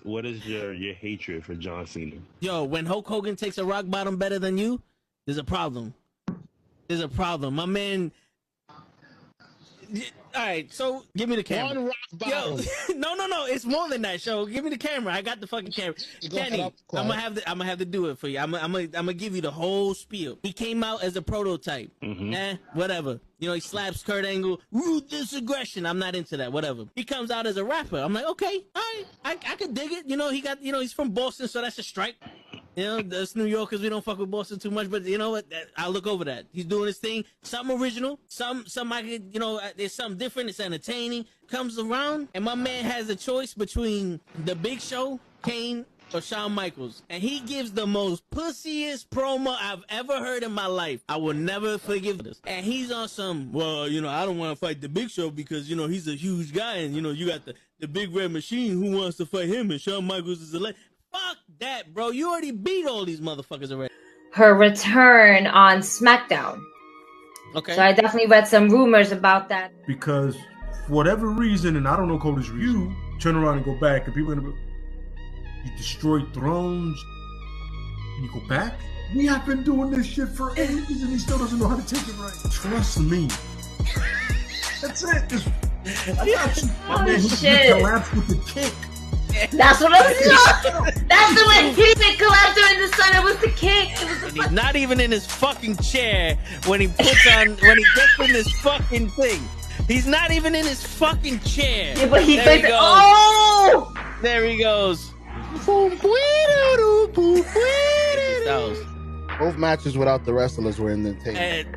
what is your hatred for John Cena? Yo, when Hulk Hogan takes a rock bottom better than you, there's a problem. There's a problem. My man. All right, so give me the camera. One rock bottom. Yo, no, it's more than that. Show, give me the camera. I got the fucking camera. Kenny, I'm gonna have to do it for you. I'm gonna give you the whole spiel. He came out as a prototype. Whatever. You know, he slaps Kurt Angle. Ruthless aggression. I'm not into that. Whatever. He comes out as a rapper. I'm like, okay, all right, I could dig it. You know, he's from Boston, so that's a strike. You know, that's New Yorkers. We don't fuck with Boston too much, but you know what? I'll look over that. He's doing his thing. Something original. Some I could, you know, there's something different. It's entertaining. Comes around, and my man has a choice between The Big Show, Kane, or Shawn Michaels, and he gives the most pussiest promo I've ever heard in my life. I will never forgive this. And he's on some, well, you know, I don't want to fight The Big Show because, you know, he's a huge guy, and, you know, you got the big red machine who wants to fight him, and Shawn Michaels is a legend. Fuck that, bro. You already beat all these motherfuckers already. Her return on SmackDown. Okay. So I definitely read some rumors about that. Because for whatever reason, and I don't know Cody's review, turn around and go back, and people are gonna be, you destroyed thrones, and you go back? We have been doing this shit for ages, and he still doesn't know how to take it right. Trust me. That's it. I got you. Oh, man, shit. Collapse with the kick. That's what I'm saying. That's the way he didn't collapse during the sun. It was the kick. It was the He's not even in his fucking chair when he gets in this fucking thing. He's not even in his fucking chair. Yeah, but he there thinks, oh! There he goes. Both matches without the wrestlers were in the tape.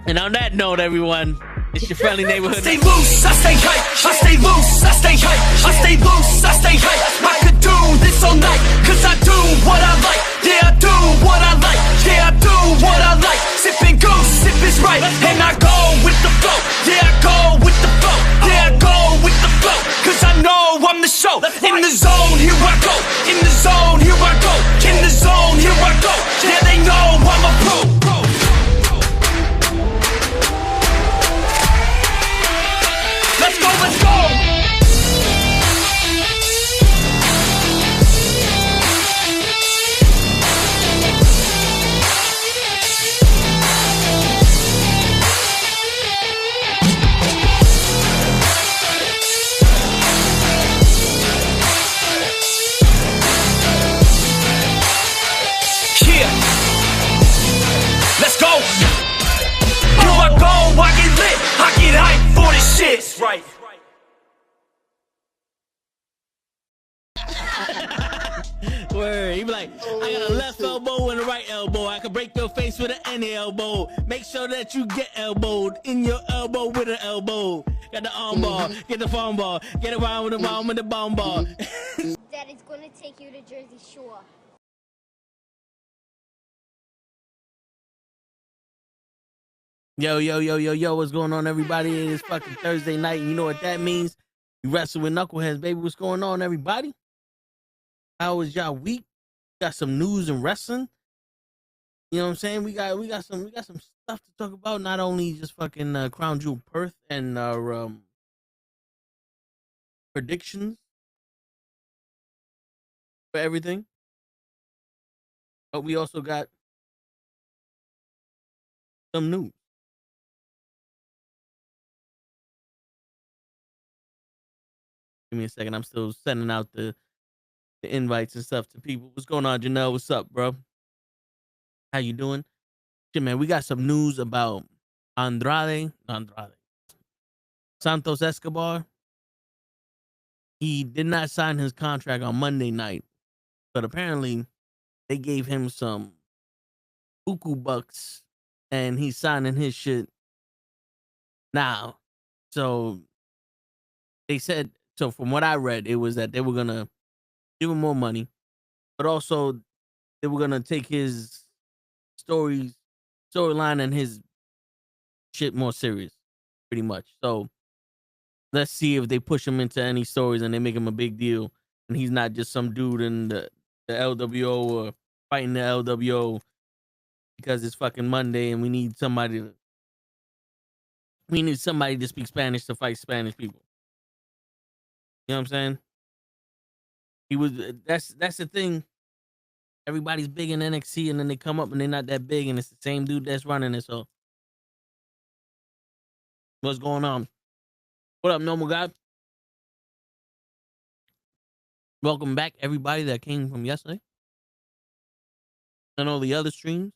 And on that note, everyone, it's your friendly neighborhood. I stay loose, I stay hype. I stay loose, I stay hype. I stay loose, I stay hype. I could do this all night, cause I do what I like. Yeah, I do what I like. Yeah, I do what I like. Sipping goose, sip is right. And I go with the flow. Yeah, I go with the flow. Yeah, I go with the flow. Cause I know I'm the show. In the zone, here I go. In the zone, here I go. In the zone, here I go. Yeah, they know I'm a pro. Let's go, let's go! Yeah! Let's go! Here I go, I get lit, I get hyped for this shit! Right. Word. He be like, I got a left elbow and a right elbow. I can break your face with an any elbow. Make sure that you get elbowed in your elbow with an elbow. Got the arm bar, get the farm ball, get around with the arm with the bomb ball. Daddy's gonna take you to Jersey Shore. Yo, what's going on, everybody? It is fucking Thursday night. You know what that means? You wrestle with knuckleheads, baby. What's going on, everybody? How was y'all week? Got some news and wrestling. You know what I'm saying? We got some stuff to talk about. Not only just fucking Crown Jewel Perth and predictions for everything, but we also got some news. Give me a second. I'm still sending out the invites and stuff to people. What's going on, Janelle? What's up, bro? How you doing? Shit, man, we got some news about Andrade Santos Escobar. He did not sign his contract on Monday night, but apparently they gave him some buku bucks and he's signing his shit now. So they said, so from what I read, it was that they were gonna give him more money, but also they were gonna take his storyline and his shit more serious, pretty much. So let's see if they push him into any stories and they make him a big deal, and he's not just some dude in the LWO or fighting the LWO because it's fucking Monday and we need somebody to speak Spanish to fight Spanish people. You know what I'm saying? He was. That's the thing. Everybody's big in NXT, and then they come up and they're not that big, and it's the same dude that's running it. So, what's going on? What up, normal guy? Welcome back, everybody that came from yesterday and all the other streams.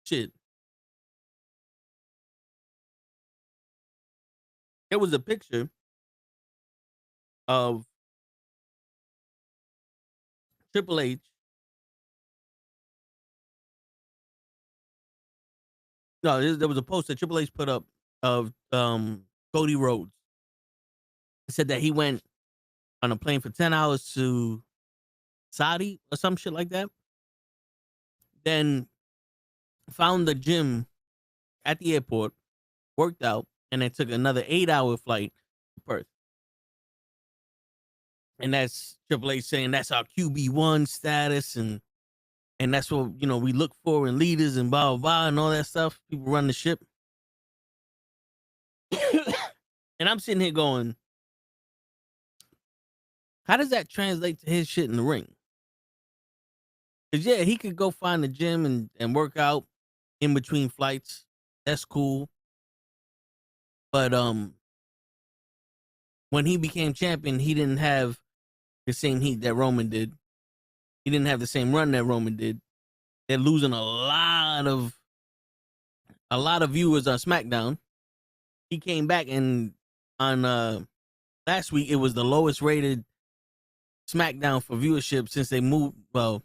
Shit. There was a picture of Triple H. No, there was a post that Triple H put up of Cody Rhodes. He said that he went on a plane for 10 hours to Saudi or some shit like that. Then found the gym at the airport, worked out, and then took another 8-hour flight to Perth. And that's Triple H saying that's our QB1 status, and that's what, you know, we look for in leaders and blah, blah, blah, and all that stuff. People run the ship. And I'm sitting here going, how does that translate to his shit in the ring? Because, yeah, he could go find the gym and work out in between flights. That's cool. But when he became champion, he didn't have the same heat that Roman did. He didn't have the same run that Roman did. They're losing a lot of viewers on SmackDown. He came back, and on last week it was the lowest rated SmackDown for viewership since they moved. Well,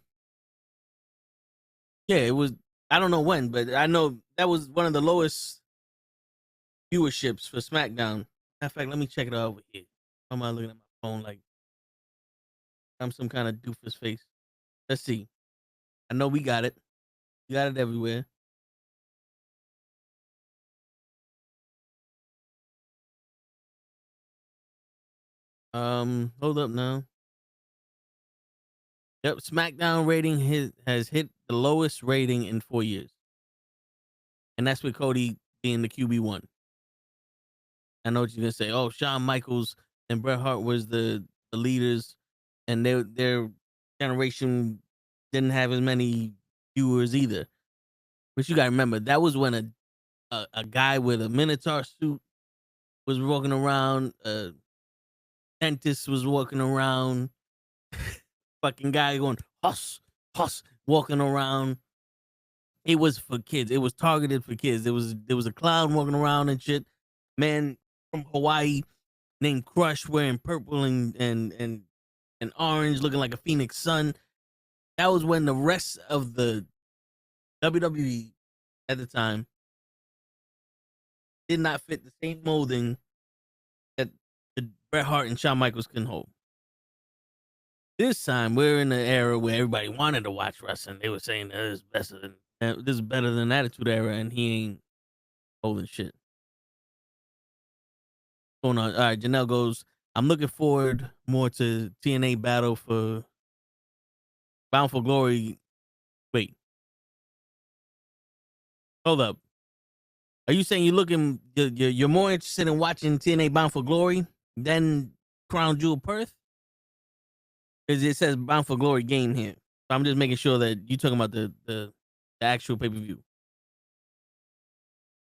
yeah, it was. I don't know when, but I know that was one of the lowest viewerships for SmackDown. Matter of fact, let me check it out over here. Why am I looking at my phone like I'm some kind of doofus face? Let's see. I know we got it. We got it everywhere. Hold up now. Yep, SmackDown rating has hit the lowest rating in 4 years. And that's with Cody being the QB1. I know what you're gonna say. Oh, Shawn Michaels and Bret Hart was the leaders, and their generation didn't have as many viewers either. But you gotta remember, that was when a guy with a Minotaur suit was walking around, a dentist was walking around, fucking guy going huss, walking around. It was for kids. It was targeted for kids. There was a clown walking around and shit. Man from Hawaii named Crush wearing purple and orange, looking like a phoenix sun. That was when the rest of the WWE at the time did not fit the same molding that Bret Hart and Shawn Michaels can hold. This time we're in an era where everybody wanted to watch wrestling. They were saying this is better than Attitude Era, and he ain't holding shit. Going on. All right, Janelle goes, I'm looking forward more to TNA battle for Bound for Glory. Wait. Hold up. Are you saying you're more interested in watching TNA Bound for Glory than Crown Jewel Perth? Because it says Bound for Glory game here. So I'm just making sure that you're talking about the actual pay-per-view.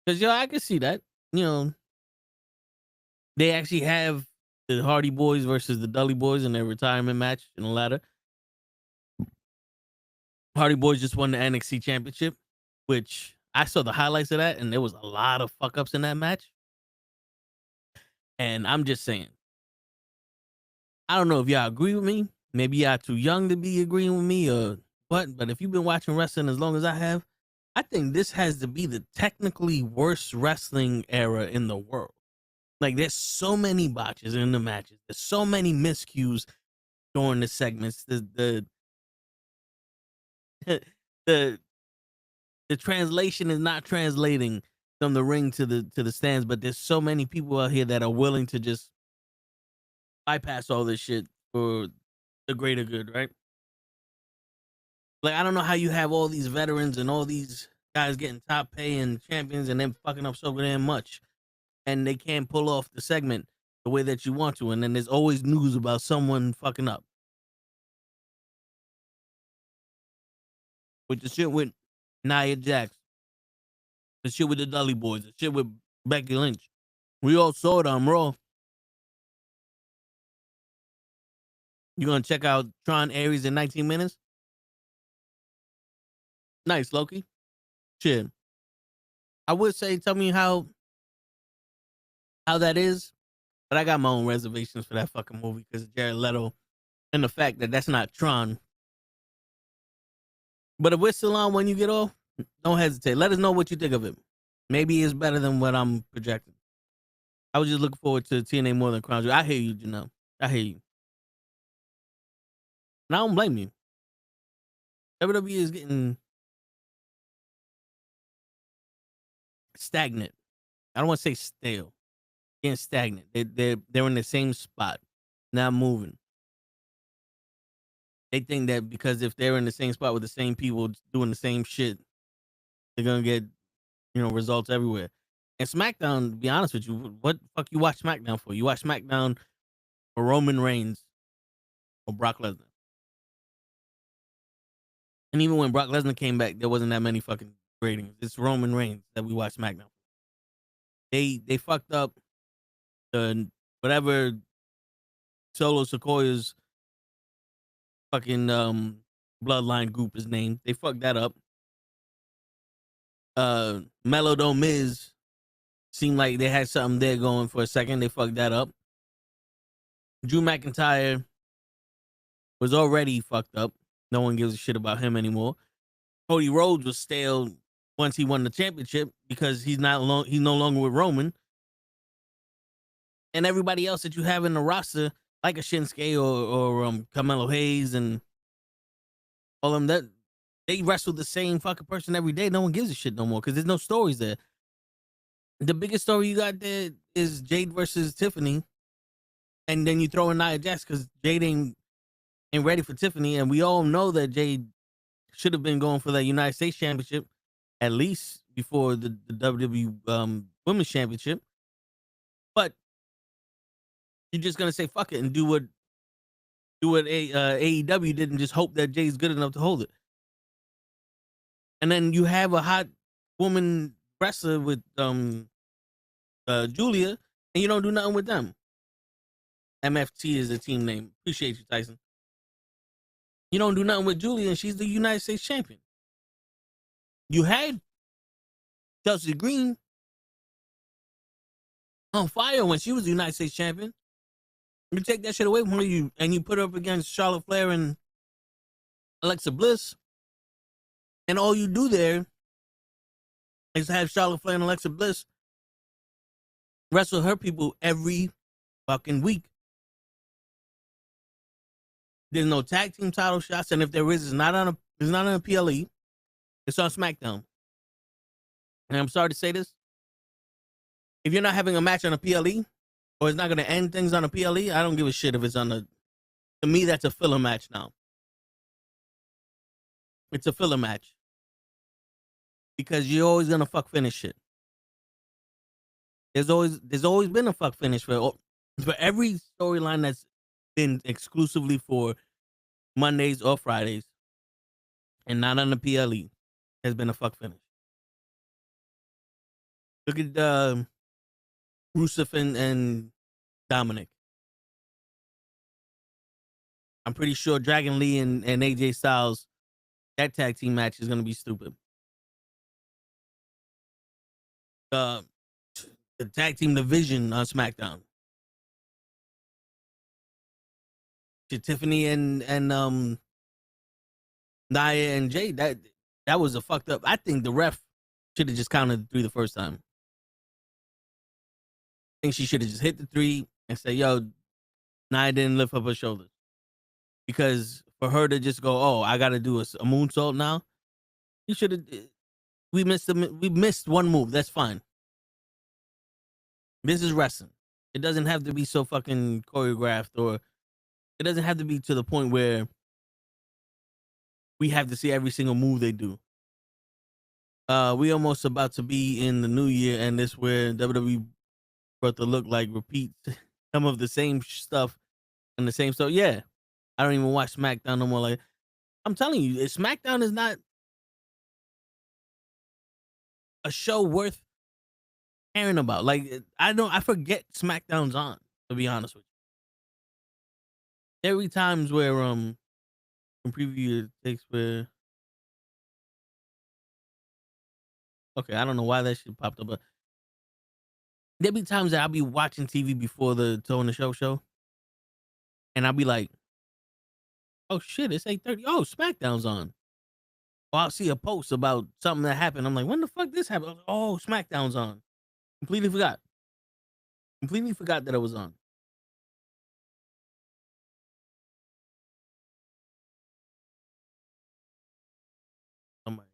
Because, I can see that. They actually have the Hardy Boys versus the Dudley Boys in their retirement match in the ladder. Hardy Boys just won the NXT Championship, which I saw the highlights of that, and there was a lot of fuck-ups in that match. And I'm just saying, I don't know if y'all agree with me. Maybe y'all too young to be agreeing with me or what, but if you've been watching wrestling as long as I have, I think this has to be the technically worst wrestling era in the world. Like, there's so many botches in the matches. There's so many miscues during the segments. The translation is not translating from the ring to the stands, but there's so many people out here that are willing to just bypass all this shit for the greater good, right? Like, I don't know how you have all these veterans and all these guys getting top pay and champions and then fucking up so damn much, and they can't pull off the segment. the way that you want to, and then there's always news about someone fucking up. With the shit with Nia Jax, the shit with the Dudley Boys, the shit with Becky Lynch. We all saw it on Raw. You gonna check out Tron Ares in 19 minutes? Nice, Loki. Shit. I would say, tell me how that is, but I got my own reservations for that fucking movie because of Jared Leto and the fact that that's not Tron. But if we're still on when you get off, don't hesitate. Let us know what you think of it. Maybe it's better than what I'm projecting. I was just looking forward to TNA more than Crown Jewel. I hear you, Janelle. I hear you. And I don't blame you. WWE is getting stagnant. I don't want to say stale. Getting stagnant. They're in the same spot, not moving. They think that because if they're in the same spot with the same people doing the same shit, they're gonna get, results everywhere. And SmackDown, to be honest with you, what the fuck you watch SmackDown for? You watch SmackDown for Roman Reigns or Brock Lesnar. And even when Brock Lesnar came back, there wasn't that many fucking ratings. It's Roman Reigns that we watch SmackDown. They fucked up the whatever Solo Sequoia's fucking bloodline group is named. They fucked that up. Mellow Miz seemed like they had something there going for a second. They fucked that up. Drew McIntyre was already fucked up. No one gives a shit about him anymore. Cody Rhodes was stale once he won the championship because he's no longer with Roman. And everybody else that you have in the roster, like a Shinsuke or Carmelo Hayes and all of them, that they wrestle the same fucking person every day. No one gives a shit no more because there's no stories there. The biggest story you got there is Jade versus Tiffany, and then you throw in Nia Jax because Jade ain't ready for Tiffany, and we all know that Jade should have been going for that United States Championship at least before the WWE Women's Championship. But you're just gonna say fuck it and do what AEW did and just hope that Jay's good enough to hold it. And then you have a hot woman wrestler with Julia, and you don't do nothing with them. MFT is the team name. Appreciate you, Tyson. You don't do nothing with Julia, and she's the United States champion. You had Chelsea Green on fire when she was the United States champion. You take that shit away from her, and you put her up against Charlotte Flair and Alexa Bliss, and all you do there is have Charlotte Flair and Alexa Bliss wrestle her people every fucking week. There's no tag team title shots, and if there is, it's not on a PLE. It's on SmackDown. And I'm sorry to say this. If you're not having a match on a PLE, or it's not going to end things on a PLE, I don't give a shit if it's on a... To me, that's a filler match now. It's a filler match. Because you're always going to fuck finish shit. There's always been a fuck finish for every storyline that's been exclusively for Mondays or Fridays and not on the PLE has been a fuck finish. Look at Rusev and Dominic. I'm pretty sure Dragon Lee and AJ Styles, that tag team match is going to be stupid. The tag team division on SmackDown. Tiffany and Nia and Jay, that was a fucked up. I think the ref should have just counted the 3 the first time. I think she should have just hit the 3 and say, yo, Nia didn't lift up her shoulders. Because for her to just go, oh, I got to do a moonsault now, you should have. We missed one move. That's fine. This is wrestling. It doesn't have to be so fucking choreographed, or it doesn't have to be to the point where we have to see every single move they do. We almost about to be in the new year, and this where WWE brought the look like repeats some of the same stuff and the same stuff. Yeah, I don't even watch SmackDown no more. Like I'm telling you, SmackDown is not a show worth caring about. Like I forget SmackDown's on. To be honest with you, every times where preview takes where. Okay, I don't know why that shit popped up, but there be times that I'll be watching TV before the Toe in the Show, and I'll be like, "Oh shit, it's 8:30. Oh, SmackDown's on." Or I'll see a post about something that happened. I'm like, "When the fuck this happened?" Oh, SmackDown's on. Completely forgot. Completely forgot that it was on. Somebody.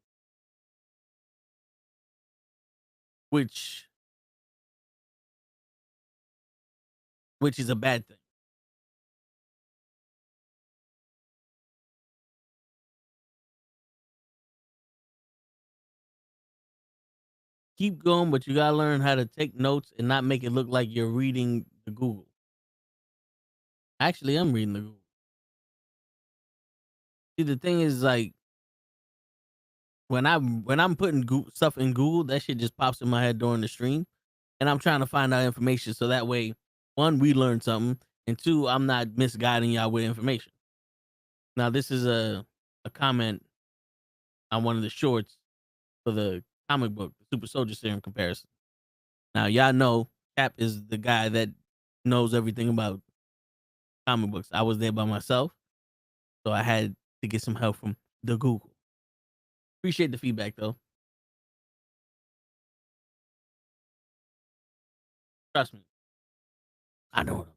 Which is a bad thing. Keep going, but you gotta learn how to take notes and not make it look like you're reading the Google. Actually, I'm reading the Google. See, the thing is, like, when I'm putting stuff in Google, that shit just pops in my head during the stream, and I'm trying to find out information so that way, one, we learn something, and two, I'm not misguiding y'all with information. Now, this is a comment on one of the shorts for the comic book, the Super Soldier Serum comparison. Now, y'all know Cap is the guy that knows everything about comic books. I was there by myself, so I had to get some help from the Google. Appreciate the feedback, though. Trust me. I know.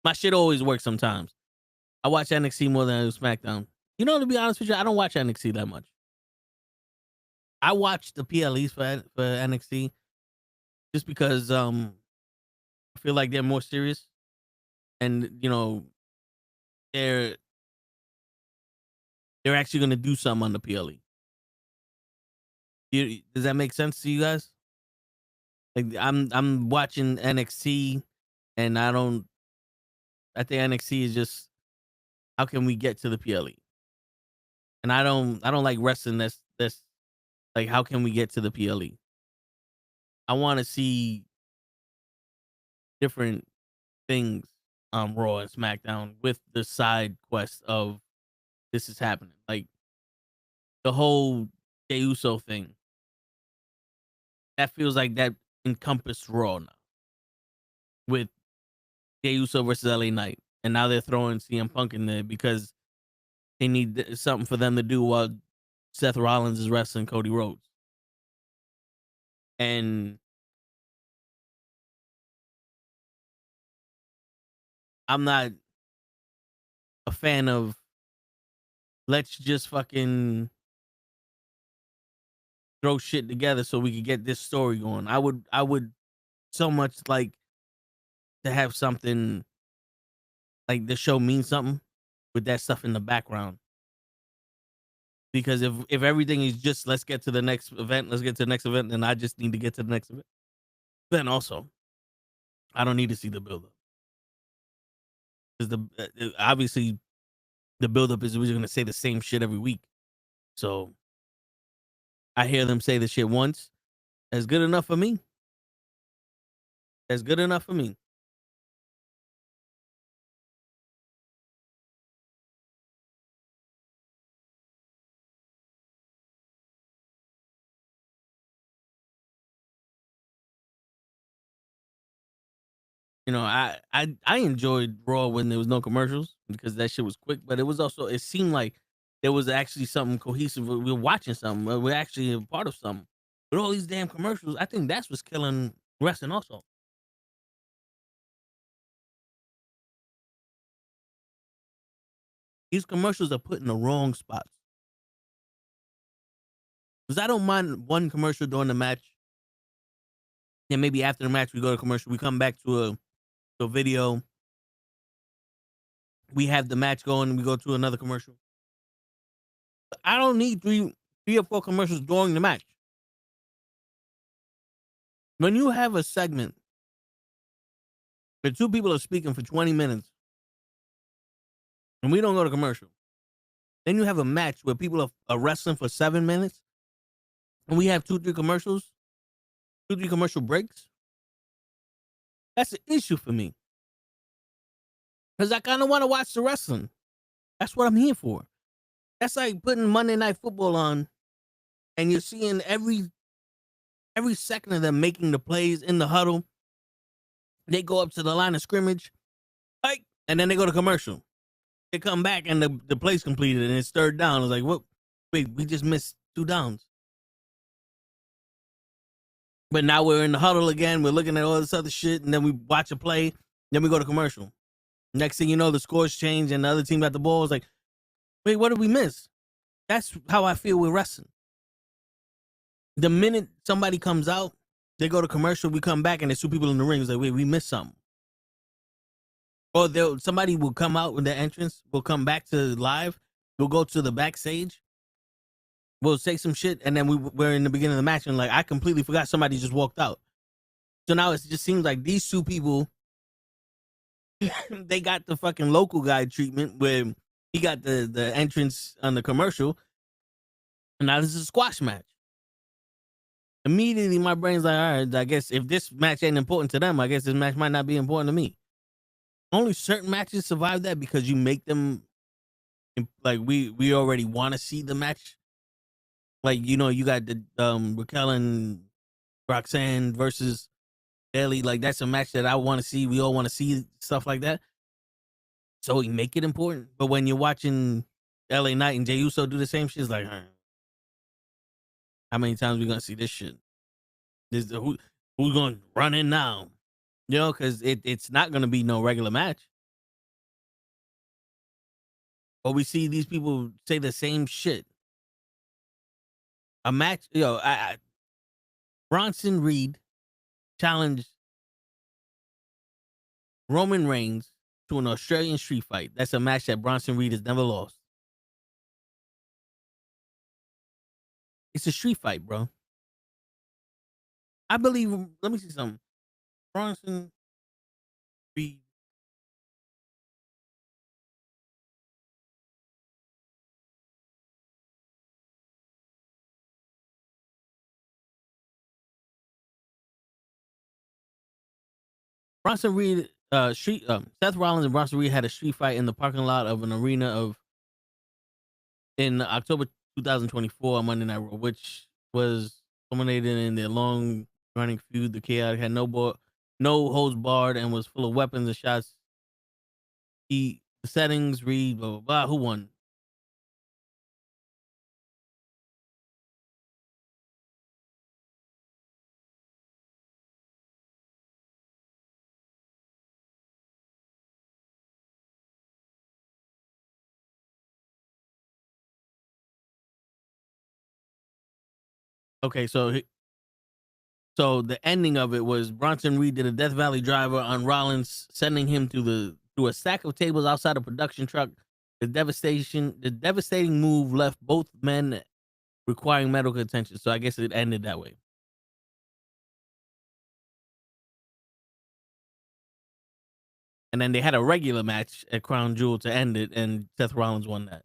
My shit always works sometimes. I watch NXT more than I do SmackDown. You know, to be honest with you, I don't watch NXT that much. I watch the PLEs for NXT just because I feel like they're more serious, and you know, they're actually gonna do something on the PLE. Does that make sense to you guys? Like I'm watching NXT, and I think NXT is just how can we get to the PLE? And I don't like wrestling that's like how can we get to the PLE? I want to see different things on Raw and SmackDown with the side quest of this is happening. Like the whole Jey Uso thing. That feels like that encompassed Raw now. With Jey Uso versus LA Knight. And now they're throwing CM Punk in there because they need something for them to do while Seth Rollins is wrestling Cody Rhodes. And I'm not a fan of let's just fucking throw shit together so we could get this story going. I would so much like to have something like the show means something with that stuff in the background. Because if everything is just let's get to the next event, then I just need to get to the next event. Then also, I don't need to see the buildup. Because obviously the buildup is we're going to say the same shit every week. So I hear them say the shit once. That's good enough for me. That's good enough for me. You know, I enjoyed Raw when there was no commercials because that shit was quick, but it seemed like there was actually something cohesive. We're watching something. We're actually a part of something. With all these damn commercials, I think that's what's killing wrestling also. These commercials are put in the wrong spots. Because I don't mind one commercial during the match. Then maybe after the match, we go to commercial. We come back to a video. We have the match going. We go to another commercial. I don't need three or four commercials during the match. When you have a segment The two people are speaking for 20 minutes, and we don't go to commercial. Then you have a match where people are wrestling for 7 minutes, and we have 2-3 commercials, 2-3 commercial breaks. That's an issue for me. Because I kind of want to watch the wrestling. That's what I'm here for. That's like putting Monday Night Football on, and you're seeing every second of them making the plays in the huddle. They go up to the line of scrimmage, like, and then they go to commercial. They come back and the play's completed and it's third down. It's like, what? Wait, we just missed 2 downs. But now we're in the huddle again. We're looking at all this other shit, and then we watch a play. Then we go to commercial. Next thing you know, the scores change and the other team got the ball. It's like, wait, what did we miss? That's how I feel with wrestling. The minute somebody comes out, they go to commercial, we come back, and there's 2 people in the ring. It's like, wait, we missed something. Or somebody will come out with the entrance, we'll come back to live, we'll go to the backstage, we'll say some shit, and then we're in the beginning of the match, and like, I completely forgot somebody just walked out. So now it just seems like these 2 people, they got the fucking local guy treatment where he got the entrance on the commercial, and now this is a squash match. Immediately, my brain's like, all right, I guess if this match ain't important to them, I guess this match might not be important to me. Only certain matches survive that because you make them like we already want to see the match. Like, you know, you got the Raquel and Roxanne versus Bayley. Like, that's a match that I want to see. We all want to see stuff like that. So we make it important. But when you're watching LA Knight and Jey Uso do the same shit, it's like, how many times we gonna see this shit? Who's gonna run in now? You know, because it's not going to be no regular match. Or we see these people say the same shit. A match, Bronson Reed challenged Roman Reigns to an Australian street fight. That's a match that Bronson Reed has never lost. It's a street fight, bro. I believe, let me see something. Bronson Reed. Seth Rollins and Bronson Reed had a street fight in the parking lot of an arena in October 2024 on Monday Night Raw, which was culminated in their long-running feud. The Chaotic had no holds barred and was full of weapons and shots. The settings read blah blah blah. Who won? Okay, so the ending of it was Bronson Reed did a Death Valley driver on Rollins, sending him through a stack of tables outside a production truck. The devastating move left both men requiring medical attention. So I guess it ended that way. And then they had a regular match at Crown Jewel to end it, and Seth Rollins won that.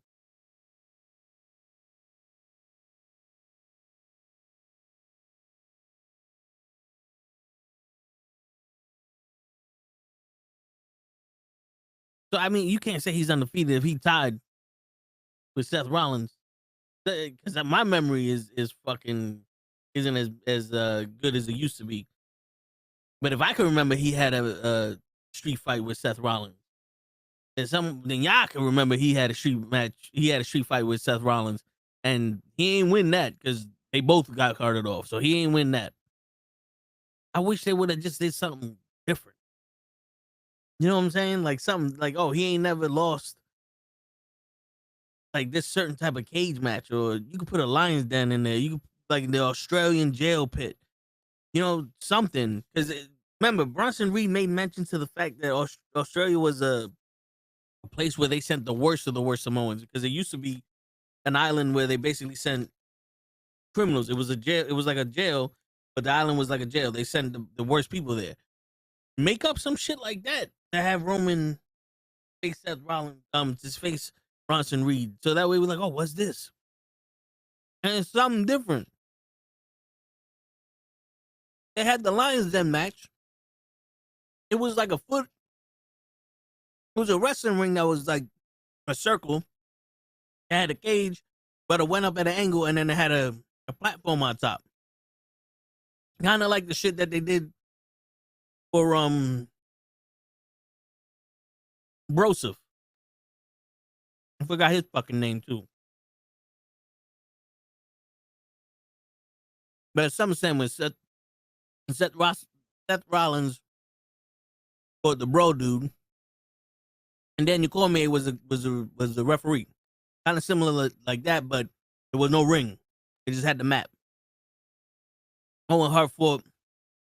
So, I mean, you can't say he's undefeated if he tied with Seth Rollins. Because my memory isn't as good as it used to be. But if I can remember, he had a street fight with Seth Rollins. And then y'all can remember he had a street match. He had a street fight with Seth Rollins, and he ain't win that because they both got carted off. So he ain't win that. I wish they would have just did something different. You know what I'm saying? Like something like, oh, he ain't never lost like this certain type of cage match, or you could put a lion's den in there. You could like the Australian jail pit. You know, something. Because remember, Bronson Reed made mention to the fact that Australia was a place where they sent the worst of the worst Samoans, because it used to be an island where they basically sent criminals. It was a jail. It was like a jail, but the island was like a jail. They sent the worst people there. Make up some shit like that to have Roman face Seth Rollins, just face Bronson Reed. So that way we're like, oh, what's this? And it's something different. They had the Lions Den match. It was like a foot. It was a wrestling ring that was like a circle. It had a cage, but it went up at an angle, and then it had a platform on top. Kind of like the shit that they did for Broseph. I forgot his fucking name too. But at SummerSlam when Seth Rollins fought the bro dude, and Daniel Cormier was the referee. Kind of similar like that, but there was no ring. They just had the map. Owen Hart fought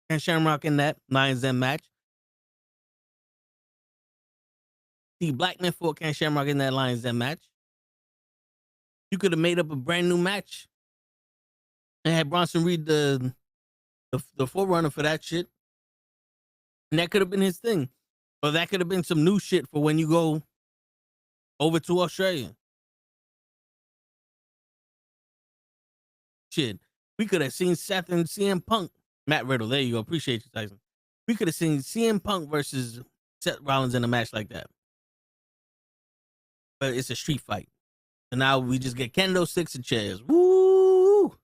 Ken Shamrock in that Lions Den match. Steve Blackman fought Ken Shamrock in that Lions Den match. You could have made up a brand new match and had Bronson Reed the forerunner for that shit. And that could have been his thing. Or that could have been some new shit for when you go over to Australia. Shit. We could have seen Seth and CM Punk. Matt Riddle, there you go. Appreciate you, Tyson. We could have seen CM Punk versus Seth Rollins in a match like that. But it's a street fight. And now we just get kendo sticks and chairs. Woo!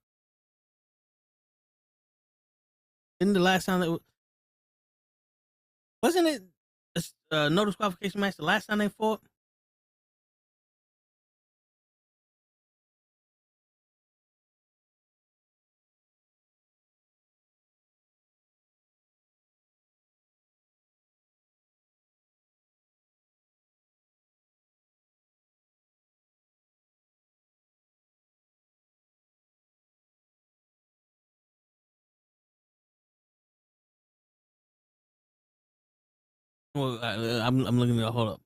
Didn't the last time that wasn't it no disqualification match the last time they fought? Well, I'm looking at it. Hold up.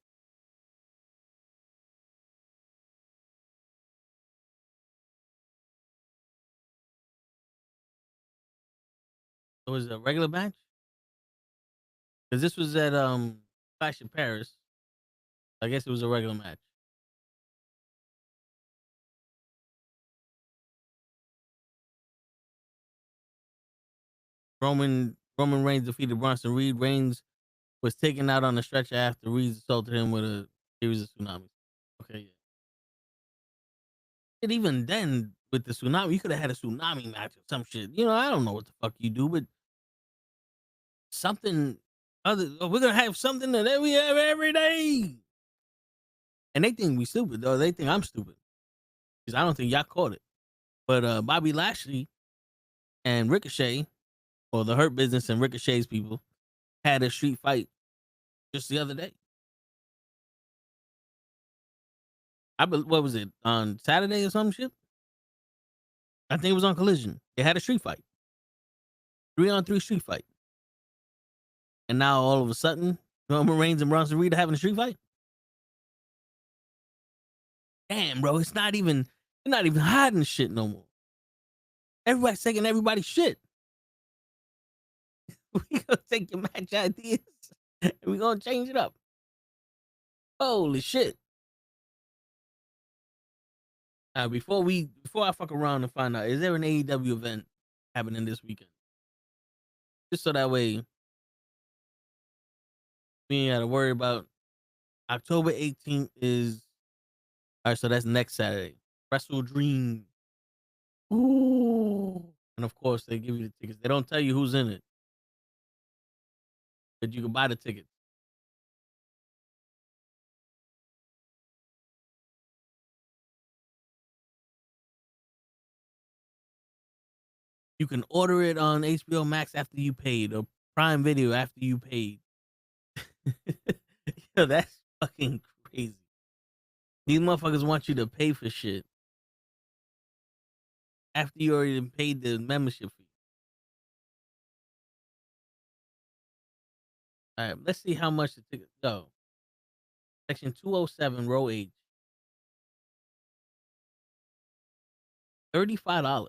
It was a regular match? Because this was at Clash in Paris. I guess it was a regular match. Roman Reigns defeated Bronson Reed. Reigns was taken out on the stretcher after Reed assaulted him with a series of tsunamis. Okay, yeah. And even then, with the tsunami, you could have had a tsunami match or some shit. You know, I don't know what the fuck you do, but something other. We're gonna have something that we have every day. And they think we stupid, though. They think I'm stupid because I don't think y'all caught it. But Bobby Lashley and Ricochet, or the Hurt Business and Ricochet's people, had a street fight just the other day. What was it, on Saturday or some shit? I think it was on Collision. They had a street fight, 3-on-3 street fight, and now all of a sudden, Roman Reigns and Bronson Reed are having a street fight. Damn, bro, they're not even hiding shit no more. Everybody's taking everybody's shit. We gonna take your match ideas and we gonna change it up. Holy shit. Before I fuck around and find out, is there an AEW event happening this weekend? Just so that way we ain't gotta worry about. October 18th is, all right, so that's next Saturday. Wrestle Dream. Ooh. And of course, they give you the tickets. They don't tell you who's in it, but you can buy the tickets. You can order it on HBO Max after you paid, or Prime Video after you paid. Yo, that's fucking crazy. These motherfuckers want you to pay for shit after you already paid the membership fee. All right, let's see how much the tickets go. Section 207, row H. $35.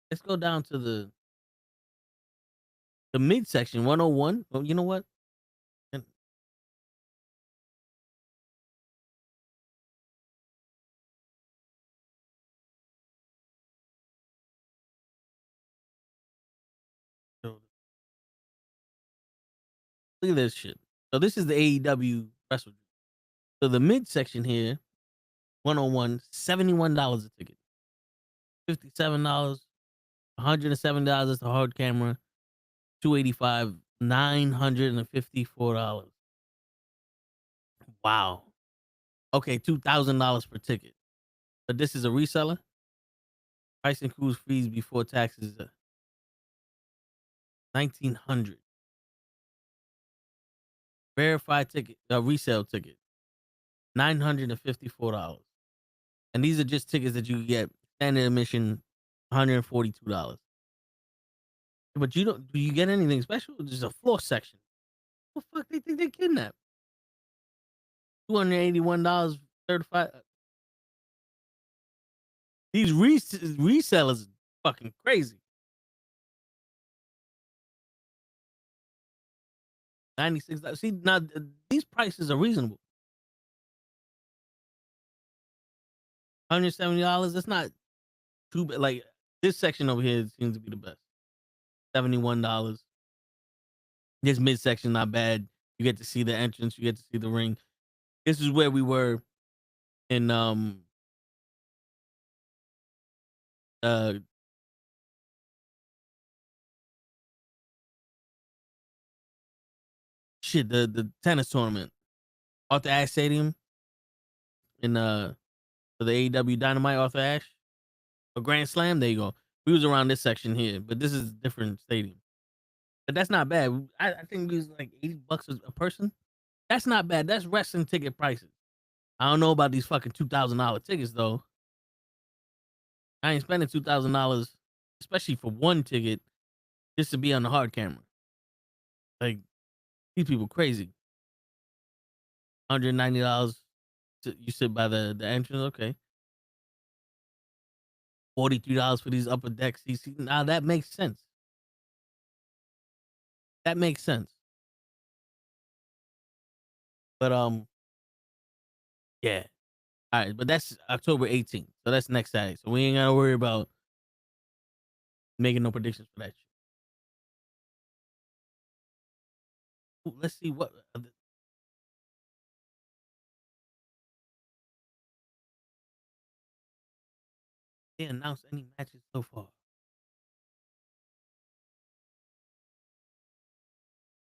Let's go down to the The midsection 101. Well, you know what? Look at this shit. So this is the AEW wrestle. So the midsection here, 101, $71 a ticket. $57, $107 is the hard camera, $285, $954. Wow. Okay, $2,000 per ticket. But this is a reseller. Price includes fees before taxes. 1,900. Verified ticket, resale ticket, $954. And these are just tickets that you get. Standard admission, $142. But you don't. Do you get anything special? There's a floor section. What the fuck they think they kidnapped? $281, 35. These resellers are fucking crazy. 96. See, now these prices are reasonable. $170. That's not too bad. Like this section over here seems to be the best. $71. This midsection not bad. You get to see the entrance. You get to see the ring. This is where we were in the tennis tournament, Arthur Ashe Stadium in for the AEW Dynamite Arthur Ashe, a Grand Slam. There you go. We was around this section here, but this is a different stadium. But that's not bad. I think it was like $80 a person. That's not bad. That's wrestling ticket prices. I don't know about these fucking $2,000 tickets though. I ain't spending $2,000, especially for one ticket, just to be on the hard camera. Like these people crazy. $190. You sit by the entrance, okay. $43 for these upper deck seats. Now that makes sense. That makes sense. But yeah. All right, but that's October 18th. So that's next Saturday. So we ain't gotta worry about making no predictions for that shit. Ooh, let's see what they announced any matches so far.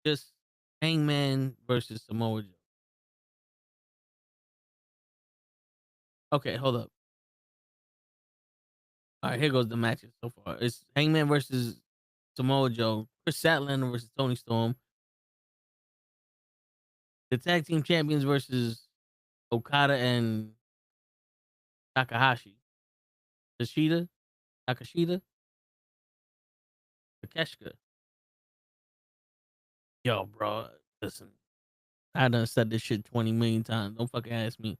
Just Hangman versus Samoa Joe. Okay, hold up. All right, here goes the matches so far. It's Hangman versus Samoa Joe, Chris Statlander versus Tony Storm, the tag team champions versus Okada and Takahashi, Takashita, Takeshita. Yo, bro, listen, I done said this shit 20 million times. Don't fucking ask me.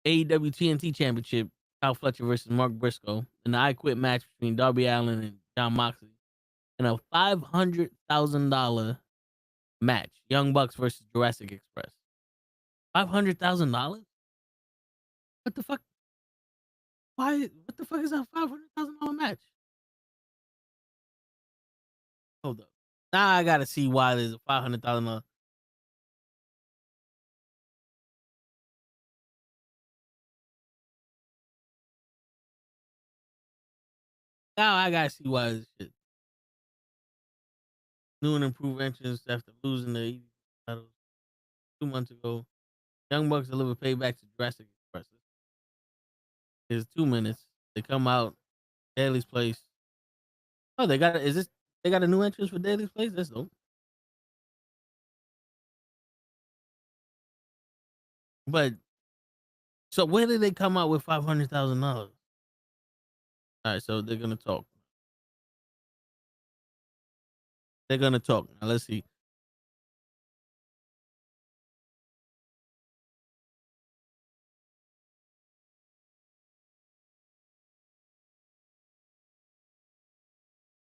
AEW TNT Championship, Kyle Fletcher versus Mark Briscoe, and the I Quit match between Darby Allin and Jon Moxley, and a $500,000 match, Young Bucks versus Jurassic Express. $500,000? What the fuck? Why? What the fuck is a $500,000 match? Hold up. Now I gotta see why there's a $500,000. Now I gotta see why this shit. New and improved entrance after losing the EV titles 2 months ago. Young Bucks deliver payback to Jurassic Express. It's 2 minutes. They come out. Daly's Place. Oh, they got they got a new entrance for Daly's Place? That's dope. But so where did they come out with $500,000? All right, so they're gonna talk. They're gonna talk. Now let's see.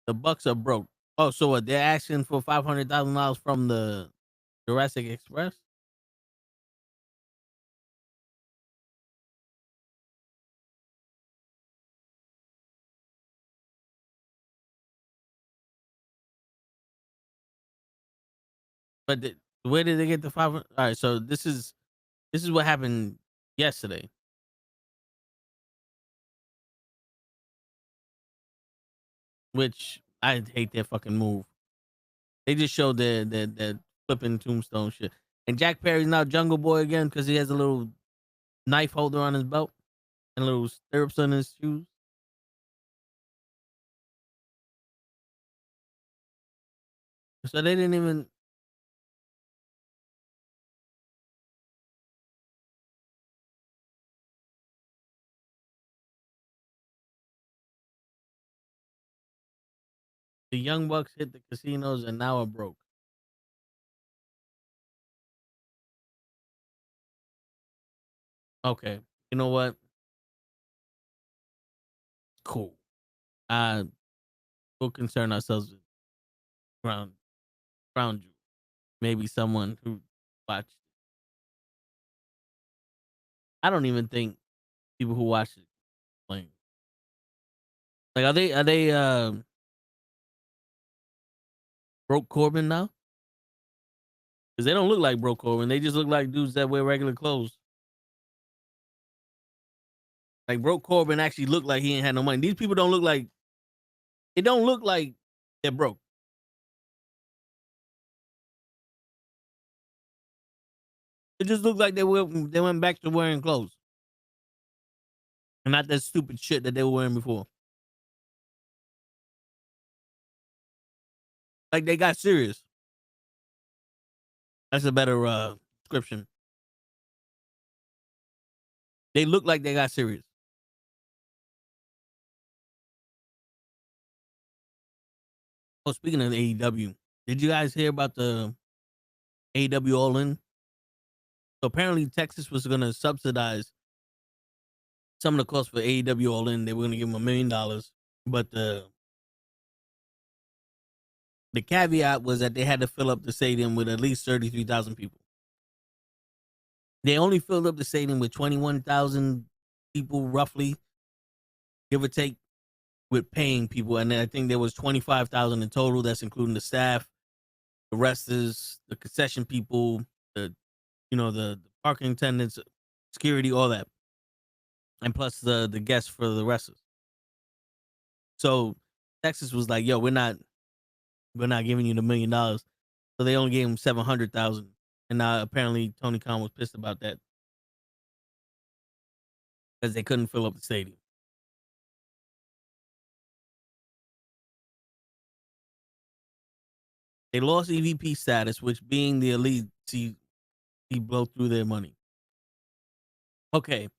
The Bucks are broke. Oh, so what? They're asking for $500,000 from the Jurassic Express? But where did they get the 500? All right, so this is what happened yesterday. Which I hate their fucking move. They just showed their flipping tombstone shit. And Jack Perry's now Jungle Boy again because he has a little knife holder on his belt and little stirrups on his shoes. So they didn't even. The Young Bucks hit the casinos and now are broke. Okay, you know what? Cool. We'll concern ourselves with ground you. Maybe someone who watched. I don't even think people who watch it playing. Like, are they broke Corbin now? Because they don't look like broke Corbin. They just look like dudes that wear regular clothes. Like broke Corbin actually looked like he ain't had no money. These people don't look like. It don't look like they're broke. It just looks like they went back to wearing clothes, and not that stupid shit that they were wearing before. Like they got serious. That's a better description. They look like they got serious. Oh, speaking of AEW, did you guys hear about the AEW All In? So apparently Texas was going to subsidize some of the costs for AEW All In. They were going to give them $1 million, but the caveat was that they had to fill up the stadium with at least 33,000 people. They only filled up the stadium with 21,000 people, roughly, give or take, with paying people, and then I think there was 25,000 in total. That's including the staff, the wrestlers, the concession people, the parking attendants, security, all that, and plus the guests for the wrestlers. So Texas was like, "Yo, we're not giving you the $1 million," so they only gave him 700,000, and now apparently Tony Khan was pissed about that because they couldn't fill up the stadium. They lost EVP status, which being the elite, he blow through their money. Okay.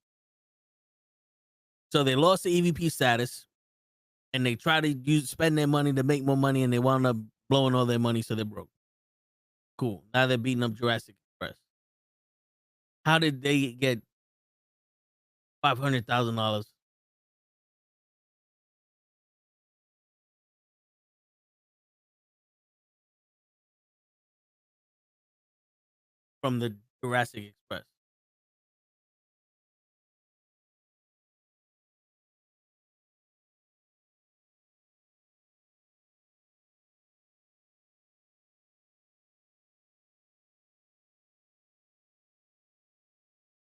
So they lost the EVP status, and they try to spend their money to make more money, and they wound up blowing all their money, so they're broke. Cool. Now they're beating up Jurassic Express. How did they get $500,000 from the Jurassic Express?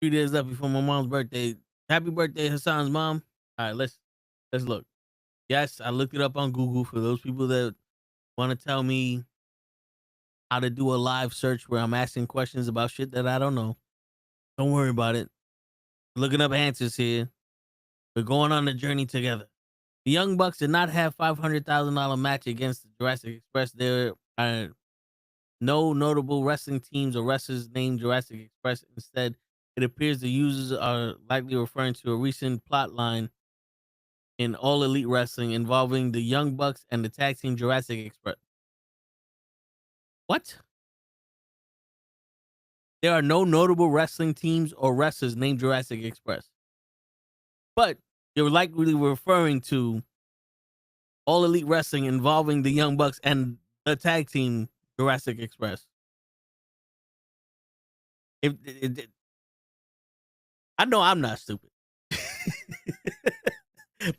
Few days left before my mom's birthday. Happy birthday, Hassan's mom. All right, let's look. Yes, I looked it up on Google for those people that want to tell me how to do a live search where I'm asking questions about shit that I don't know. Don't worry about it. Looking up answers here. We're going on the journey together. The Young Bucks did not have $500,000 match against the Jurassic Express. There are no notable wrestling teams or wrestlers named Jurassic Express. Instead, it appears the users are likely referring to a recent plot line in All Elite Wrestling involving the Young Bucks and the tag team Jurassic Express. What? There are no notable wrestling teams or wrestlers named Jurassic Express. But you're likely referring to All Elite Wrestling involving the Young Bucks and the tag team Jurassic Express. I know I'm not stupid.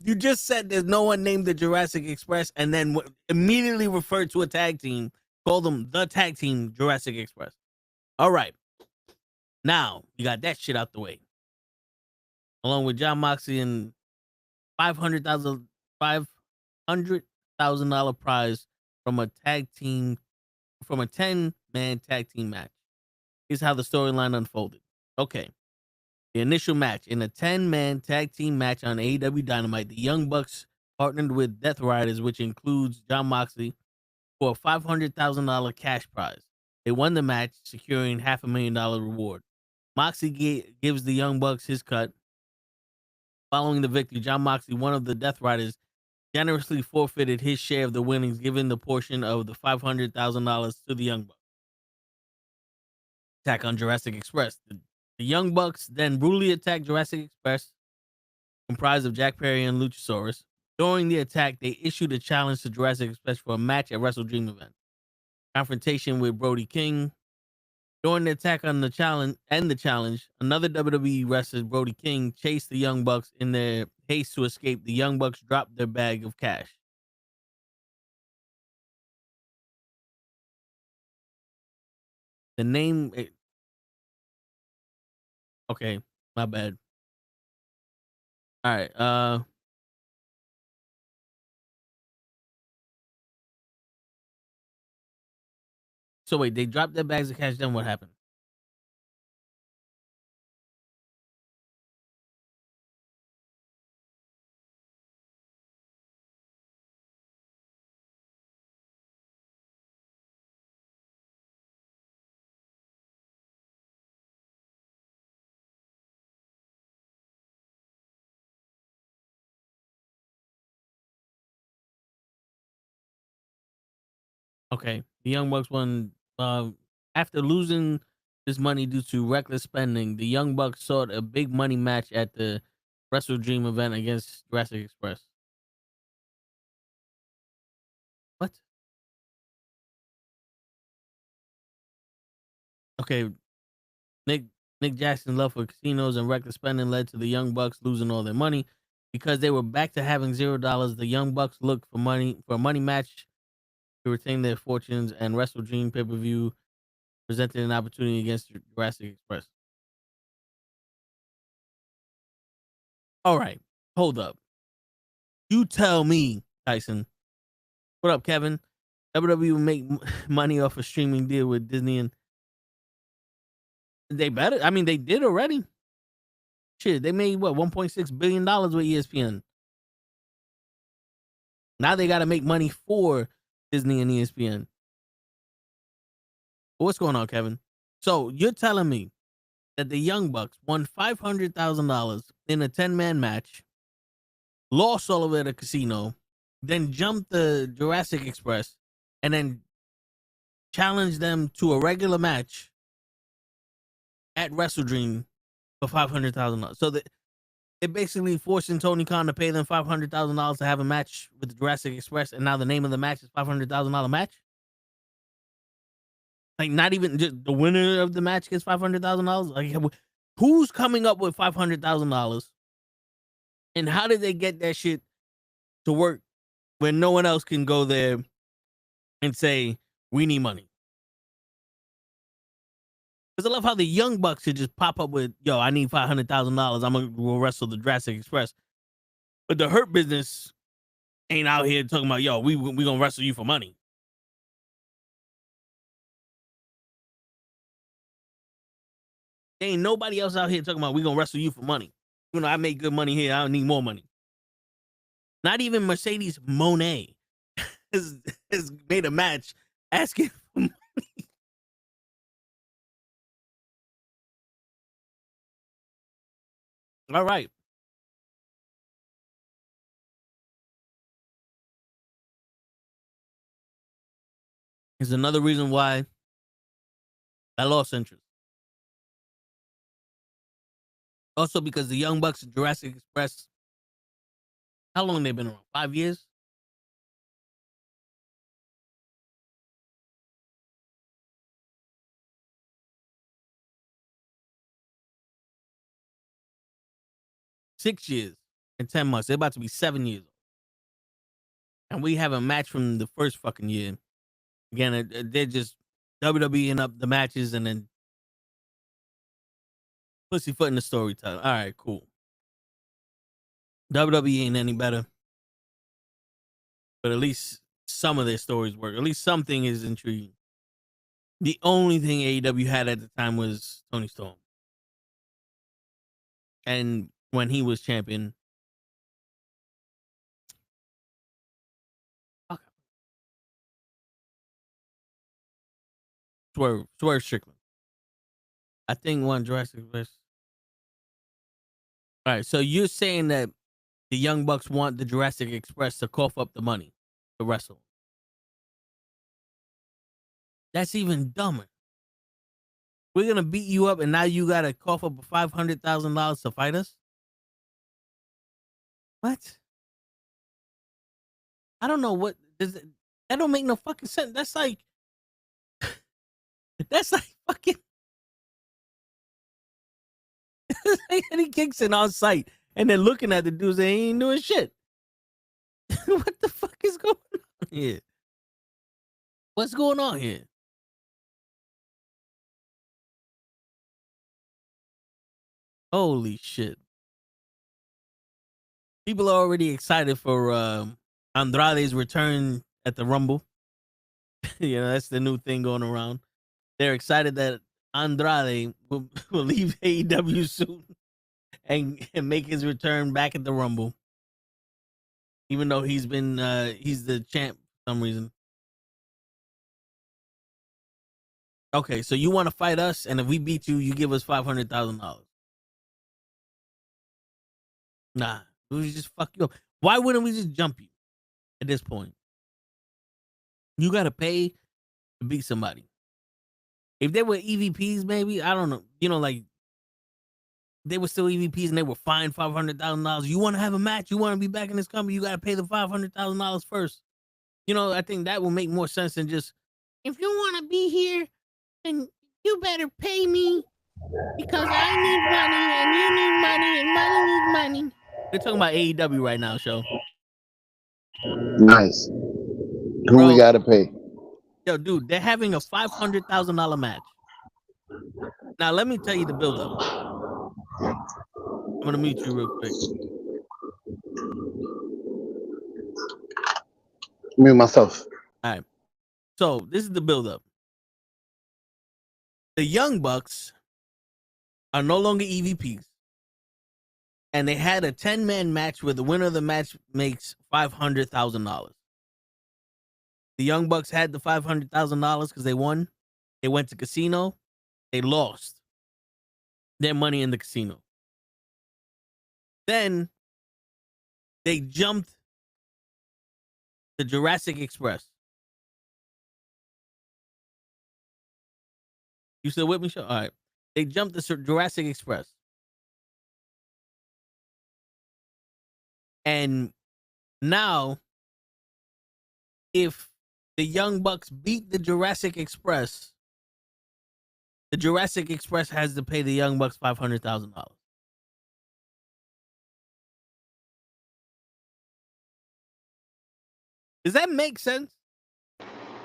You just said there's no one named the Jurassic Express and then immediately referred to a tag team, called them the tag team Jurassic Express. All right. Now, you got that shit out the way. Along with John Moxley and $500,000 prize from a 10-man tag team match. Here's how the storyline unfolded. Okay. The initial match in a 10-man tag team match on AEW Dynamite, the Young Bucks partnered with Death Riders, which includes John Moxley, for a $500,000 cash prize. They won the match, securing $500,000 reward. Moxley gives the Young Bucks his cut. Following the victory, John Moxley, one of the Death Riders, generously forfeited his share of the winnings, giving the portion of the $500,000 to the Young Bucks. Attack on Jurassic Express. The Young Bucks then brutally attacked Jurassic Express, comprised of Jack Perry and Luchasaurus. During the attack, they issued a challenge to Jurassic Express for a match at Wrestle Dream event. Confrontation with Brody King. During the attack on the challenge, another WWE wrestler, Brody King, chased the Young Bucks. In their haste to escape, the Young Bucks dropped their bag of cash. The name... Okay, my bad. All right, so wait, they dropped their bags of cash, then what happened? Okay, the Young Bucks won. After losing this money due to reckless spending, the Young Bucks sought a big money match at the Wrestle Dream event against Jurassic Express. What? Okay, Nick Jackson's love for casinos and reckless spending led to the Young Bucks losing all their money. Because they were back to having $0, the Young Bucks looked for a money match to retain their fortunes, and Wrestle Dream pay-per-view presented an opportunity against Jurassic Express. All right, hold up. You tell me, Tyson. What up, Kevin? WWE will make money off a streaming deal with Disney, and they better. I mean, they did already. Shit, they made what, $1.6 billion with ESPN. Now they got to make money for Disney and ESPN. What's going on, Kevin? So you're telling me that the Young Bucks won $500,000 in a 10-man match, lost all of it at a casino, then jumped the Jurassic Express, and then challenged them to a regular match at Wrestle Dream for $500,000. So they're basically forcing Tony Khan to pay them $500,000 to have a match with the Jurassic Express, and now the name of the match is $500,000 match. Like, not even just the winner of the match gets $500,000. Like, who's coming up with $500,000? And how did they get that shit to work when no one else can go there and say, we need money? Because I love how the Young Bucks should just pop up with, yo, I need $500,000. I'm going to go wrestle the Jurassic Express. But the Hurt Business ain't out here talking about, yo, we going to wrestle you for money. There ain't nobody else out here talking about, we going to wrestle you for money. You know, I make good money here. I don't need more money. Not even Mercedes Moné has made a match asking for money. All right. Here's another reason why I lost interest. Also because the Young Bucks and Jurassic Express, how long they been around? 5 years? 6 years and 10 months. They're about to be 7 years. And we have a match from the first fucking year. Again, they're just WWEing up the matches and then pussyfooting the storytelling. All right, cool. WWE ain't any better. But at least some of their stories work. At least something is intriguing. The only thing AEW had at the time was Tony Storm. And when he was champion, Swerve Strickland. I think one Jurassic Express. All right, so you're saying that the Young Bucks want the Jurassic Express to cough up the money to wrestle. That's even dumber. We're gonna beat you up, and now you gotta cough up $500,000 to fight us. What? I don't know what does it, that don't make no fucking sense. That's like fucking Eddie Kingston on site, and they're looking at the dudes. They ain't doing shit. What the fuck is going on here? What's going on here? Holy shit. People are already excited for Andrade's return at the Rumble. That's the new thing going around. They're excited that Andrade will leave AEW soon and make his return back at the Rumble. Even though he's the champ for some reason. Okay, so you want to fight us, and if we beat you, you give us $500,000. Nah, we just fuck you up. Why wouldn't we just jump you at this point? You got to pay to beat somebody. If they were EVPs, maybe, I don't know. Like, they were still EVPs and they were fined $500,000. You want to have a match? You want to be back in this company? You got to pay the $500,000 first. I think that will make more sense than just, if you want to be here, then you better pay me because I need money and you need money and money needs money. They're talking about AEW right now, show. Nice. Who we gotta pay? Yo, dude, they're having a $500,000 match. Now, let me tell you the build-up. I'm gonna mute you real quick. Me myself. All right. So this is the build-up. The Young Bucks are no longer EVPs. And they had a 10-man match where the winner of the match makes $500,000. The Young Bucks had the $500,000 because they won. They went to casino. They lost their money in the casino. Then they jumped the Jurassic Express. You still with me, Sean? All right. They jumped the Jurassic Express. And now, if the Young Bucks beat the Jurassic Express has to pay the Young Bucks $500,000. Does that make sense?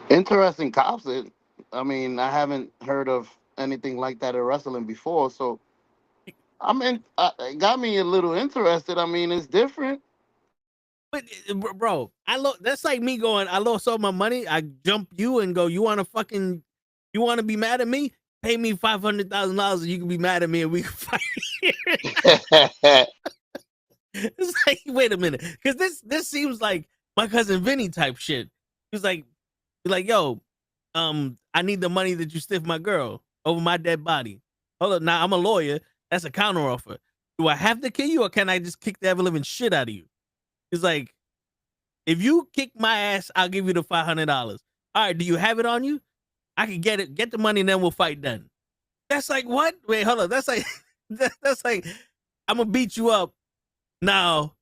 Interesting concept. I mean, I haven't heard of anything like that in wrestling before, so it got me a little interested. I mean, it's different. But bro, that's like me going, I lost all my money. I jump you and go, you want to be mad at me? Pay me $500,000 and you can be mad at me and we can fight here. It's like, wait a minute. Because this seems like my cousin Vinny type shit. He's like, yo, I need the money that you stiff my girl over my dead body. Hold up, now I'm a lawyer. That's a counter offer. Do I have to kill you or can I just kick the ever-living shit out of you? It's like, if you kick my ass, I'll give you the $500. All right, do you have it on you? I can get the money, and then we'll fight then. That's like, what? Wait, hold on. That's like, that's like, I'm going to beat you up now,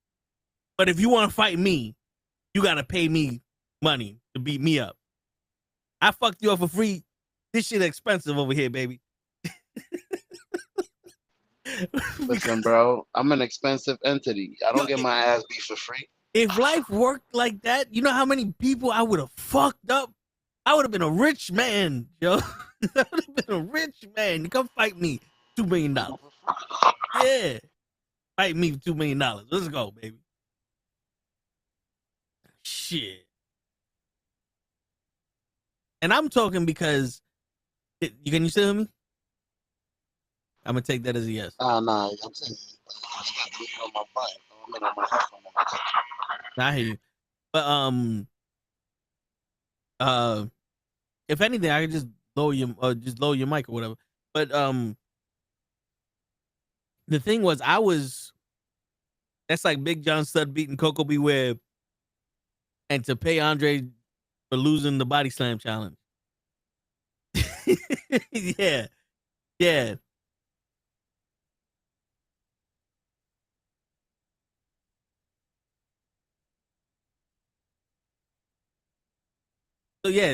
but if you want to fight me, you got to pay me money to beat me up. I fucked you up for free. This shit expensive over here, baby. Listen, bro, I'm an expensive entity. I Yo, don't get my ass beat for free. if life worked like that, you know how many people I would have fucked up? I would have been a rich man, yo. I would have been a rich man. You come fight me, $2 million. Yeah. Fight me for $2 million. Let's go, baby. Shit. And I'm talking because can you still hear me? I'm gonna take that as a yes. Nah, I'm saying I got the lead on my butt. I'm in on my headphone. I hear you. But if anything, I could just lower your mic or whatever. But the thing was, that's like Big John Studd beating Coco Beware, and to pay Andre for losing the body slam challenge. Yeah.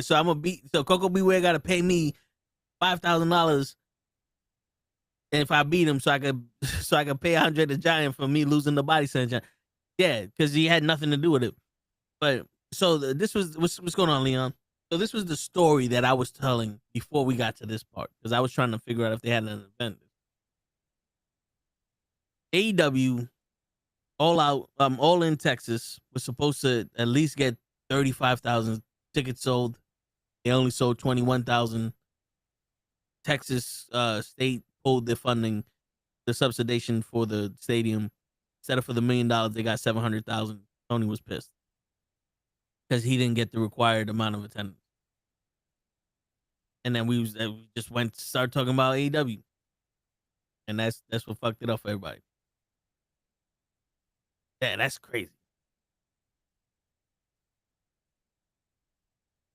So I'm gonna beat. So Coco Beware got to pay me $5,000, and if I beat him, so I could pay Andre the Giant for me losing the body slam challenge. Yeah, because he had nothing to do with it. But so this was what's going on, Leon. So this was the story that I was telling before we got to this part, because I was trying to figure out if they had an event. AEW All in Texas was supposed to at least get 35,000 tickets sold. They only sold 21,000. Texas state pulled their funding, the subsidization for the stadium. Instead of for the $1 million, they got 700,000. Tony was pissed because he didn't get the required amount of attendance. And then we just started talking about AEW, and that's what fucked it up for everybody. Yeah, that's crazy.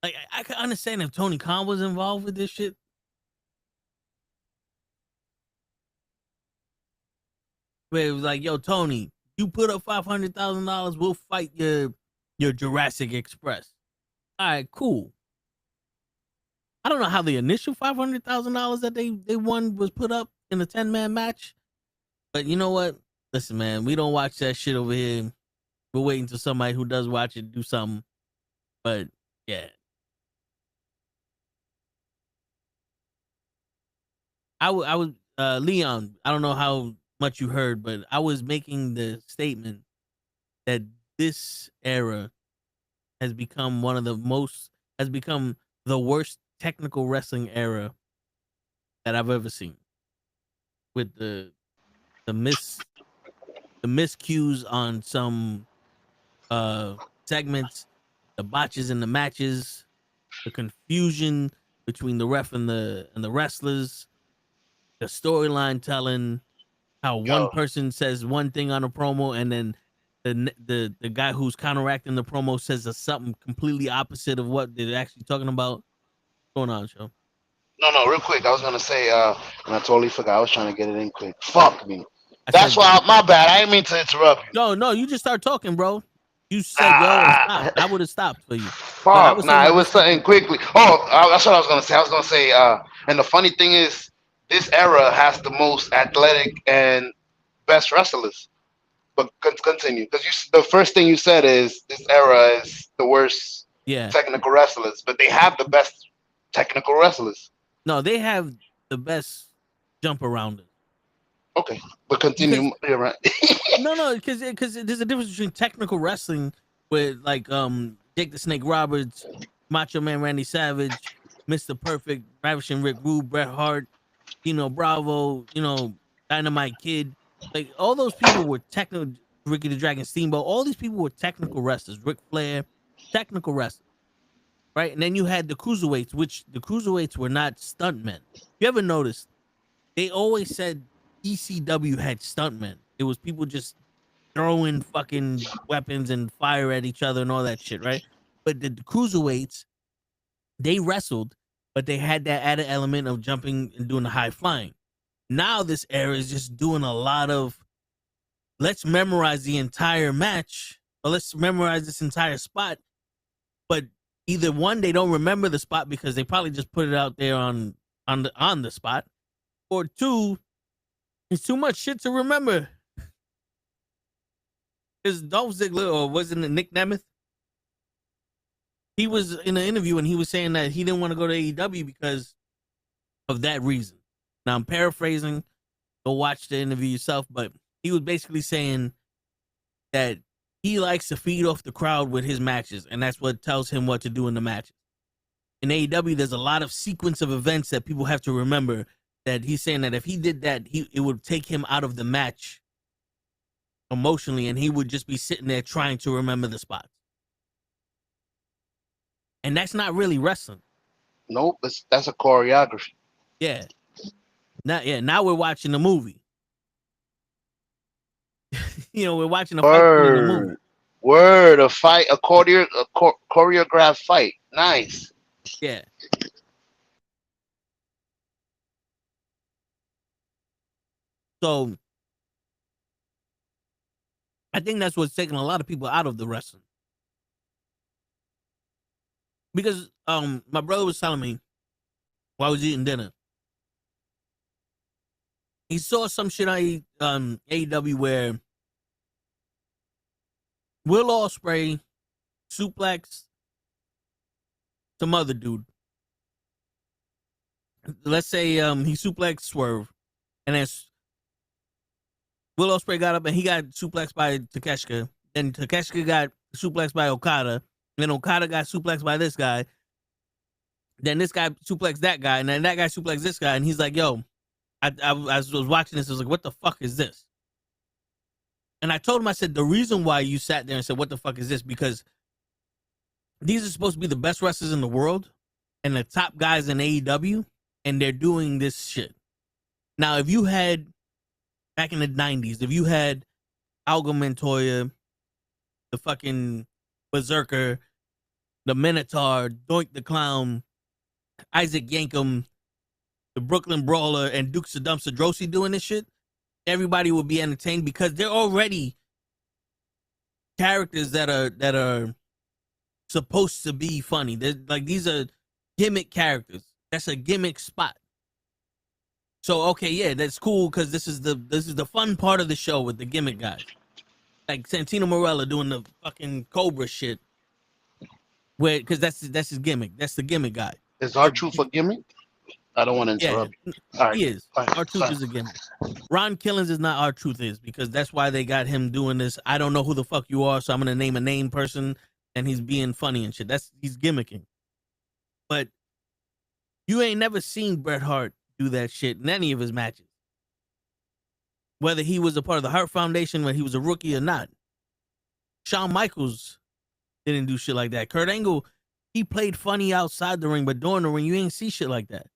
Like I can understand if Tony Khan was involved with this shit. But it was like, yo, Tony, you put up $500,000, we'll fight your Jurassic Express. All right, cool. I don't know how the initial $500,000 that they won was put up in a 10-man match, but you know what? Listen, man, we don't watch that shit over here. We're waiting until somebody who does watch it do something. But yeah, I was Leon. I don't know how much you heard, but I was making the statement that this era has become the worst technical wrestling era that I've ever seen, with the miscues on some segments, the botches in the matches, the confusion between the ref and the wrestlers, the storyline telling, how one person says one thing on a promo and then the guy who's counteracting the promo says something completely opposite of what they're actually talking about. What's going on, show? No, real quick. I was gonna say, and I totally forgot. I was trying to get it in quick. Fuck me. That's why. My bad. I didn't mean to interrupt you. No, you just start talking, bro. You said yo and stop. I would have stopped for you. Fuck. It was something quickly. That's what I was gonna say. And the funny thing is, this era has the most athletic and best wrestlers. But continue, because the first thing you said is this era is the worst technical wrestlers, but they have the best technical wrestlers. No, they have the best jump arounders. Okay, but continue. You're right. No, because there's a difference between technical wrestling with like Jake the Snake Roberts, Macho Man Randy Savage, Mr. Perfect, Ravishing Rick Rude, Bret Hart, Bravo, Dynamite Kid. Like all those people were technical. Ricky the Dragon Steamboat. All these people were technical wrestlers. Ric Flair, technical wrestlers, right? And then you had the cruiserweights, which the cruiserweights were not stuntmen. You ever noticed? They always said ECW had stuntmen. It was people just throwing fucking weapons and fire at each other and all that shit, right? But the cruiserweights, they wrestled, but they had that added element of jumping and doing the high flying. Now this era is just doing a lot of, let's memorize the entire match, or let's memorize this entire spot. But either one, they don't remember the spot because they probably just put it out there on the spot, or two, It's too much shit to remember. Is Dolph Ziggler, or wasn't it Nick Nemeth? He was in an interview and he was saying that he didn't want to go to AEW because of that reason. Now I'm paraphrasing. Go watch the interview yourself, but he was basically saying that he likes to feed off the crowd with his matches, and that's what tells him what to do in the matches. In AEW, there's a lot of sequence of events that people have to remember, that he's saying that if he did that, it would take him out of the match emotionally, and he would just be sitting there trying to remember the spots. And that's not really wrestling. Nope, that's a choreography. Yeah. Now we're watching a movie. We're watching a fight in the movie. Word, a fight, a choreographed fight. Nice. Yeah. So I think that's what's taking a lot of people out of the wrestling. Because my brother was telling me while I was eating dinner, he saw some shit on AEW where Will Ospreay suplex some other dude. Let's say he suplexed Swerve, and then Will Ospreay got up and he got suplexed by Takeshita. Then Takeshita got suplexed by Okada. Then Okada got suplexed by this guy. Then this guy suplexed that guy, and then that guy suplexed this guy. And he's like, "Yo, I was watching this. I was like, what the fuck is this?" And I told him, I said, the reason why you sat there and said, "What the fuck is this?" because these are supposed to be the best wrestlers in the world and the top guys in AEW, and they're doing this shit. Now, if you had back in the 90s, if you had Algo Montoya, the fucking Berserker, the Minotaur, Doink the Clown, Isaac Yankem, the Brooklyn Brawler, and Dukes of Dumpster Drosy doing this shit, everybody would be entertained because they're already characters that are supposed to be funny. They're like, these are gimmick characters. That's a gimmick spot. So okay, yeah, that's cool because this is the fun part of the show with the gimmick guys, like Santino Marella doing the fucking Cobra shit, where because that's his gimmick. That's the gimmick guy. Is R-Truth a gimmick? I don't want to interrupt. Yeah, All right. he is. R-Truth is a gimmick. Ron Killings is not R-Truth is, because that's why they got him doing this. I don't know who the fuck you are, so I'm gonna name a name person, and he's being funny and shit. He's gimmicking. But you ain't never seen Bret Hart do that shit in any of his matches, whether he was a part of the Hart Foundation when he was a rookie or not. Shawn Michaels didn't do shit like that. Kurt Angle, he played funny outside the ring, but during the ring, you ain't see shit like that.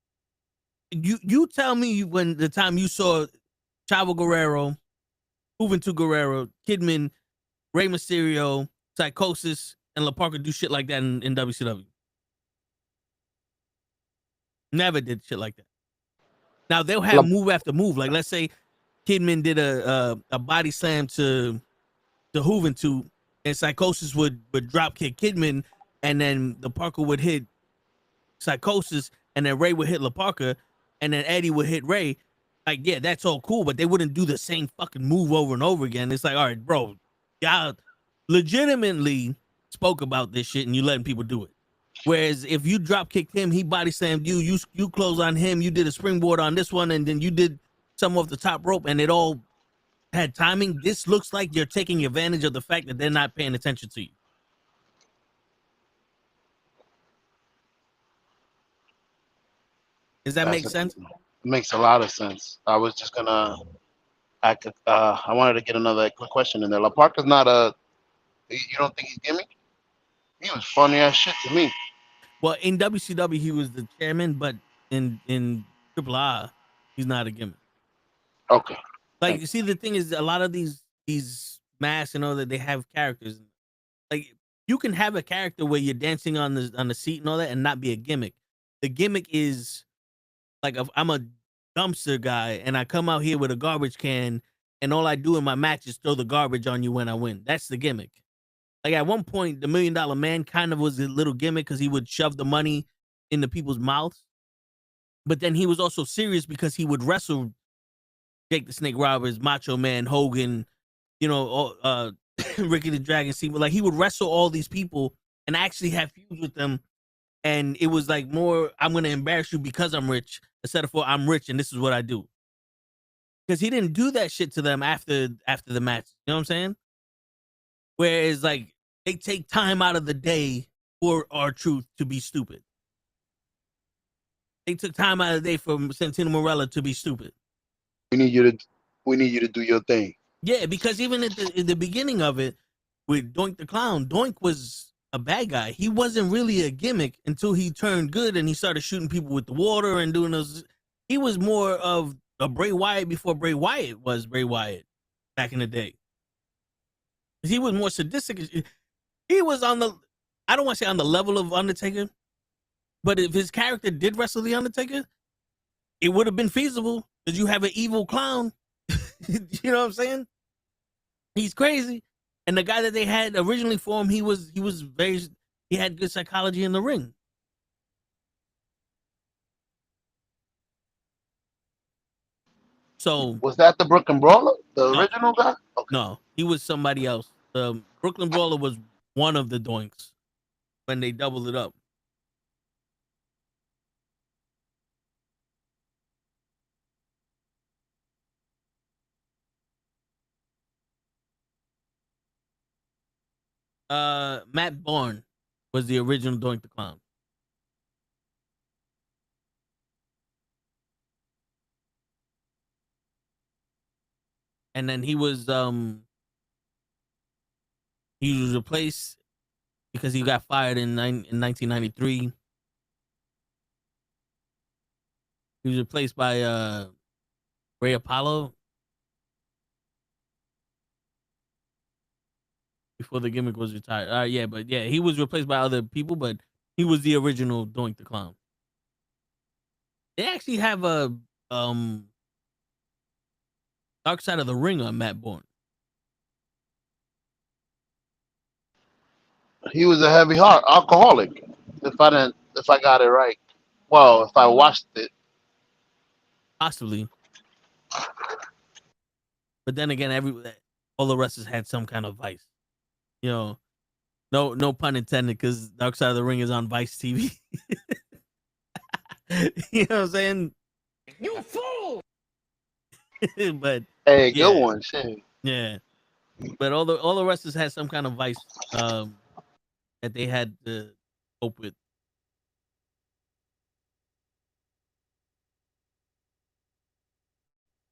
You tell me when the time you saw Chavo Guerrero, Juventud Guerrero, Kidman, Rey Mysterio, Psychosis, and La Parka do shit like that in WCW. Never did shit like that. Now they'll have move after move. Like let's say Kidman did a body slam to Juventud, and Psychosis would drop kick Kidman, and then La Parka would hit Psychosis, and then Ray would hit La Parka, and then Eddie would hit Ray. Like, yeah, that's all cool, but they wouldn't do the same fucking move over and over again. It's like, all right, bro, y'all legitimately spoke about this shit and you letting people do it. Whereas if you drop kicked him, he body slammed you closed on him, you did a springboard on this one, and then you did some off the top rope, and it all had timing. This looks like you're taking advantage of the fact that they're not paying attention to you. Does that make sense? It makes a lot of sense. I was just gonna, I wanted to get another quick question in there. La Parka's not you don't think he's gimmick? He was funny as shit to me. Well, in WCW, he was the chairman, but in AAA, he's not a gimmick. Okay. Like, you see, the thing is, a lot of these masks and all that, they have characters. Like, you can have a character where you're dancing on the seat and all that and not be a gimmick. The gimmick is, like, if I'm a dumpster guy and I come out here with a garbage can and all I do in my match is throw the garbage on you when I win. That's the gimmick. Like, at one point, the $1 Million Man kind of was a little gimmick because he would shove the money into people's mouths. But then he was also serious because he would wrestle Jake the Snake Roberts, Macho Man, Hogan, Ricky the Dragon Steamboat. Like he would wrestle all these people and actually have feuds with them. And it was like more, I'm gonna embarrass you because I'm rich, instead of I'm rich and this is what I do. Because he didn't do that shit to them after the match. You know what I'm saying? Whereas like they take time out of the day for R-Truth to be stupid. They took time out of the day for Santino Marella to be stupid. We need you to do your thing. Yeah, because even at the beginning of it, with Doink the Clown, Doink was a bad guy. He wasn't really a gimmick until he turned good and he started shooting people with the water and doing those. He was more of a Bray Wyatt before Bray Wyatt was Bray Wyatt back in the day. He was more sadistic. He was on the, I don't want to say on the level of Undertaker, but if his character did wrestle the Undertaker, it would have been feasible because you have an evil clown. You know what I'm saying? He's crazy. And the guy that they had originally for him, he had good psychology in the ring. So was that the Brooklyn Brawler, the original guy? Okay. No, he was somebody else. Brooklyn Brawler was one of the Doinks when they doubled it up. Matt Bourne was the original Doink the Clown. And then he was replaced because he got fired in 1993. He was replaced by Ray Apollo before the gimmick was retired. He was replaced by other people, but he was the original Doink the Clown. They actually have a Dark Side of the Ring on Matt Bourne. He was a heavy heart alcoholic. If I got it right. Well, if I watched it. Possibly. But then again, all the wrestlers had some kind of vice. You know, no pun intended, because Dark Side of the Ring is on Vice TV. You know what I'm saying? You fool! But hey, good one, shit. Yeah, but all the wrestlers had some kind of vice that they had to cope with.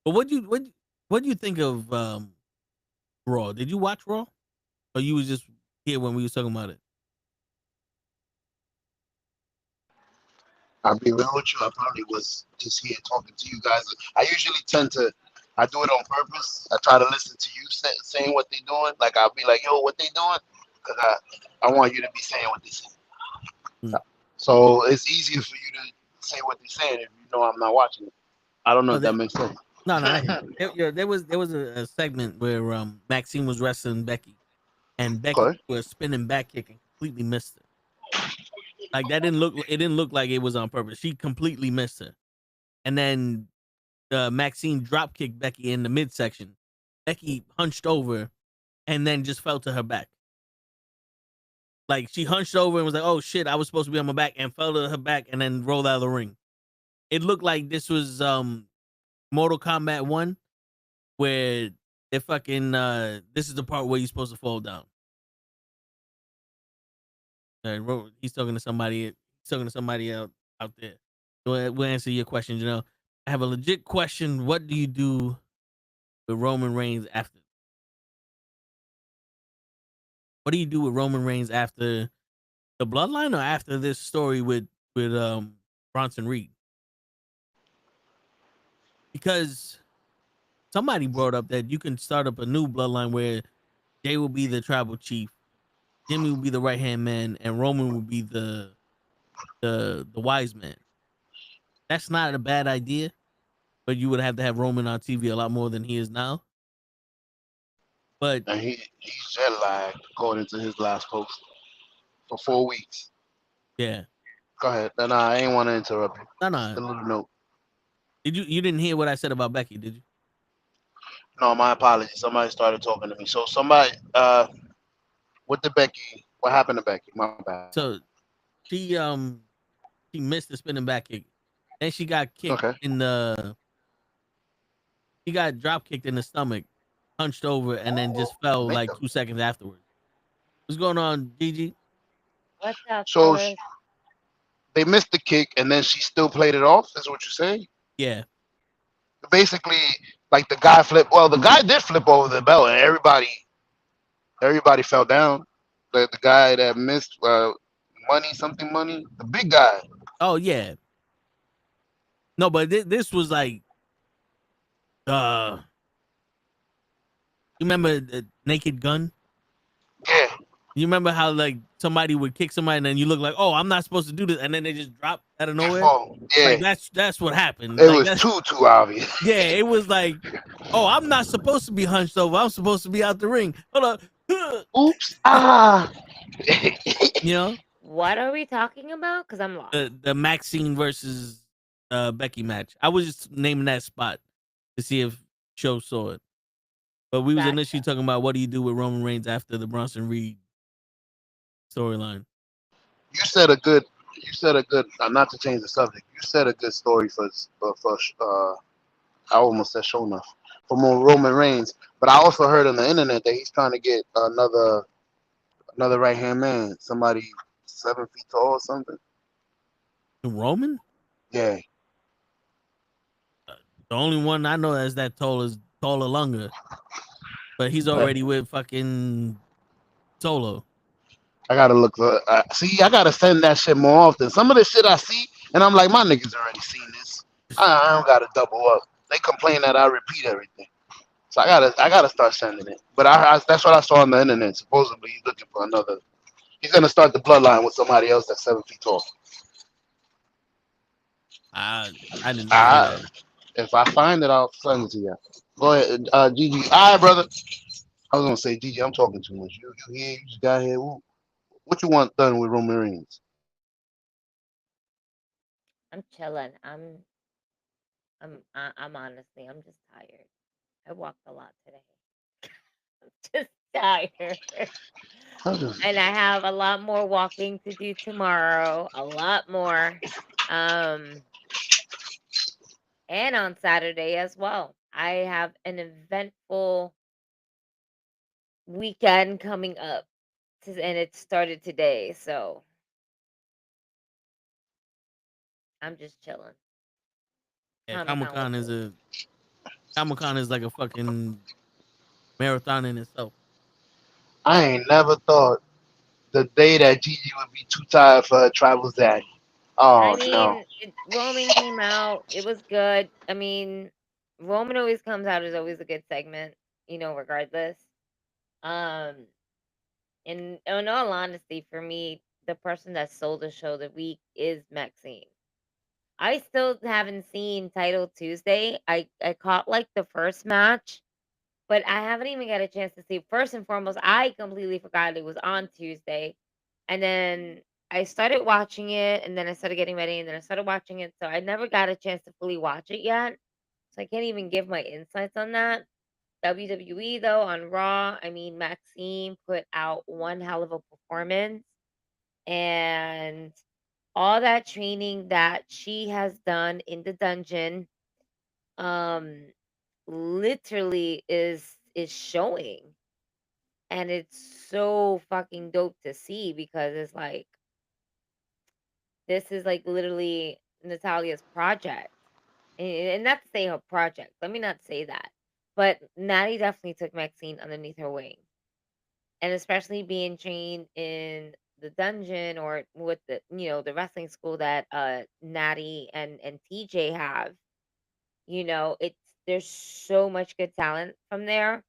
But what do you think of Raw? Did you watch Raw, or you was just here when we was talking about it? I'll be real with you. I probably was just here talking to you guys. I usually I do it on purpose. I try to listen to you saying what they're doing. Like I'll be like, yo, what they doing? Because I want you to be saying what they're saying. So it's easier for you to say what they're saying if you know I'm not watching it. I don't know if that makes sense. No, there was a segment where Maxine was wrestling Becky, and Becky was spinning back kick and completely missed her. Like it didn't look like it was on purpose. She completely missed her, and then Maxine drop kicked Becky in the midsection. Becky hunched over, and then just fell to her back. Like she hunched over and was like, "Oh shit, I was supposed to be on my back," and fell to her back, and then rolled out of the ring. It looked like this was Mortal Kombat 1, where they fucking this is the part where you're supposed to fall down. He's talking to somebody. He's talking to somebody out there. So we'll answer your question. I have a legit question. What do you do with Roman Reigns after? What do you do with Roman Reigns after the Bloodline, or after this story with Bronson Reed? Because somebody brought up that you can start up a new Bloodline where Jay will be the tribal chief, Jimmy will be the right hand man, and Roman will be the wise man. That's not a bad idea, but you would have to have Roman on TV a lot more than he is now. But and he's jet lagged according to his last post for 4 weeks. Yeah. Go ahead. No, I ain't want to interrupt you. No. Just a little note. You didn't hear what I said about Becky, did you? No, my apologies. Somebody started talking to me. So somebody, with the Becky, what happened to Becky? My bad. So she she missed the spinning back kick. Then she got kicked Okay. in the she got drop kicked in the stomach, punched over, and then just fell like Damn. 2 seconds afterwards. What's going on, Gigi? What's up, So fellas? they missed the kick, and then she still played it off. Is what you're saying? Yeah. Basically, like the guy flipped. Well, the guy did flip over the belt, and everybody fell down. The guy that missed money, something money, the big guy. Oh yeah. No, but this was like you remember the Naked Gun? Yeah. You remember how like somebody would kick somebody and then you look like, oh, I'm not supposed to do this, and then they just drop out of nowhere. Oh, yeah. Like that's what happened. It like, was too obvious. Yeah, it was like, oh, I'm not supposed to be hunched over. I'm supposed to be out the ring. Hold up. Oops. Ah. You know? What are we talking about? Because I'm lost. The Maxine versus Becky match. I was just naming that spot to see if Show saw it. But we was Gotcha. initially talking about what do you do with Roman Reigns after the Bronson Reed storyline. You said a good. Not to change the subject. You said a good story for I almost said show enough for more Roman Reigns, but I also heard on the internet that he's trying to get another right hand man, somebody 7 feet tall or something. Roman? Yeah. The only one I know that's that tall is Taller Lunga. But he's already with fucking Solo. I gotta look. See, I gotta send that shit more often. Some of the shit I see, and I'm like, my niggas already seen this. I don't gotta double up. They complain that I repeat everything, so I gotta start sending it. But that's what I saw on the internet. Supposedly he's looking for another. He's gonna start the bloodline with somebody else that's 7 feet tall. I didn't know that. If I find it, I'll send it to you. Go ahead, Gigi. All right, brother. I was gonna say, Gigi, I'm talking too much. You here? You just got here. What you want done with Roman Reigns? I'm chilling. I'm honestly, I'm just tired. I walked a lot today. I'm just tired. And I have a lot more walking to do tomorrow. A lot more. And on Saturday as well. I have an eventful weekend coming up. And it started today, so I'm just chilling. Yeah, Comic-Con is like a fucking marathon in itself. I ain't never thought the day that Gigi would be too tired for her travels daddy. Oh, I mean, no. Roman came out. It was good. I mean, Roman always comes out as always a good segment, regardless. In all honesty, for me, the person that sold the show the week is Maxine. I still haven't seen Title Tuesday. I caught like the first match, but I haven't even got a chance to see. First and foremost, I completely forgot it was on Tuesday. And then I started watching it, and then I started getting ready, and then I started watching it. So I never got a chance to fully watch it yet. So I can't even give my insights on that. WWE, though, on Raw, I mean, Maxine put out one hell of a performance. And all that training that she has done in the dungeon literally is showing, and it's so fucking dope to see, because it's like, this is like literally Natalia's project, and not to say her project, let me not say that, but Natty definitely took Maxine underneath her wing, and especially being trained in the dungeon, or with the wrestling school that Natty and TJ have. It's there's so much good talent from there,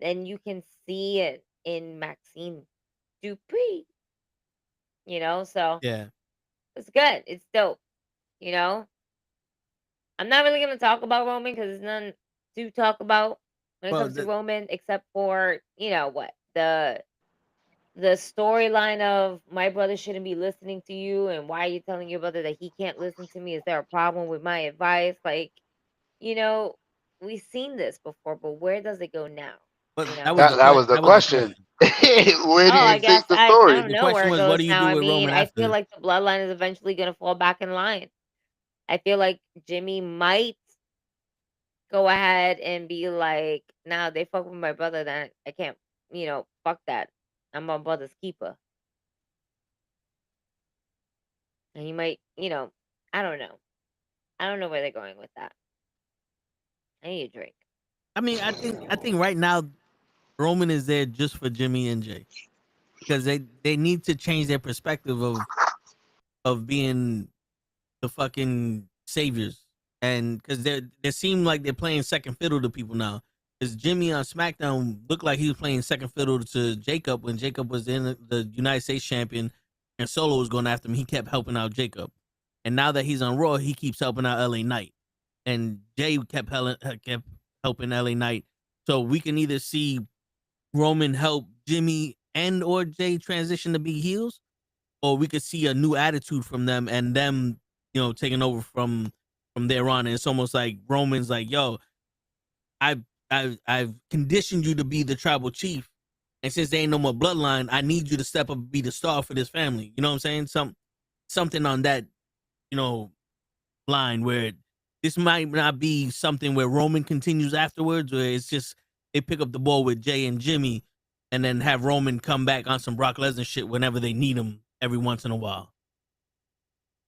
and you can see it in Maxine Dupree. So Yeah. it's good. It's dope. I'm not really gonna talk about Roman because there's none to talk about when it Well, comes to Roman, except for what the storyline of my brother shouldn't be listening to you, and why are you telling your brother that he can't listen to me? Is there a problem with my advice? Like, we've seen this before, but where does it go now? But You that know? was the That was the that was the question. question. Where do Oh, you I take guess the I story? don't The know where question it was, what goes do you now. do I with mean, Roman I feel after? like the bloodline is eventually gonna fall back in line. I feel like Jimmy might go ahead and be like, "Nah, they fuck with my brother, then I can't, fuck that. I'm my brother's keeper." And he might, I don't know. I don't know where they're going with that. I need a drink. I mean, I think right now Roman is there just for Jimmy and Jay because they need to change their perspective of being the fucking saviors, and because they seem like they're playing second fiddle to people now. Because Jimmy on SmackDown looked like he was playing second fiddle to Jacob when Jacob was in the United States champion and Solo was going after him. He kept helping out Jacob, and now that he's on Raw, he keeps helping out LA Knight, and Jay kept helping LA Knight. So we can either see Roman help Jimmy and or Jay transition to be heels, or we could see a new attitude from them and them, taking over from there on. And it's almost like Roman's like, yo, I've I've conditioned you to be the tribal chief, and since there ain't no more bloodline, I need you to step up and be the star for this family. You know what I'm saying? Something on that, you know, line where this might not be something where Roman continues afterwards, where it's just they pick up the ball with Jay and Jimmy, and then have Roman come back on some Brock Lesnar shit whenever they need him every once in a while.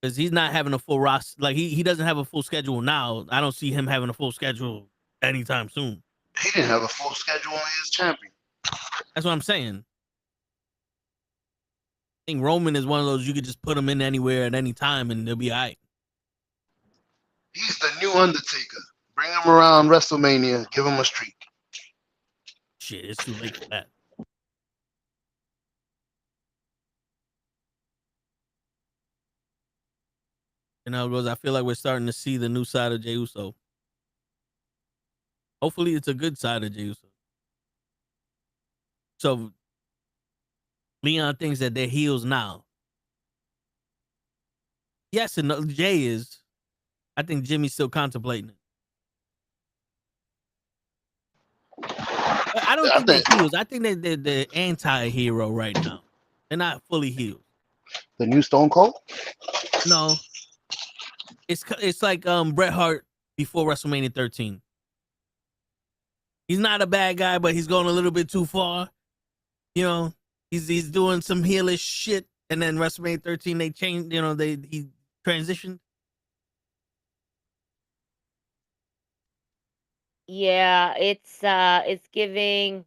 Because he's not having a full roster, like he doesn't have a full schedule now. I don't see him having a full schedule anytime soon. He didn't have a full schedule when he was champion. That's what I'm saying. I think Roman is one of those you could just put him in anywhere at any time and they'll be all right. He's the new Undertaker. Bring him around WrestleMania. Give him a streak. Shit, it's too late for that. And how it goes, I feel like we're starting to see the new side of Jey Uso. Hopefully, it's a good side of Jey Uso. So, Leon thinks that they're heels now. Yes, and no, Jay is. I think Jimmy's still contemplating it. But I don't think they're heels. I think they're the anti-hero right now. They're not fully healed. The new Stone Cold? No. It's like Bret Hart before WrestleMania 13. He's not a bad guy, but he's going a little bit too far. You know, he's doing some heelish shit, and then WrestleMania 13 they changed. You know, he transitioned. Yeah, it's giving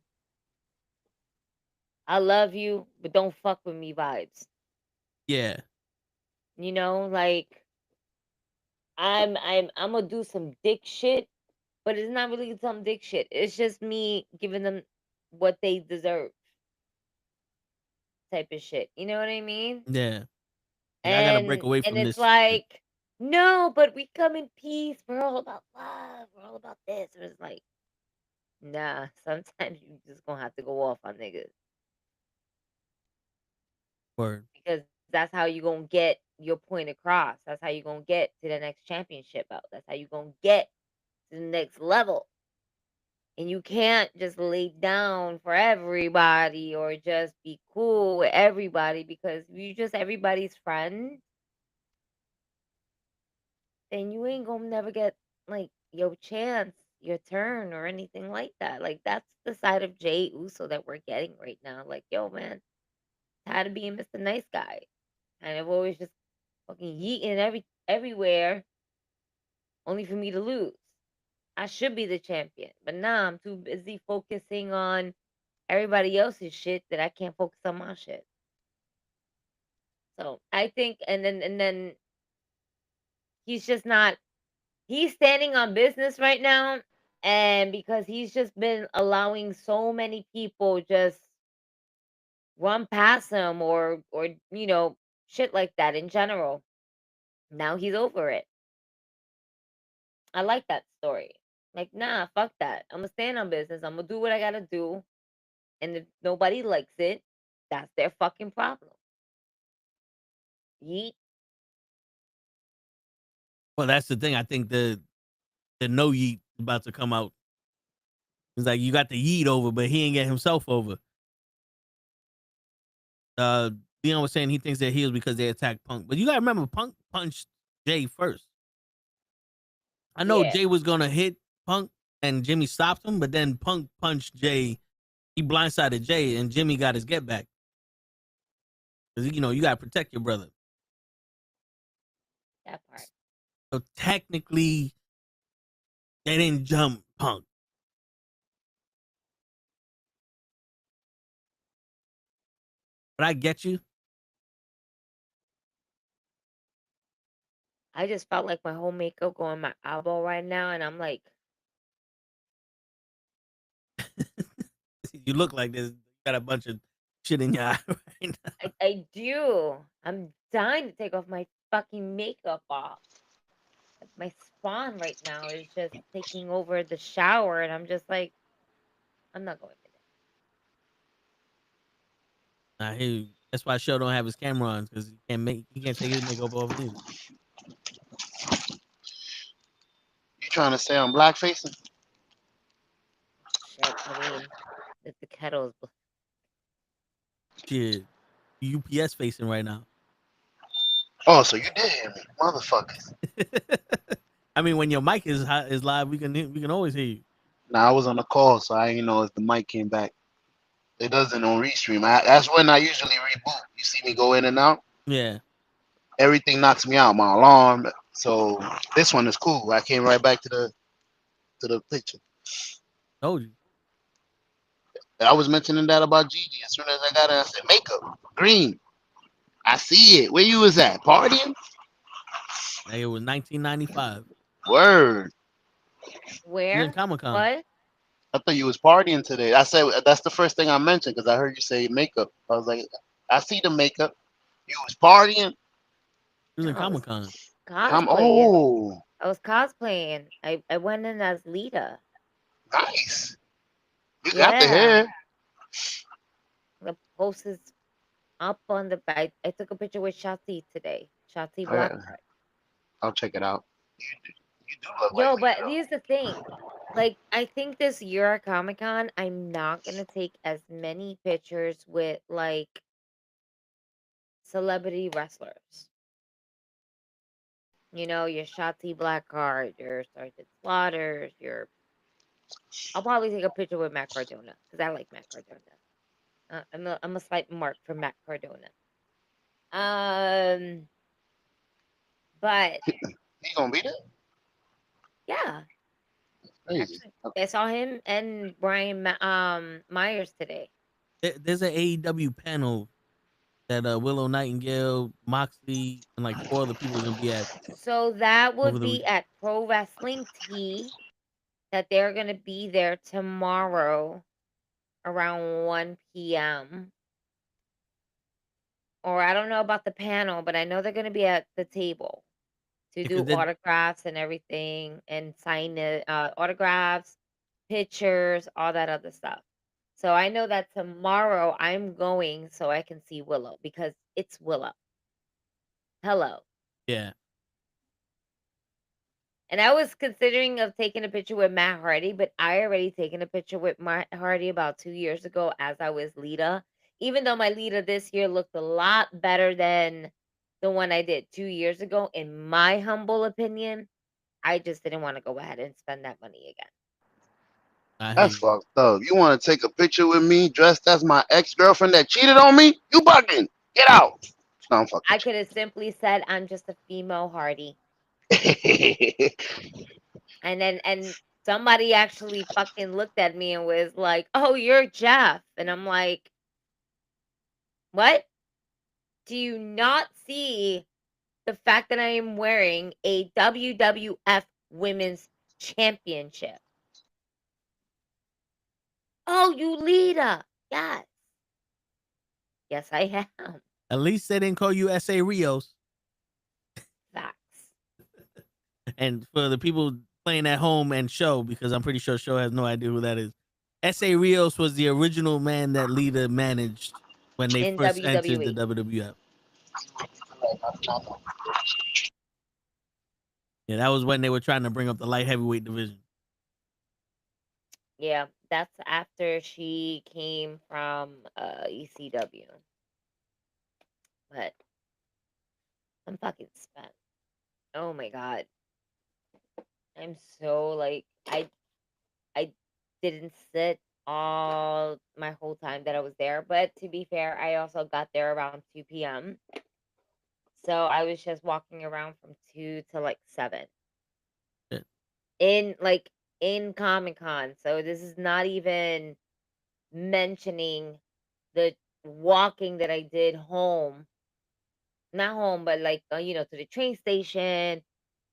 "I love you, but don't fuck with me" vibes. Yeah. You know, like I'm gonna do some dick shit, but it's not really some dick shit. It's just me giving them what they deserve, type of shit. You know what I mean? Yeah. Like, I gotta break away And from it's this. like, no, but we come in peace. We're all about love. We're all about this. And it's like, nah. Sometimes you just gonna have to go off on niggas Word. because that's how you gonna get your point across. That's how you gonna get to the next championship belt. That's how you gonna get to the next level. And you can't just lay down for everybody or just be cool with everybody, because if you just everybody's friend, then you ain't gonna never get like your chance, your turn, or anything like that. Like that's the side of Jey Uso that we're getting right now. Like, yo, man, tired of being Mr. Nice Guy. And I've always just fucking yeeting everywhere only for me to lose. I should be the champion, but nah, I'm too busy focusing on everybody else's shit that I can't focus on my shit. So I think, and then he's just not. He's standing on business right now, and because he's just been allowing so many people just run past him or shit like that in general. Now he's over it. I like that story. Like, nah, fuck that. I'm gonna stand on business. I'm gonna do what I gotta do. And if nobody likes it, that's their fucking problem. Yeet. Well, that's the thing. I think the no yeet about to come out. It's like you got the yeet over, but he ain't get himself over. Leon was saying he thinks they're heels because they attacked Punk, but you gotta remember Punk punched Jay first. I know Yeah. Jay was gonna hit Punk and Jimmy stopped him, but then Punk punched Jay. He blindsided Jay, and Jimmy got his get back. Because you gotta protect your brother. That part. So technically, they didn't jump Punk. But I get you. I just felt like my whole makeup going my eyeball right now, and I'm like, You look like this. You got a bunch of shit in your eye right now. I do. I'm dying to take off my fucking makeup off. Like, my spawn right now is just taking over the shower, and I'm just like, I'm not going to. I hear you. That's why Show don't have his camera on because he can't take his makeup off neither. You trying to say I'm blackfacing? Shit, I mean, if the kettle is. Shit, UPS facing right now. Oh, so you did hear me, motherfuckers. I mean, when your mic is live, we can always hear you. Nah, I was on the call, so I didn't know if the mic came back. It doesn't on restream. That's when I usually reboot. You see me go in and out. Yeah. Everything knocks me out. My alarm. So this one is cool. I came right back to the picture. Told you. I was mentioning that about Gigi. As soon as I got it, I said, makeup, green. I see it. Where you was at? Partying? Like it was 1995. Word. Where? In Comic-Con. What? I thought you was partying today. I said, that's the first thing I mentioned because I heard you say makeup. I was like, I see the makeup. You was partying? It was in Comic-Con. Oh. I was cosplaying. I went in as Lita. Nice. You got the hair. The post is up on the back. I took a picture with Shotzi today. Shotzi Blackheart. I'll check it out. You do look Yo, like but here's the thing. Like, I think this year at Comic-Con, I'm not going to take as many pictures with, like, celebrity wrestlers. You know, your Shotzi Blackheart, your Sergeant Slaughters, your... I'll probably take a picture with Matt Cardona, because I like Matt Cardona. I'm a slight mark for Matt Cardona. But... He gonna be there? Yeah. Crazy. Actually, I saw him and Brian Myers today. There's an AEW panel that Willow Nightingale, Moxley, and like 4 other people are gonna be at. So that would be at Pro Wrestling T. That they're gonna be there tomorrow around 1 p.m. Or I don't know about the panel, but I know they're gonna be at the table to do autographs and everything and sign autographs, pictures, all that other stuff. So I know that tomorrow I'm going so I can see Willow because it's Willow. Hello. Yeah. And I was considering of taking a picture with Matt Hardy, but I already taken a picture with Matt Hardy about 2 years ago as I was Lita. Even though my Lita this year looked a lot better than the one I did 2 years ago, in my humble opinion, I just didn't want to go ahead and spend that money again. That's fucked up. You want to take a picture with me dressed as my ex-girlfriend that cheated on me? You bugging. Get out. No, I'm fucking. I could have simply said, I'm just a female Hardy. and somebody actually fucking looked at me and was like, oh, you're Jeff. And I'm like, what? Do you not see the fact that I am wearing a WWF Women's Championship? Oh, you Lita. Yes. Yes, I am. At least they didn't call you S.A. Rios. Facts. And for the people playing at home and Show, because I'm pretty sure Show has no idea who that is. S.A. Rios was the original man that Lita managed when they first entered the WWF. Yeah, that was when they were trying to bring up the light heavyweight division. Yeah, that's after she came from ECW. But I'm fucking spent. Oh my god. I'm so like I didn't sit all my whole time that I was there, but to be fair, I also got there around 2 p.m. So I was just walking around from 2 to like 7 Yeah. in Comic Con. So this is not even mentioning the walking that I did home. Not home, but like to the train station,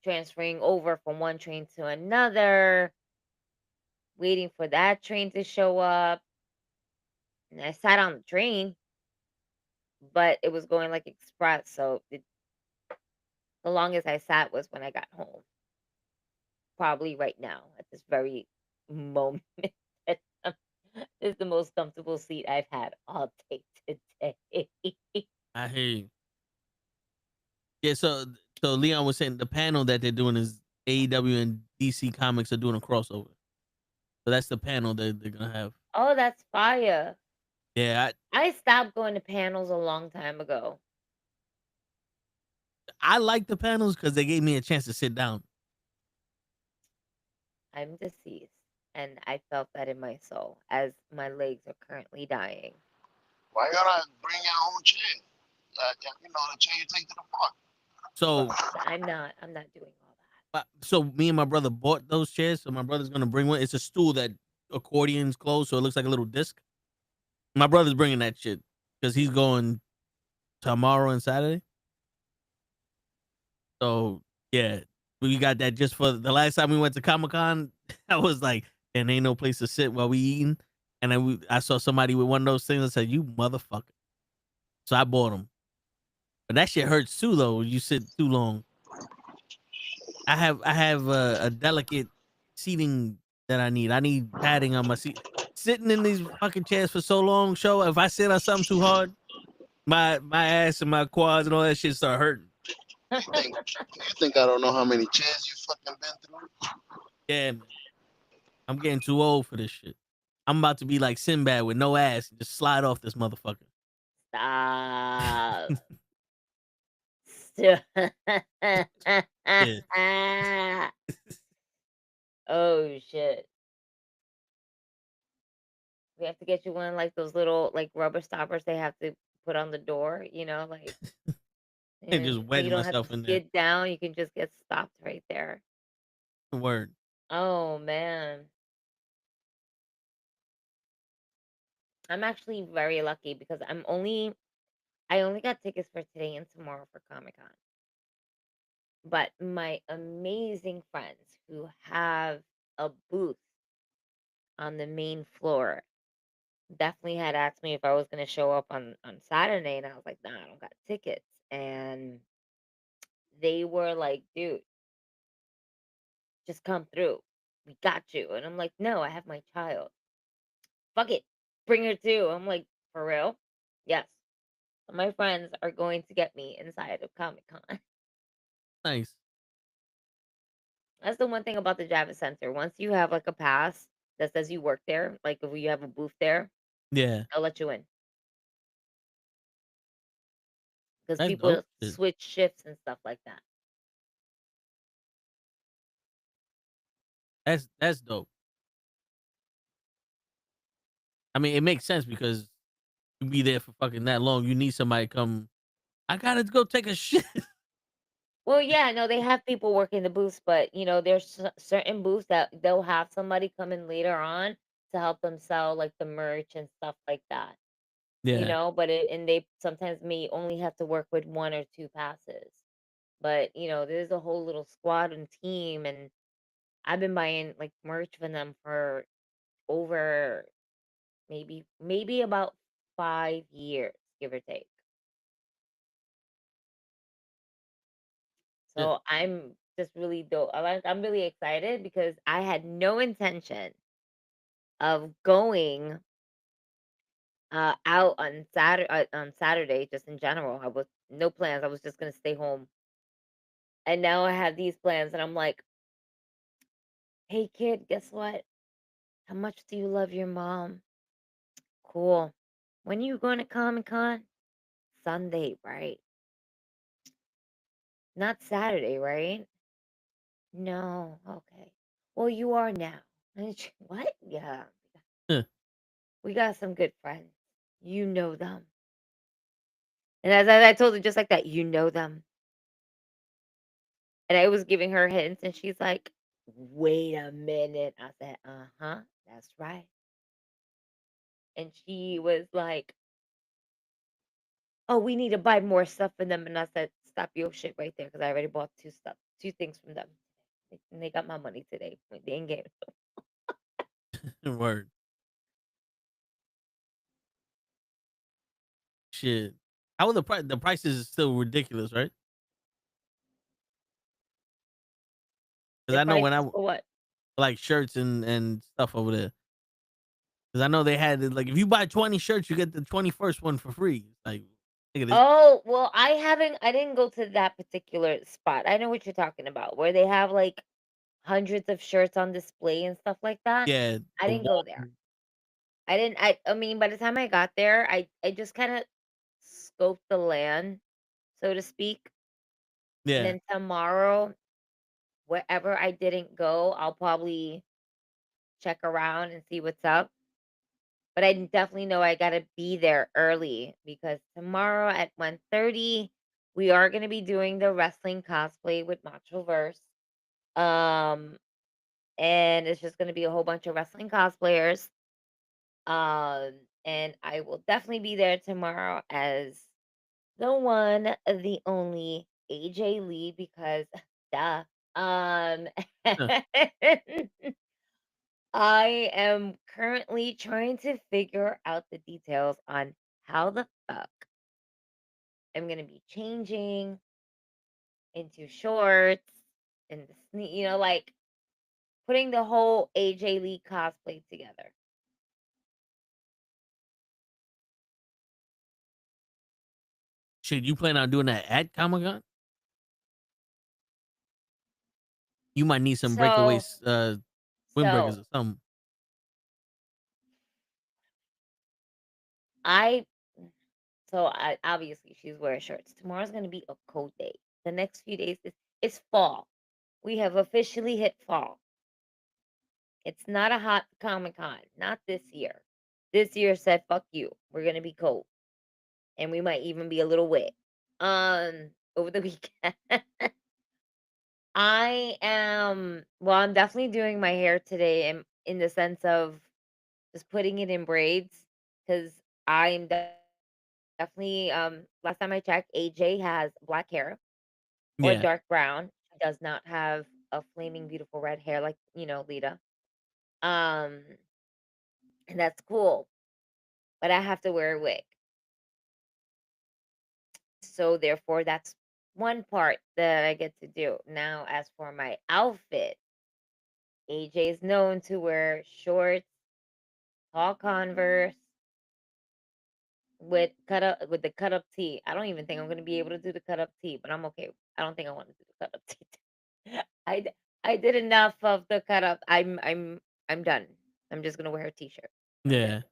transferring over from one train to another, waiting for that train to show up. And I sat on the train, but it was going like express, so the longest I sat was when I got home. Probably right now at this very moment. This is the most comfortable seat I've had all day today. I hear you. Yeah, so Leon was saying the panel that they're doing is AEW and DC Comics are doing a crossover. So that's the panel that they're gonna have. Oh, that's fire. Yeah, I stopped going to panels a long time ago. I like the panels because they gave me a chance to sit down. I'm deceased, and I felt that in my soul as my legs are currently dying. Why you gotta bring your own chair? The chair you take to the park. So I'm not doing all that. so me and my brother bought those chairs. So my brother's gonna bring one. It's a stool that accordions close, so it looks like a little disc. My brother's bringing that shit because he's going tomorrow and Saturday. So yeah, we got that just for the last time we went to Comic Con. I was like, and ain't no place to sit while we eating. And then I saw somebody with one of those things. I said, "You motherfucker!" So I bought them. But that shit hurts too, though. You sit too long. I have a delicate seating that I need. I need padding on my seat. Sitting in these fucking chairs for so long, show if I sit on something too hard, my ass and my quads and all that shit start hurting. You think I don't know how many chairs you fucking been through? Yeah, man. I'm getting too old for this shit. I'm about to be like Sinbad with no ass and just slide off this motherfucker. Stop. Yeah. Oh shit. We have to get you one like those little like rubber stoppers they have to put on the door, like And just so wedge you don't have myself to in there. skid down, you can just get stopped right there. Word. Oh man. I'm actually very lucky because I only got tickets for today and tomorrow for Comic Con. But my amazing friends who have a booth on the main floor definitely had asked me if I was gonna show up on Saturday, and I was like, nah, I don't got tickets. And they were like, dude, just come through. We got you. And I'm like, no, I have my child. Fuck it. Bring her too. I'm like, for real? Yes. My friends are going to get me inside of Comic Con. Nice. That's the one thing about the Javits Center. Once you have like a pass that says you work there, like if you have a booth there, Yeah. they'll let you in. Because That's people dope. Shit. switch shifts and stuff like that. That's dope. I mean, it makes sense because you be there for fucking that long. You need somebody to come. I gotta go take a shit. Well, yeah, no, they have people working the booths, but there's certain booths that they'll have somebody come in later on to help them sell like the merch and stuff like that. Yeah. But and they sometimes may only have to work with one or two passes. But there's a whole little squad and team, and I've been buying like merch from them for over maybe about 5 years, give or take. Yeah. So I'm just really dope. I'm really excited because I had no intention of going out on Saturday just in general. I was no plans. I was just gonna stay home. And now I have these plans and I'm like, hey kid, guess what? How much do you love your mom? Cool. When you going to Comic-Con? Sunday, right? Not Saturday, right? No. Okay. Well, you are now. What? Yeah. Huh. We got some good friends. You know them. And as I told her just like that, you know them. And I was giving her hints, and she's like, wait a minute. I said, uh-huh, that's right. And she was like, oh, we need to buy more stuff for them. And I said, stop your shit right there, because I already bought two things from them. And they got my money today. They ain't getting Word. Shit. How are the price? The prices is still ridiculous, right? Because the I know when prices for what? like shirts and stuff over there. Because I know they had like if you buy 20 shirts, you get the 21st one for free. Like, look at this. Oh, well, I didn't go to that particular spot. I know what you're talking about, where they have like hundreds of shirts on display and stuff like that. Yeah, I the didn't go wall. there. I mean, by the time I got there, I just kind of scoped the land, so to speak. And Yeah, then tomorrow, wherever I didn't go, I'll probably check around and see what's up. But I definitely know I gotta be there early, because tomorrow at 1:30, we are gonna be doing the wrestling cosplay with Machoverse. Um, and it's just gonna be a whole bunch of wrestling cosplayers. And I will definitely be there tomorrow as the one, the only AJ Lee, because duh. Um, huh. I am currently trying to figure out the details on how the fuck I'm gonna be changing into shorts and like putting the whole AJ Lee cosplay together. Shit, you plan on doing that at Comic Con? You might need some So, breakaways, windbreakers so or something. I I obviously she's wearing shirts. Tomorrow's gonna be a cold day. The next few days it's fall. We have officially hit fall. It's not a hot Comic Con. Not this year. This year said, fuck you. We're gonna be cold. And we might even be a little wet. Over the weekend. I'm definitely doing my hair today in the sense of just putting it in braids, because I'm definitely last time I checked, AJ has black hair or Yeah, dark brown. She does not have a flaming beautiful red hair like, Lita. Um and that's cool. But I have to wear a wig. So therefore that's one part that I get to do. Now as for my outfit, AJ is known to wear shorts, tall Converse with the cut up tee. I don't even think I'm gonna be able to do the cut up tee, but I'm okay. I don't think I want to do the cut up tee. I did enough of the cut up. I'm done. I'm just gonna wear a t-shirt. That's it.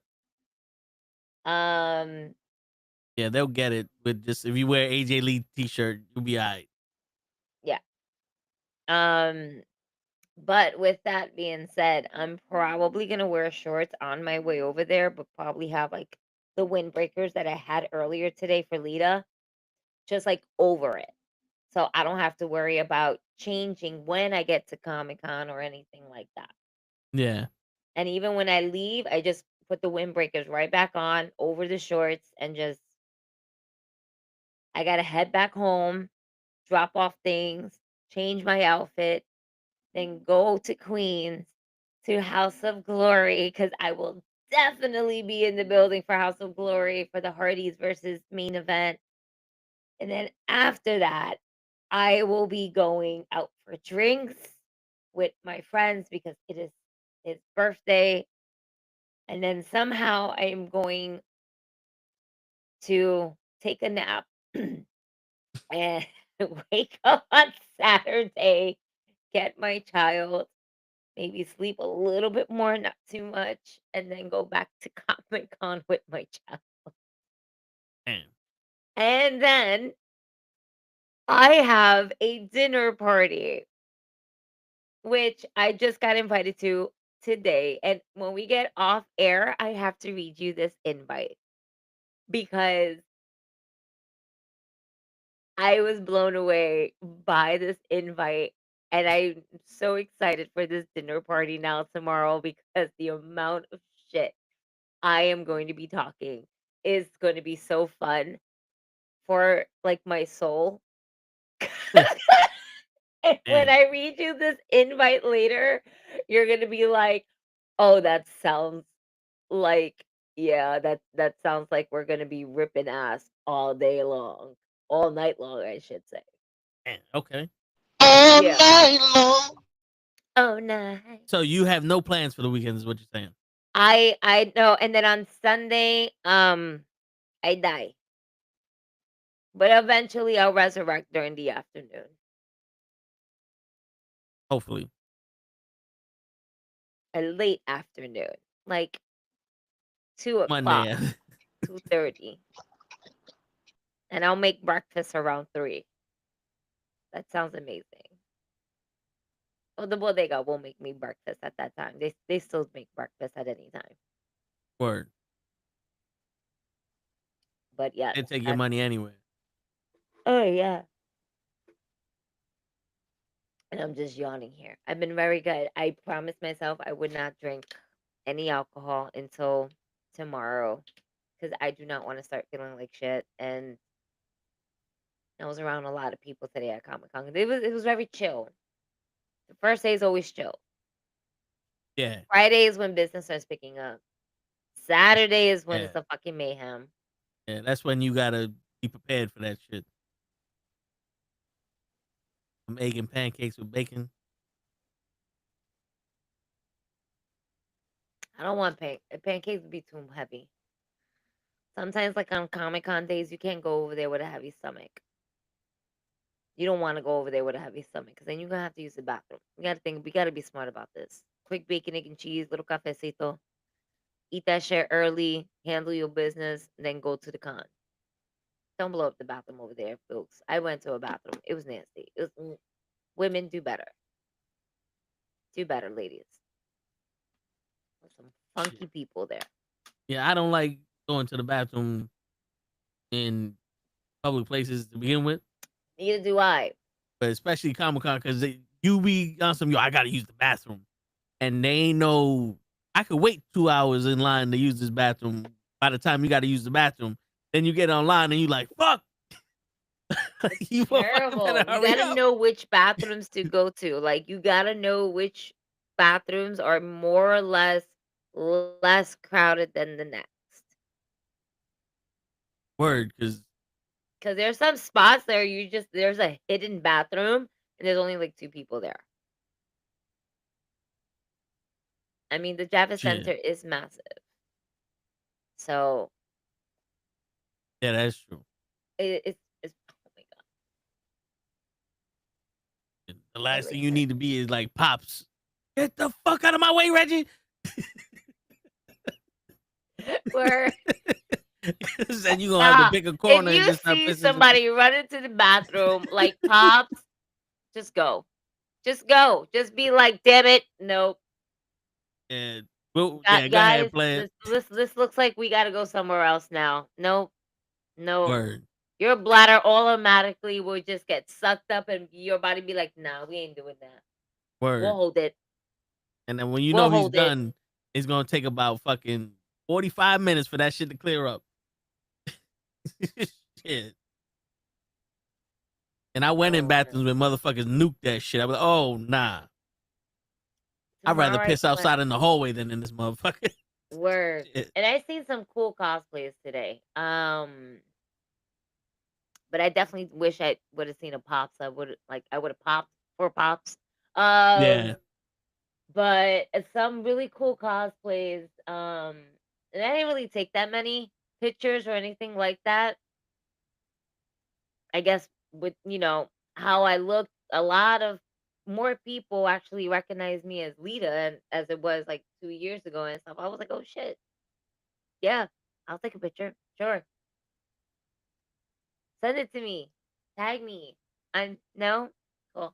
yeah, Um yeah. They'll get it with just if you wear AJ Lee t-shirt, you'll be alright. yeah. Um But with that being said, I'm probably gonna wear shorts on my way over there, but probably have like the windbreakers that I had earlier today for Lita, just like over it. So I don't have to worry about changing when I get to Comic Con or anything like that. Yeah, And even when I leave, I just put the windbreakers right back on over the shorts, and just I gotta head back home, drop off things, change my outfit, then go to Queens to House of Glory, because I will definitely be in the building for House of Glory for the HeDDs versus main event. And then after that, I will be going out for drinks with my friends because it is his birthday. And then somehow I am going to take a nap and wake up on Saturday, get my child, maybe sleep a little bit more, not too much, and then go back to Comic-Con with my child. Damn. And then I have a dinner party, which I just got invited to today. And when we get off air, I have to read you this invite because I was blown away by this invite. And I'm so excited for this dinner party now tomorrow because the amount of shit I am going to be talking is going to be so fun for like my soul. And when Damn. I read you this invite later, you're gonna be like, "Oh, that sounds like yeah, that sounds like we're gonna be ripping ass all day long, all night long, I should say." Damn. Okay. All Yeah. night long. Oh, night. So you have no plans for the weekend, is what you're saying? I know, and then on Sunday, I die, but eventually I'll resurrect during the afternoon. Hopefully. A late afternoon, like 2 o'clock, Monday. 2:30, and I'll make breakfast around 3. That sounds amazing. Oh, the bodega will make me breakfast at that time. They still make breakfast at any time. Word. But yeah, They take your money anyway. oh yeah. And I'm just yawning here. I've been very good. I promised myself I would not drink any alcohol until tomorrow because I do not want to start feeling like shit. And I was around a lot of people today at Comic Con. It was very chill. The first day is always chill. Yeah. Friday is when business starts picking up. Saturday is when it's Yeah. a fucking mayhem. Yeah. That's when you gotta be prepared for that shit. I'm egg and pancakes with bacon. I don't want pancakes would be too heavy. Sometimes, like on Comic Con days, you can't go over there with a heavy stomach. You don't want to go over there with a heavy stomach because then you're gonna have to use the bathroom. We gotta think. We gotta be smart about this. Quick bacon, egg, and cheese, little cafecito. Eat that shit early. Handle your business, and then go to the con. Don't blow up the bathroom over there, folks. I went to a bathroom. It was nasty. It was women do better. Do better, ladies. There's some funky people there. Yeah, I don't like going to the bathroom in public places to begin with, Neither do I. but especially Comic Con because you be on some I gotta use the bathroom, and they ain't no. I could wait 2 hours in line to use this bathroom. By the time you got to use the bathroom, then you get online and you like fuck. You Terrible. You gotta know which bathrooms to go to. Like you gotta know which bathrooms are more or less crowded than the next. Word, because There's some spots there there's a hidden bathroom and there's only like 2 people there. I mean, the Javits Center is massive. So yeah, that's true. it's oh my god. The last thing you need to be is like pops. Get the fuck out of my way, Reggie. Where then you gonna have to pick a corner. If you and just see somebody run into the bathroom like pops, just go. Just go. Just be like, damn it, nope. Yeah, well, yeah, go Guys, ahead, play it. this looks like we gotta go somewhere else now. Nope. No. Word. Your bladder automatically will just get sucked up and your body be like, nah, we ain't doing that. Word. We'll hold it. And then when you know he's done, it's gonna take about fucking 45 minutes for that shit to clear up. Shit. And I went in bathrooms when motherfuckers nuked that shit. I was like, oh nah. I'd rather piss outside in the hallway than in this motherfucker. Word. Shit. And I seen some cool cosplays today. But I definitely wish I would have seen a pops. I would have popped for pops. Yeah. But some really cool cosplays. And I didn't really take that many pictures or anything like that. I guess with how I looked, a lot of more people actually recognize me as Lita and as it was like 2 years ago and stuff. I was like, oh shit, yeah, I'll take a picture. Sure, send it to me, tag me. And no, cool.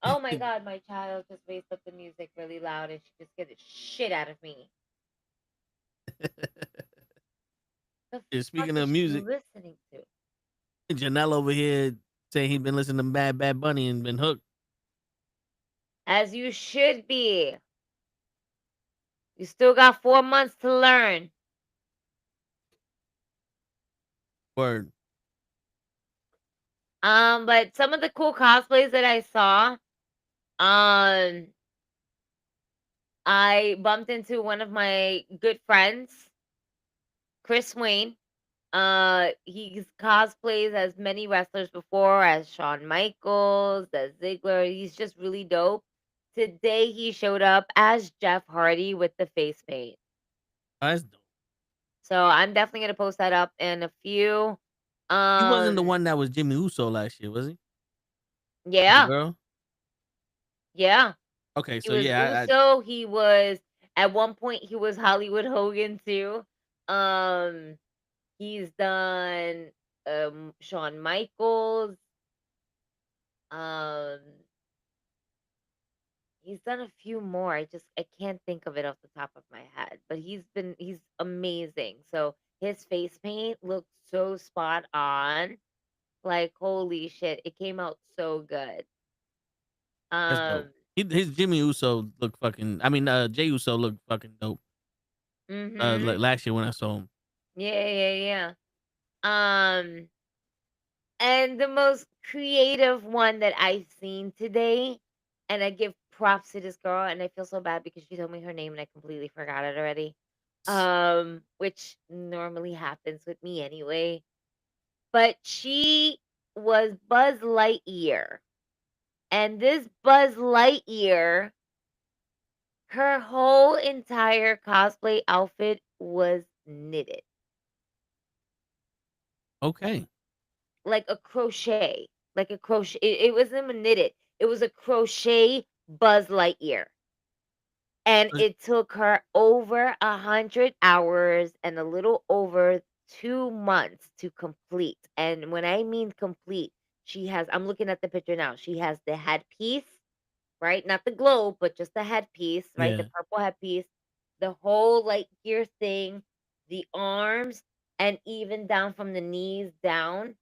Oh my god, my child just raised up the music really loud and she just scared the shit out of me. The Yeah, fuck speaking is of she music, listening to? Janelle over here saying he's been listening to Bad Bunny and been hooked. As you should be. You still got 4 months to learn. Word. But some of the cool cosplays that I saw, I bumped into one of my good friends, Chris Wayne. He cosplays as many wrestlers before, as Shawn Michaels, as Ziggler. He's just really dope. Today he showed up as Jeff Hardy with the face paint. That's dope. So I'm definitely gonna post that up in a few. He wasn't the one that was Jimmy Uso last year, was he? The Yeah, girl? yeah. Okay, He so was yeah, Uso. He was at one point he was Hollywood Hogan too. Um, he's done Shawn Michaels. Um, he's done a few more. I can't think of it off the top of my head, but he's amazing. So his face paint looked so spot on. Like holy shit, it came out so good. that's dope. Um, His Jimmy Uso looked fucking. I mean, Jay Uso looked fucking dope. mhm. Last year when I saw him. Yeah, yeah, yeah. And the most creative one that I've seen today, and I give props to this girl, and I feel so bad because she told me her name and I completely forgot it already. Which normally happens with me anyway. But she was Buzz Lightyear. And this Buzz Lightyear, her whole entire cosplay outfit was knitted. Okay. Like a crochet. Like a crochet. It wasn't even knitted. It was a crochet Buzz Lightyear. And Uh, it took her over 100 hours and a little over 2 months to complete. And when I mean complete, I'm looking at the picture now. She has the headpiece, right? Not the globe, but just the headpiece, right? The Yeah. purple headpiece, the whole like gear thing, the arms, and even down from the knees down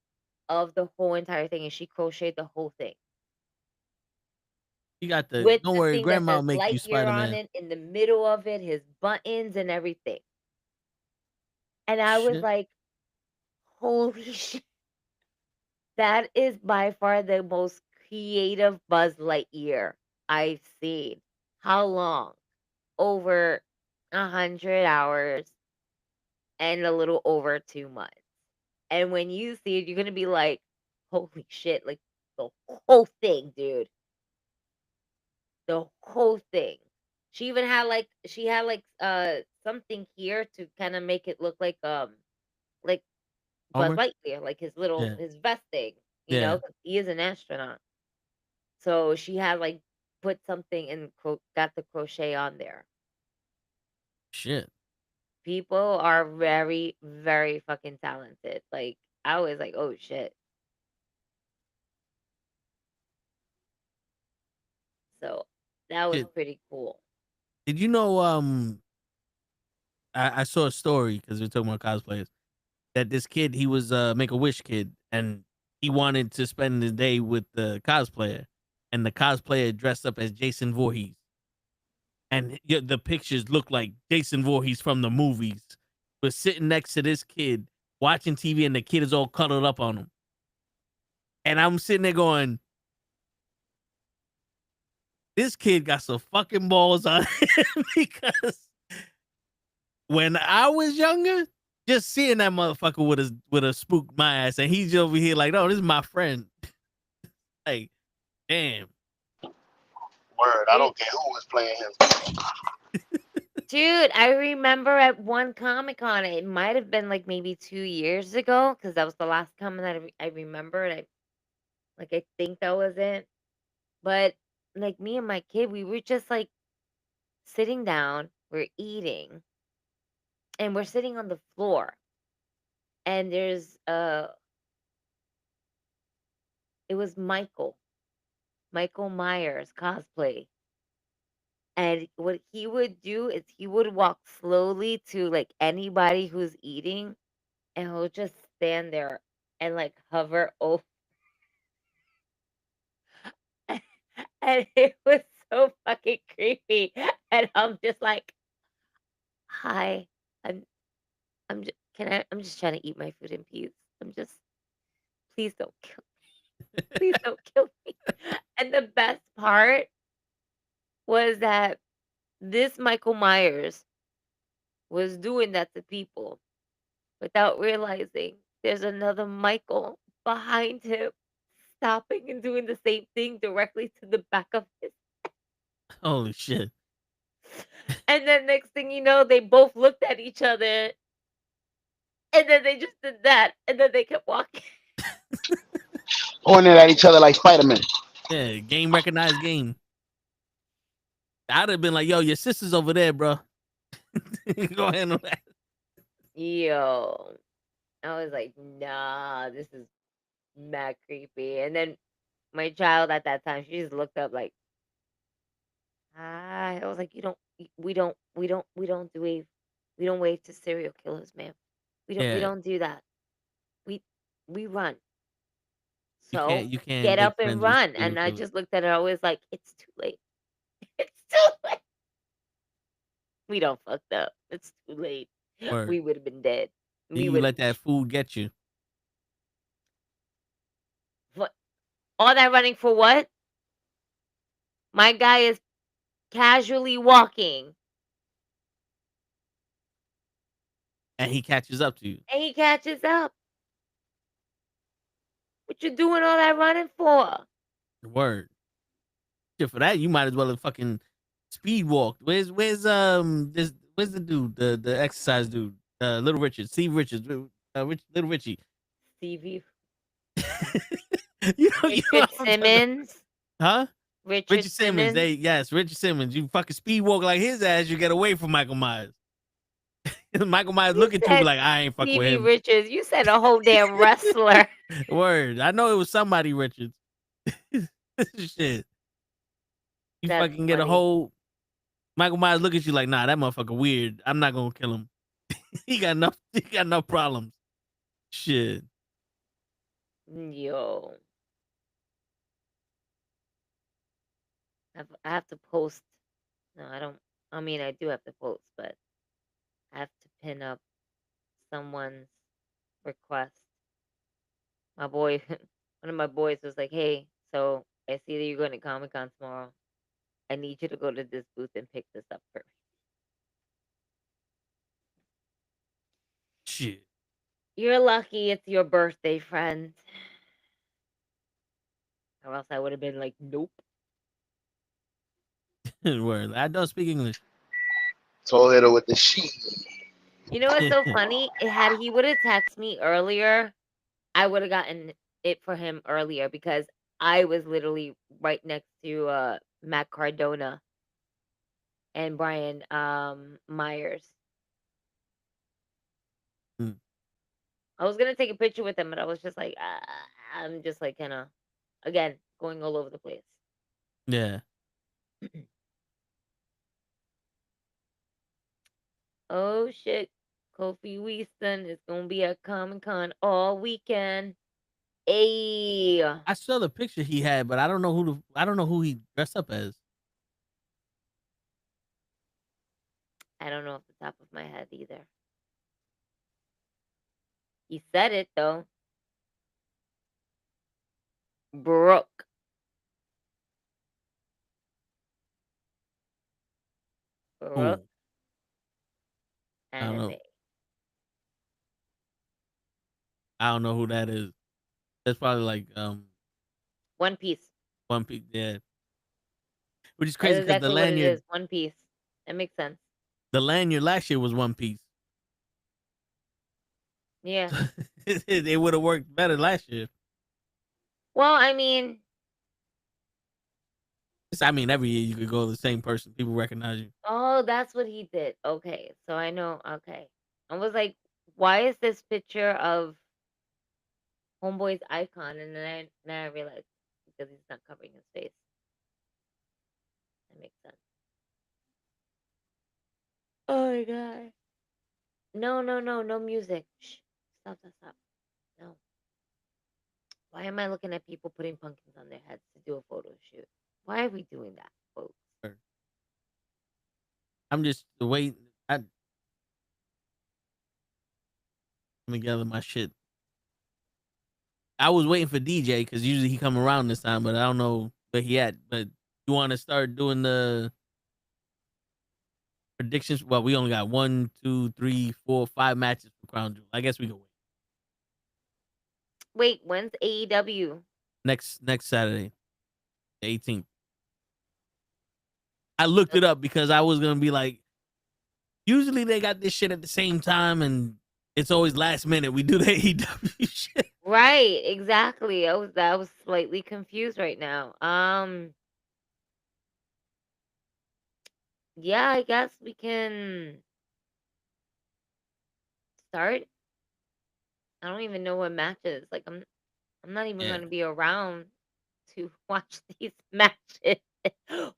of the whole entire thing. And she crocheted the whole thing You got the. with Don't the worry, thing that Grandma will says make you Lightyear Spider on Man. it in the middle of it, his buttons and everything. And I was Shit. like, holy shit. That is by far the most creative Buzz Lightyear I've seen. How long? Over 100 hours and a little over 2 months. And when you see it, you're gonna be like, holy shit, like the whole thing, dude. The whole thing. She had something here to kind of make it look like Buzz Homer? Lightyear, like Yeah. his vest thing, Yeah. 'cause he is an astronaut. So she had like put something and got the crochet on there. Shit. People are very, very fucking talented. Like I was like, oh shit. So that was Shit. pretty cool. Did you know? I saw a story because we're talking about cosplayers. That this kid, he was a Make a Wish kid, and he wanted to spend the day with the cosplayer, and the cosplayer dressed up as Jason Voorhees, and the pictures look like Jason Voorhees from the movies. Was sitting next to this kid watching TV, and the kid is all cuddled up on him, and I'm sitting there going, "This kid got some fucking balls on him," because when I was younger, just seeing that motherfucker would have spooked my ass, and he's over here like, "No, this is my friend." Like, damn. Word. I Dude, don't care who was playing him. dude, I remember at one Comic Con, it might have been like maybe 2 years ago, because that was the last Comic that I remembered. I think that was it. But like me and my kid, we were just like sitting down, we're eating, and we're sitting on the floor. And there's it was Michael Myers cosplay. And what he would do is he would walk slowly to like anybody who's eating, and he'll just stand there and like hover over. And it was so fucking creepy. And I'm just like, hi, I'm I'm just, I'm just trying to eat my food in peace. I'm just, please don't kill please don't kill me. And the best part was that this Michael Myers was doing that to people without realizing there's another Michael behind him stopping and doing the same thing directly to the back of his. Holy shit. And then next thing you know, they both looked at each other, and then they just did that, and then they kept walking. Pointing at each other like Spider-Man. Yeah, game recognized game. I'd have been like, yo, your sister's over there, bro. Go handle that. Yo, I was like, nah, this is mad creepy. And then my child at that time, she just looked up like, hi. I was like, we don't wave to serial killers, ma'am. We Yeah, don't do that. We we run. you So can't get make up and friends with run. serial And I killers. just looked at her. I was like, it's too late. It's too late. We don't fucked up. It's too late. Word. We would have been dead. Then We you would let that food get you. what all that running for what? My guy is casually walking And he catches up to you. and he catches up. What you doing all that running for? Word. Shit, for that, you might as well have fucking speed walked. Where's the dude, the exercise dude, Little Richard, Steve Richards, Little Richie. Stevie. you know Richard what I'm talking about. Simmons. Huh? Richard Simmons. Simmons. Richard Simmons. You fucking speed walk like his ass, you get away from Michael Myers. Michael Myers You look at you be said like, I ain't fucking with Stevie him. Richards. You said a whole damn wrestler. Word. I know it was somebody Richards. Shit. You That's fucking get a funny. whole Michael Myers look at you like, nah, that motherfucker weird. I'm not gonna kill him. He got enough problems. Shit. Yo. I have to post. No, I don't. I mean, I do have to post, but I have to pin up someone's request. My boy, one of my boys was like, hey, so I see that you're going to Comic Con tomorrow. I need you to go to this booth and pick this up for me. Shit. You're lucky it's your birthday, friend. Or else I would have been like, nope. Word. I don't speak English. Toledo with the sheet. You know what's so funny? Had he would have texted me earlier, I would have gotten it for him earlier because I was literally right next to Matt Cardona and Brian Myers. Hmm. I was gonna take a picture with him, but I was just like, I'm just like kind of, again, going all over the place. Yeah. Oh shit, Kofi Weaston is gonna be at Comic Con all weekend. Hey, I saw the picture he had, but I don't know who he dressed up as. I don't know off the top of my head either. He said it though. Brooke. Brooke. Ooh. I don't know. I don't know who that is. That's probably like One Piece. One Piece. Yeah. Which is That's crazy because exactly what it is. One Piece. That makes sense. the lanyard last year was One Piece. Yeah. It would have worked better last year. Well, I mean, I mean, every year you could go the same person. People recognize you. Oh, that's what he did. Okay, so I know. Okay, I was like, why is this picture of Homeboy's icon? And then I realized because he's not covering his face. That makes sense. Oh my god. No music. Shh. Stop. No. Why am I looking at people putting pumpkins on their heads to do a photo shoot? Why are we doing that, folks? I'm just waiting. Let me gather my shit. I was waiting for DJ because usually he come around this time, but I don't know where he at. But you want to start doing the predictions? Well, we only got 1, 2, 3, 4, 5 matches for Crown Jewel. I guess we can wait. Wait, when's AEW? Next Saturday, the 18th. I looked it up because I was gonna be like, usually they got this shit at the same time, and it's always last minute. We do the AEW shit. Right, exactly. I was slightly confused right now. Yeah, I guess we can start. I don't even know what matches. Like I'm not even Yeah. gonna be around to watch these matches.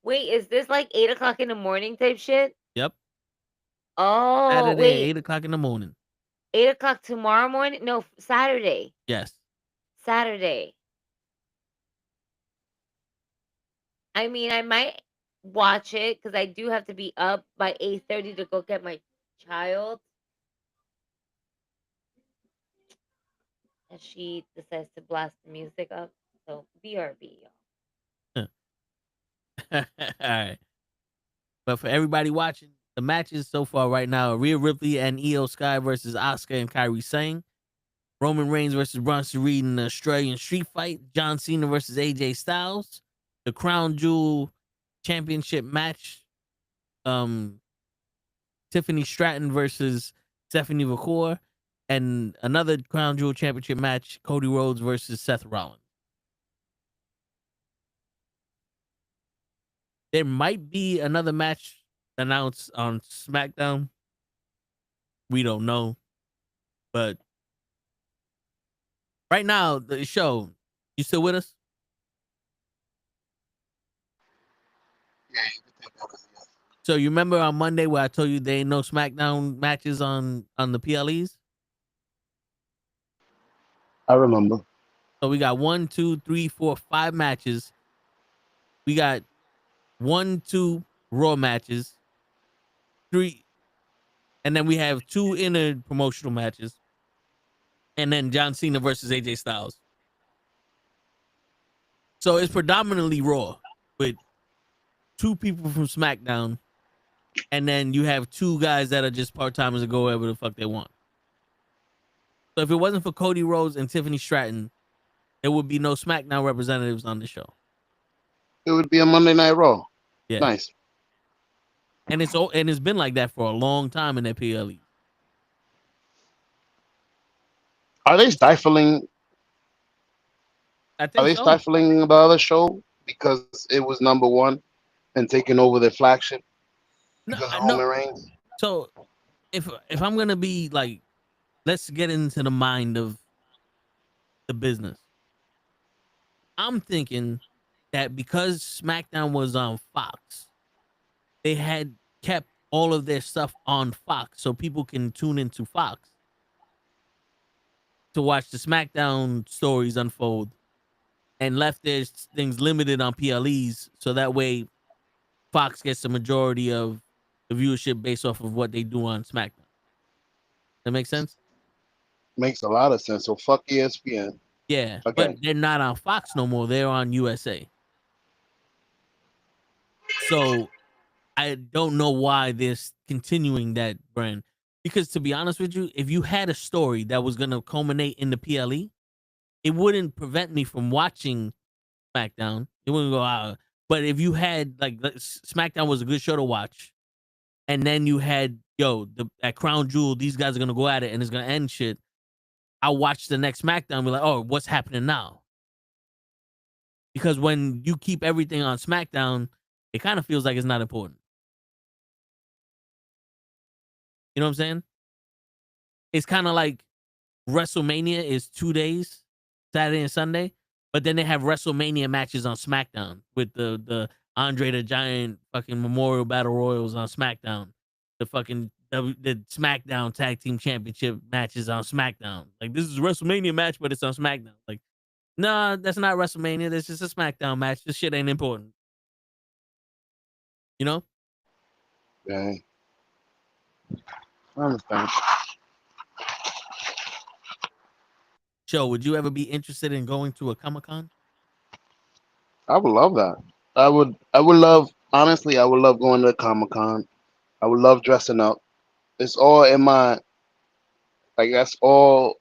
Wait, is this like 8 o'clock in the morning type shit? Yep. Oh, Saturday, wait, 8 o'clock in the morning. 8 o'clock tomorrow morning? No, Saturday. Yes. Saturday. I mean, I might watch it because I do have to be up by 8:30 to go get my child. And she decides to blast the music up. So BRB, y'all. All right. But for everybody watching, the matches so far right now are Rhea Ripley and Io Sky versus Asuka and Kairi Sane. Roman Reigns versus Bronson Reed in the Australian Street Fight. John Cena versus AJ Styles. The Crown Jewel Championship match. Tiffany Stratton versus Stephanie McCoy. And another Crown Jewel Championship match. Cody Rhodes versus Seth Rollins. There might be another match announced on SmackDown. We don't know. But right now, the show, you still with us? Yeah, you can take that as a yes. So you remember on Monday where I told you there ain't no SmackDown matches on the PLEs? I remember. So we got 1, 2, 3, 4, 5 matches. We got 1, 2 Raw matches, 3, and then we have 2 inner promotional matches, and then John Cena versus AJ Styles. So it's predominantly Raw with 2 people from SmackDown, and then you have 2 guys that are just part timers and go wherever the fuck they want. So if it wasn't for Cody Rhodes and Tiffany Stratton, there would be no SmackDown representatives on the show. It would be a Monday Night Raw. Yeah. Nice. And it's been like that for a long time in that PLE. Are they stifling? I think Are they so. stifling the other show because it was number one and taking over their flagship because of Roman Reigns? So if I'm gonna be like, let's get into the mind of the business. I'm thinking that because SmackDown was on Fox, they had kept all of their stuff on Fox so people can tune into Fox to watch the SmackDown stories unfold, and left their things limited on PLEs so that way Fox gets the majority of the viewership based off of what they do on SmackDown. That makes sense? Makes a lot of sense. So fuck ESPN. Yeah, Okay. but they're not on Fox no more. They're on USA. So I don't know why they're continuing that brand. Because to be honest with you, if you had a story that was going to culminate in the PLE, it wouldn't prevent me from watching SmackDown. It wouldn't go out. But if you had, like, SmackDown was a good show to watch, and then you had, at Crown Jewel, these guys are going to go at it, and it's going to end shit, I'll watch the next SmackDown and be like, oh, what's happening now? Because when you keep everything on SmackDown, it kind of feels like it's not important. You know what I'm saying? It's kind of like WrestleMania is 2 days, Saturday and Sunday, but then they have WrestleMania matches on SmackDown with the Andre the Giant fucking Memorial Battle Royals on SmackDown, the fucking the SmackDown Tag Team Championship matches on SmackDown. Like, this is a WrestleMania match, but it's on SmackDown. Like, nah, that's not WrestleMania. This is a SmackDown match. This shit ain't important. You know? Yeah. I understand. Joe, would you ever be interested in going to a Comic-Con? I would love that. I would love, honestly, I would love going to Comic-Con. I would love dressing up. It's all in my, like, that's all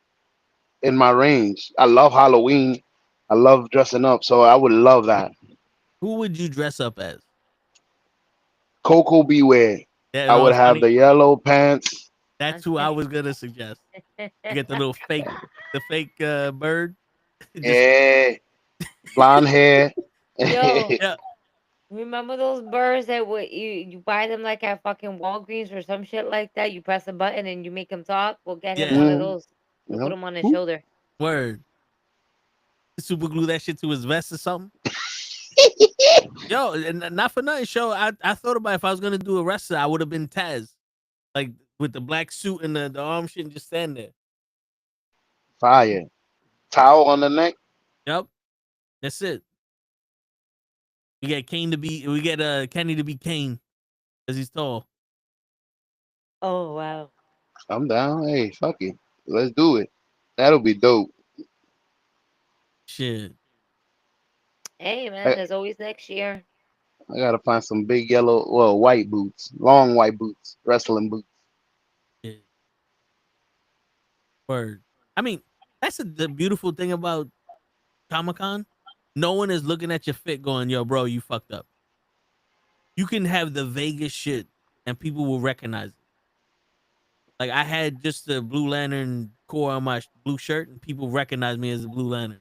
in my range. I love Halloween. I love dressing up, so I would love that. Who would you dress up as? Coco Beware. Yeah, I no, would it's have funny. the yellow pants. That's who I was gonna suggest. You get the little fake, bird. Just Yeah, blonde hair. Yo, yeah, remember those birds that you buy them like at fucking Walgreens or some shit like that? You press a button and you make them talk. We'll get him yeah. one of Mm, those. you We'll put know? him on his shoulder. Word. Super glue that shit to his vest or something. Yo, and not for nothing, show. I thought about if I was gonna do a wrestler, I would have been Taz, like with the black suit and the arm shit, and just stand there. Fire. Towel on the neck. Yep, that's it. We get Kenny to be Kane because he's tall. Oh wow. I'm down. Hey, fuck it. Let's do it. That'll be dope. Shit. Hey man, I, there's always next year. I gotta find some big yellow, well, white boots, long white boots, wrestling boots. Yeah. Word. I mean, that's the beautiful thing about Comic-Con. No one is looking at your fit going, yo, bro, you fucked up. You can have the Vegas shit and people will recognize it. Like, I had just the Blue Lantern core on my blue shirt and people recognize me as the Blue Lantern.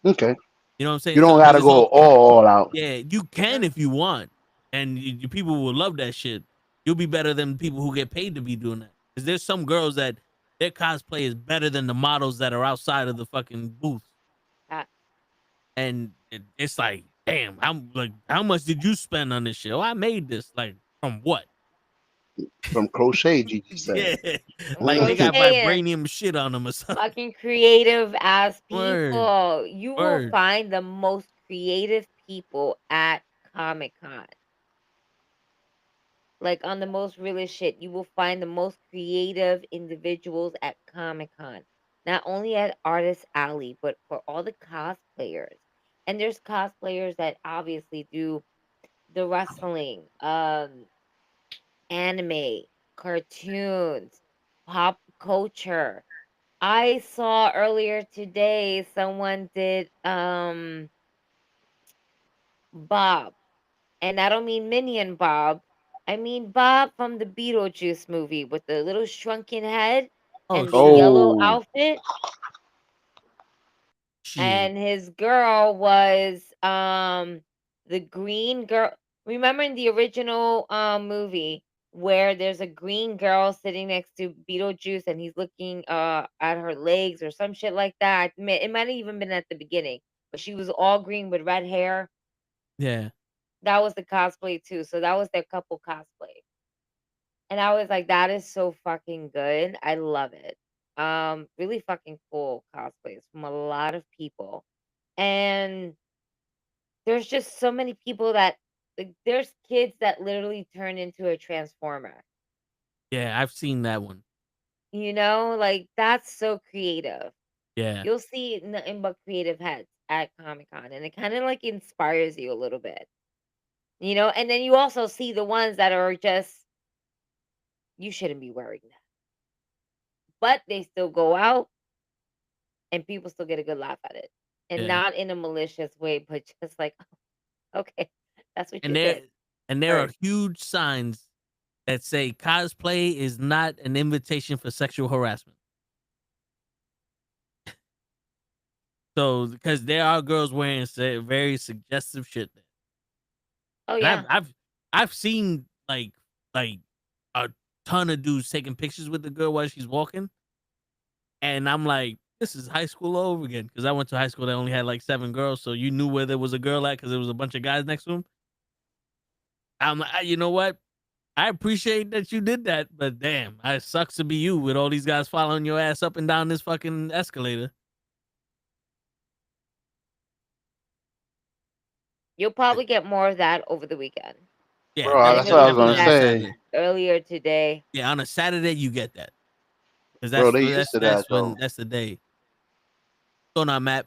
Okay. You know what I'm You saying? So, don't because gotta it's go all, all out. yeah, you can if you want. And people will love that shit. You'll be better than people who get paid to be doing that. Because there's some girls that their cosplay is better than the models that are outside of the fucking booth. Ah, And it's like, damn, how much did you spend on this shit? Oh, I made this. Like, from what? From crochet, Gigi said. Yeah, I'm like they got crocheting. vibranium shit on them or something. Fucking creative ass Word, people. You will word. find the most creative people at Comic Con. Like on the most realist shit, you will find the most creative individuals at Comic Con. Not only at Artist Alley, but for all the cosplayers. And there's cosplayers that obviously do the wrestling, anime, cartoons, pop culture. I saw earlier today someone did Bob. And I don't mean Minion Bob. I mean Bob from the Beetlejuice movie with the little shrunken head Oh and the shit, yellow Oh, outfit. shit. And his girl was the green girl. Remember in the original movie where there's a green girl sitting next to Beetlejuice and he's looking at her legs or some shit like that. It might have even been at the beginning, but she was all green with red hair. Yeah, That was the cosplay too. So that was their couple cosplay. And I was like, that is so fucking good. I love it. Really fucking cool cosplays from a lot of people. And there's just so many people that like there's kids that literally turn into a transformer. yeah, I've seen that one. You know, like that's so creative. Yeah, You'll see nothing but creative heads at Comic Con, and it kind of like inspires you a little bit. You know, and then you also see the ones that are just you shouldn't be wearing that. But they still go out and people still get a good laugh at it. And yeah. not in a malicious way, but just like, okay, that's what And you did. there are Heard. huge signs that say cosplay is not an invitation for sexual harassment. So because there are girls wearing very suggestive shit. Oh And yeah. I've seen like a ton of dudes taking pictures with the girl while she's walking, and I'm like, this is high school all over again. Because I went to high school that only had like 7 girls, so you knew where there was a girl at because there was a bunch of guys next to him. I'm like, you know what? I appreciate that you did that, but damn, it sucks to be you with all these guys following your ass up and down this fucking escalator. You'll probably get more of that over the weekend. Yeah, Bro, that's what I was definitely gonna on a say. Saturday. Earlier today. Yeah, on a Saturday you get that. Because Bro, they used to that though. that's the day. What's going on, Matt?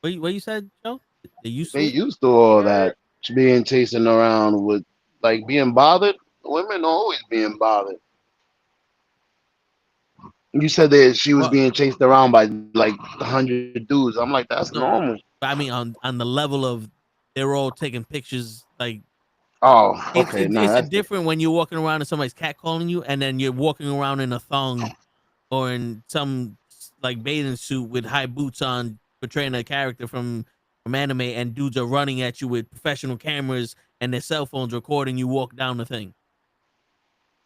What you said, Joe? They used They to? used to all that being chasing around with like being bothered. Women always being bothered. You said that she was Well, being chased around by like 100 dudes. I'm like, that's no, normal. I mean on the level of they're all taking pictures. Like Oh, okay, it's a that's different when you're walking around and somebody's catcalling you, and then you're walking around in a thong or in some like bathing suit with high boots on, portraying a character from anime, and dudes are running at you with professional cameras and their cell phones recording you walk down the thing.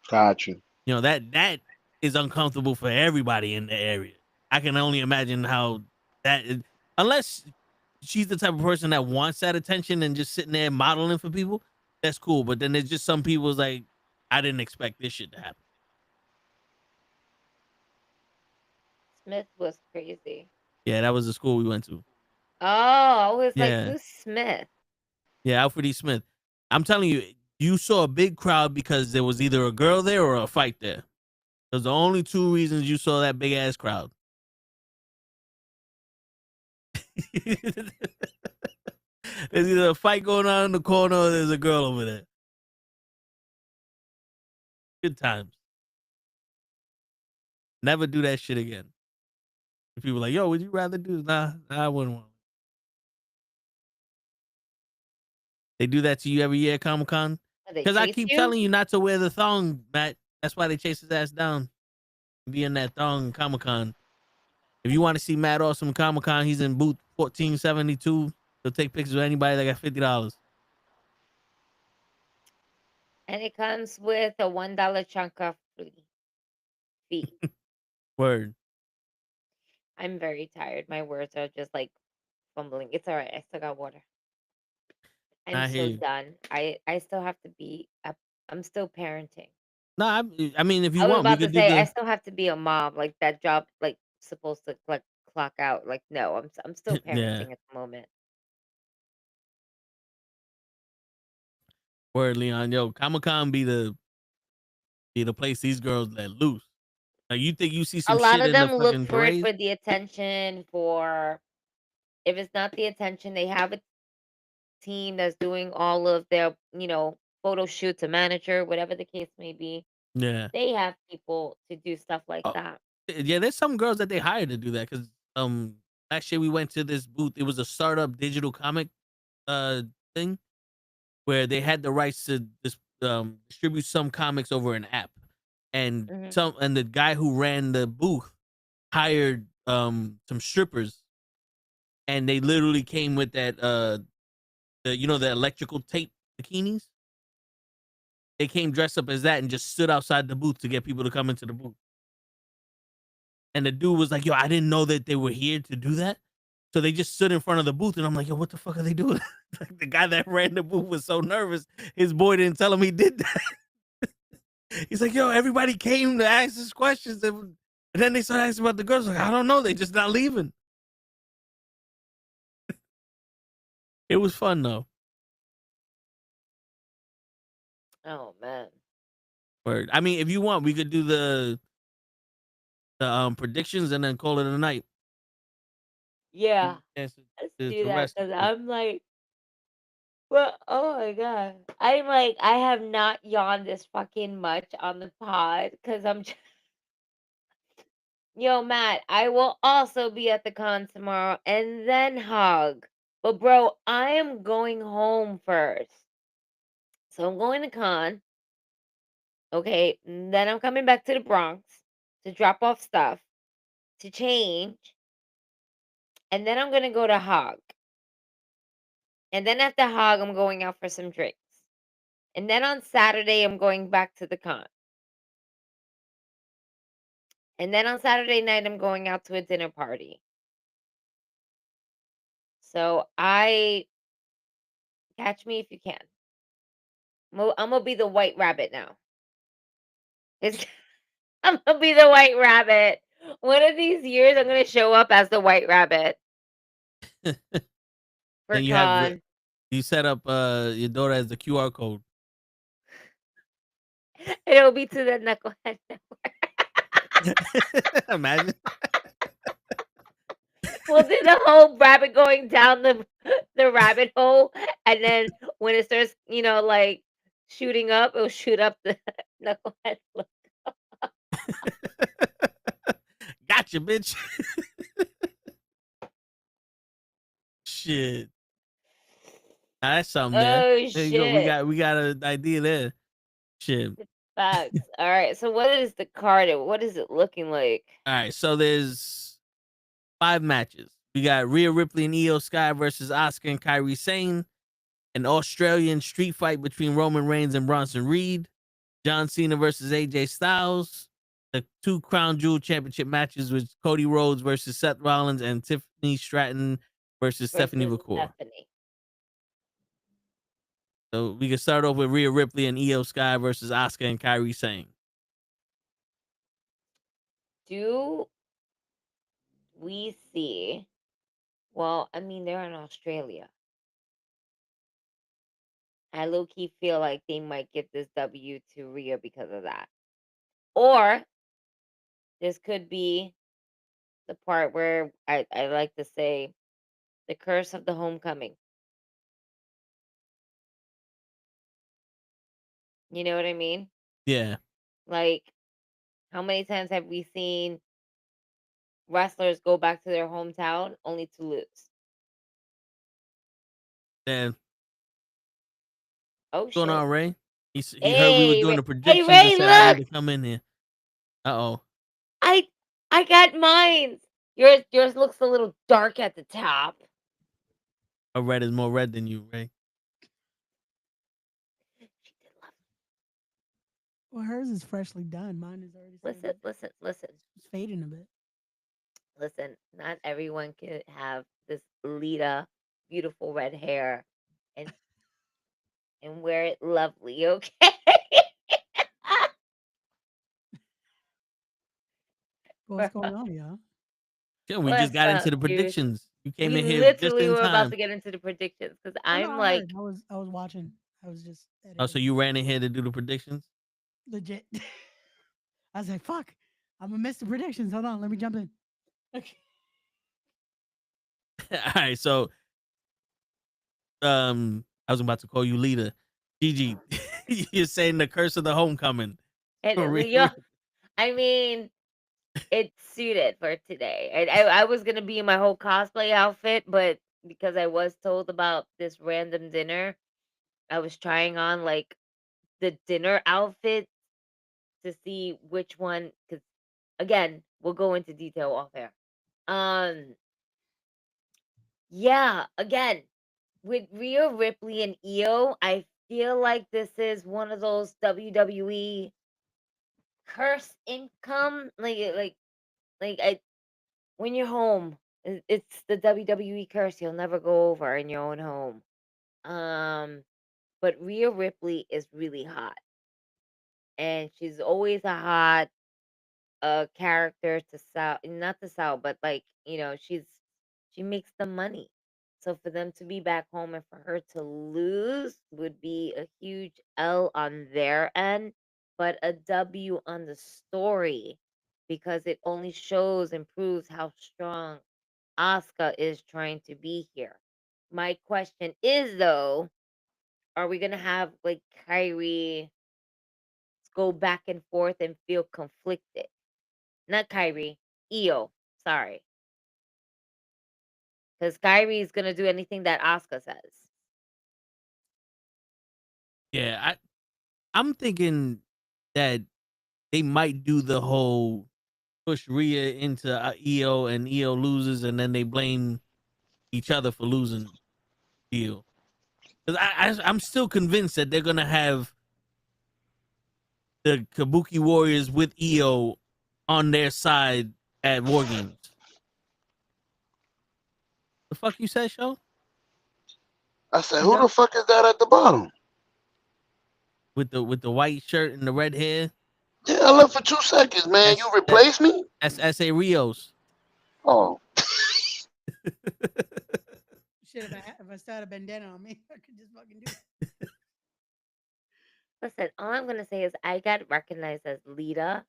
Got you. You know that is uncomfortable for everybody in the area. I can only imagine how that is, unless she's the type of person that wants that attention and just sitting there modeling for people. That's cool, but then there's just some people's like, I didn't expect this shit to happen. Smith was crazy. Yeah, that was the school we went to. Oh, I was like, Yeah, who's Smith? yeah, Alfred E. Smith. I'm telling you, you saw a big crowd because there was either a girl there or a fight there. Those are the only 2 reasons you saw that big ass crowd. There's either a fight going on in the corner or there's a girl over there. Good times. Never do that shit again. If people are like, yo, would you rather do this? Nah, I wouldn't want. They do that to you every year at Comic Con? Because I keep telling you not to wear the thong, Matt. That's why they chase his ass down. Be in that thong Comic Con. If you want to see Matt Awesome Comic Con, he's in booth 1472. He'll take pictures with anybody that got $50. And it comes with a $1 chunk of fee. Word. I'm very tired. My words are just like fumbling. It's all right. I still got water. I'm so done. I still have to be. I'm still parenting. No, I mean, if you I was want, we about to could do say I the. still have to be a mom. Like that job, like supposed to like clock out. Like no, I'm still Yeah. parenting at the moment. Word, Leon. Yo, Comic Con be the place these girls let loose. Like, you think you see A some lot shit of in the them look fucking for it parade? for the attention. For if it's not the attention, they have a team that's doing all of their, photo shoots, a manager, whatever the case may be. Yeah. They have people to do stuff like Oh, that. yeah, there's some girls that they hired to do that because last year we went to this booth. It was a startup digital comic thing where they had the rights to distribute some comics over an app, and the guy who ran the booth hired some strippers, and they literally came with that the electrical tape bikinis. They came dressed up as that and just stood outside the booth to get people to come into the booth. And the dude was like, yo, I didn't know that they were here to do that. So they just stood in front of the booth, and I'm like, yo, what the fuck are they doing? Like, the guy that ran the booth was so nervous. His boy didn't tell him he did that. He's like, yo, everybody came to ask us questions. And then they started asking about the girls. Like, I don't know. They just not leaving. It was fun, though. Oh, man. Word. I mean, if you want, we could do the predictions and then call it a night. Yeah. Let's do that because I'm like, well, oh my god, I'm like, I have not yawned this fucking much on the pod because I'm just... Yo, Matt, I will also be at the con tomorrow and then hug. But bro, I am going home first. So I'm going to con. Okay, then I'm coming back to the Bronx to drop off stuff, to change, and then I'm gonna go to Hog. And then after Hog, I'm going out for some drinks. And then on Saturday, I'm going back to the con. And then on Saturday night, I'm going out to a dinner party. So catch me if you can. I'm gonna be the white rabbit now. I'm gonna be the white rabbit. One of these years, I'm gonna show up as the white rabbit for And con. you set up your daughter as the QR code. It'll be to the Knucklehead Network. Imagine. We'll do the whole rabbit going down the rabbit hole, and then when it starts, like shooting up, it'll shoot up the Knucklehead. Gotcha, bitch. Shit. Nah, that's something there. Oh There you go. shit! We got an idea there. Shit. Facts. All right. So what is the card? What is it looking like? All right. So there's 5 matches. We got Rhea Ripley and Io Sky versus Asuka and Kairi Sane. An Australian street fight between Roman Reigns and Bronson Reed. John Cena versus AJ Styles. The 2 Crown Jewel Championship matches with Cody Rhodes versus Seth Rollins and Tiffany Stratton versus Stephanie McCool. So we can start off with Rhea Ripley and Io Sky versus Asuka and Kairi Sane. Do we see? Well, I mean, they're in Australia. I low-key feel like they might give this W to Rhea because of that. Or this could be the part where I like to say the curse of the homecoming. You know what I mean? Yeah. Like, how many times have we seen wrestlers go back to their hometown only to lose? Then Oh, what's going shit. on, Ray? He heard we were doing the predictions Ray, and said I need look! to come in here. Uh-oh. I got mine. Yours looks a little dark at the top. Her red is more red than you, Ray. Well, hers is freshly done. Mine is already. Listen. It's fading a bit. Listen, not everyone can have this Lita beautiful red hair and wear it lovely, okay? What's going on, y'all? Yeah, we just got into the predictions. You came in here just in were time. about to get into the predictions because I'm like, I was watching. I was just. Oh, so you ran in here to do the predictions? Legit. I was like, "Fuck, I'm gonna miss the predictions." Hold on, let me jump in. Okay. All right, so I was about to call you Lita. Gigi, you're saying the curse of the homecoming. I mean, it suited for today. I was gonna be in my whole cosplay outfit, but because I was told about this random dinner, I was trying on like the dinner outfit to see which one. Because again, we'll go into detail off air. Yeah. Again, with Rhea Ripley and Io, I feel like this is one of those WWE curse income, when you're home, it's the WWE curse. You'll never go over in your own home. But Rhea Ripley is really hot, and she's always a hot character to sell, not to sell, but she makes the money. So for them to be back home and for her to lose would be a huge L on their end, but a W on the story because it only shows and proves how strong Asuka is trying to be here. My question is though, are we gonna have like Kyrie go back and forth and feel conflicted? Not Kyrie, Io. Sorry. Because Kyrie is gonna do anything that Asuka says. Yeah, I'm thinking that they might do the whole push Rhea into Io and Io loses, and then they blame each other for losing deal. Because I'm still convinced that they're gonna have the Kabuki Warriors with EO on their side at War Games. The fuck you said, Show? I said, who the fuck is that at the bottom? With the white shirt and the red hair? Yeah, I left for 2 seconds, man. You replaced me? That's S.A. Rios. Oh. Shit, if I started a bandana on me, I could just fucking do it. Listen, all I'm gonna say is I got recognized as Lita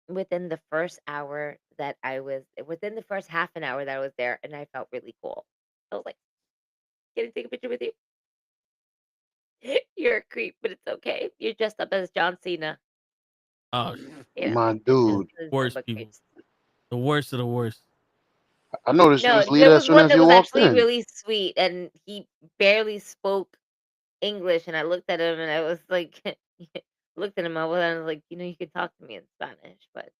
within the first hour that within the first half an hour that I was there, and I felt really cool. I was like, "Can I take a picture with you?" You're a creep, but it's okay. You're dressed up as John Cena. Oh, my dude. Worst people. The worst of the worst. I noticed you No, was there Lita as was soon one as that you was walked actually in. really sweet, and he barely spoke English, and I looked at him, and I was like, looked at him, I was like, you could talk to me in Spanish, but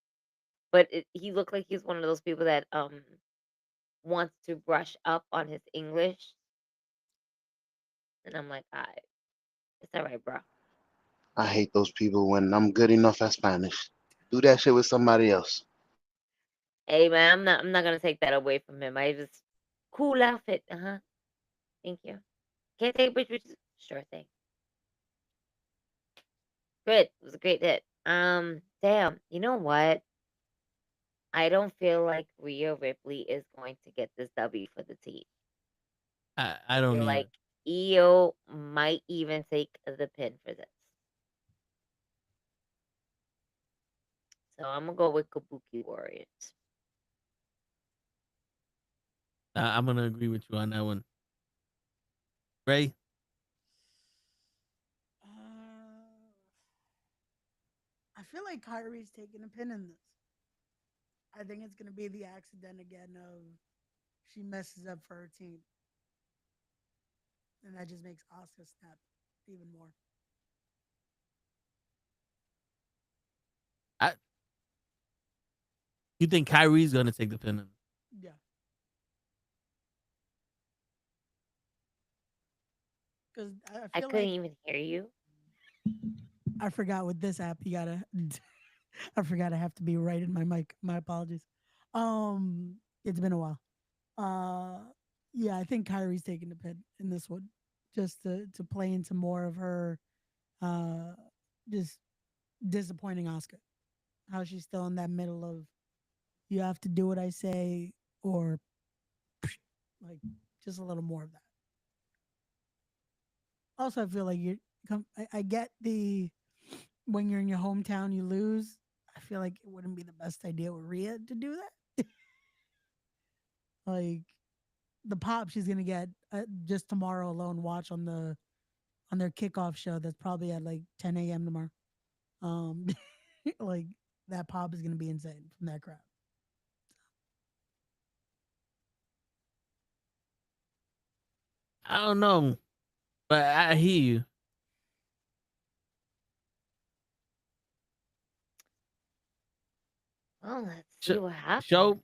he looked like he's one of those people that wants to brush up on his English, and I'm like, it's all right, bro. I hate those people when I'm good enough at Spanish. Do that shit with somebody else. Hey man, I'm not gonna take that away from him. I just cool outfit, Thank you. Can't take a picture. Sure thing. Good. It was a great hit. Damn. You know what? I don't feel like Rhea Ripley is going to get this W for the team. I don't feel either. like EO might even take the pin for this. So I'm gonna go with Kabuki Warriors. I'm gonna agree with you on that one. Ray? I feel like Kyrie's taking a pin in this. I think it's gonna be the accident again of she messes up for her team, and that just makes Asuka snap even more. You think Kyrie's gonna take the pin in? Yeah. Because I couldn't even hear you. I forgot with this app you gotta. I forgot I have to be right in my mic. My apologies. It's been a while. Yeah, I think Kyrie's taking the pin in this one, just to play into more of her, just disappointing Asuka. How she's still in that middle of, you have to do what I say, or like just a little more of that. Also, I feel like I get the, when you're in your hometown, you lose. I feel like it wouldn't be the best idea with Rhea to do that. Like the pop she's gonna get just tomorrow alone. Watch on their kickoff show. That's probably at like 10 a.m. tomorrow. Like that pop is gonna be insane from that crowd. I don't know, but I hear you. Well, let's see what happens. Joe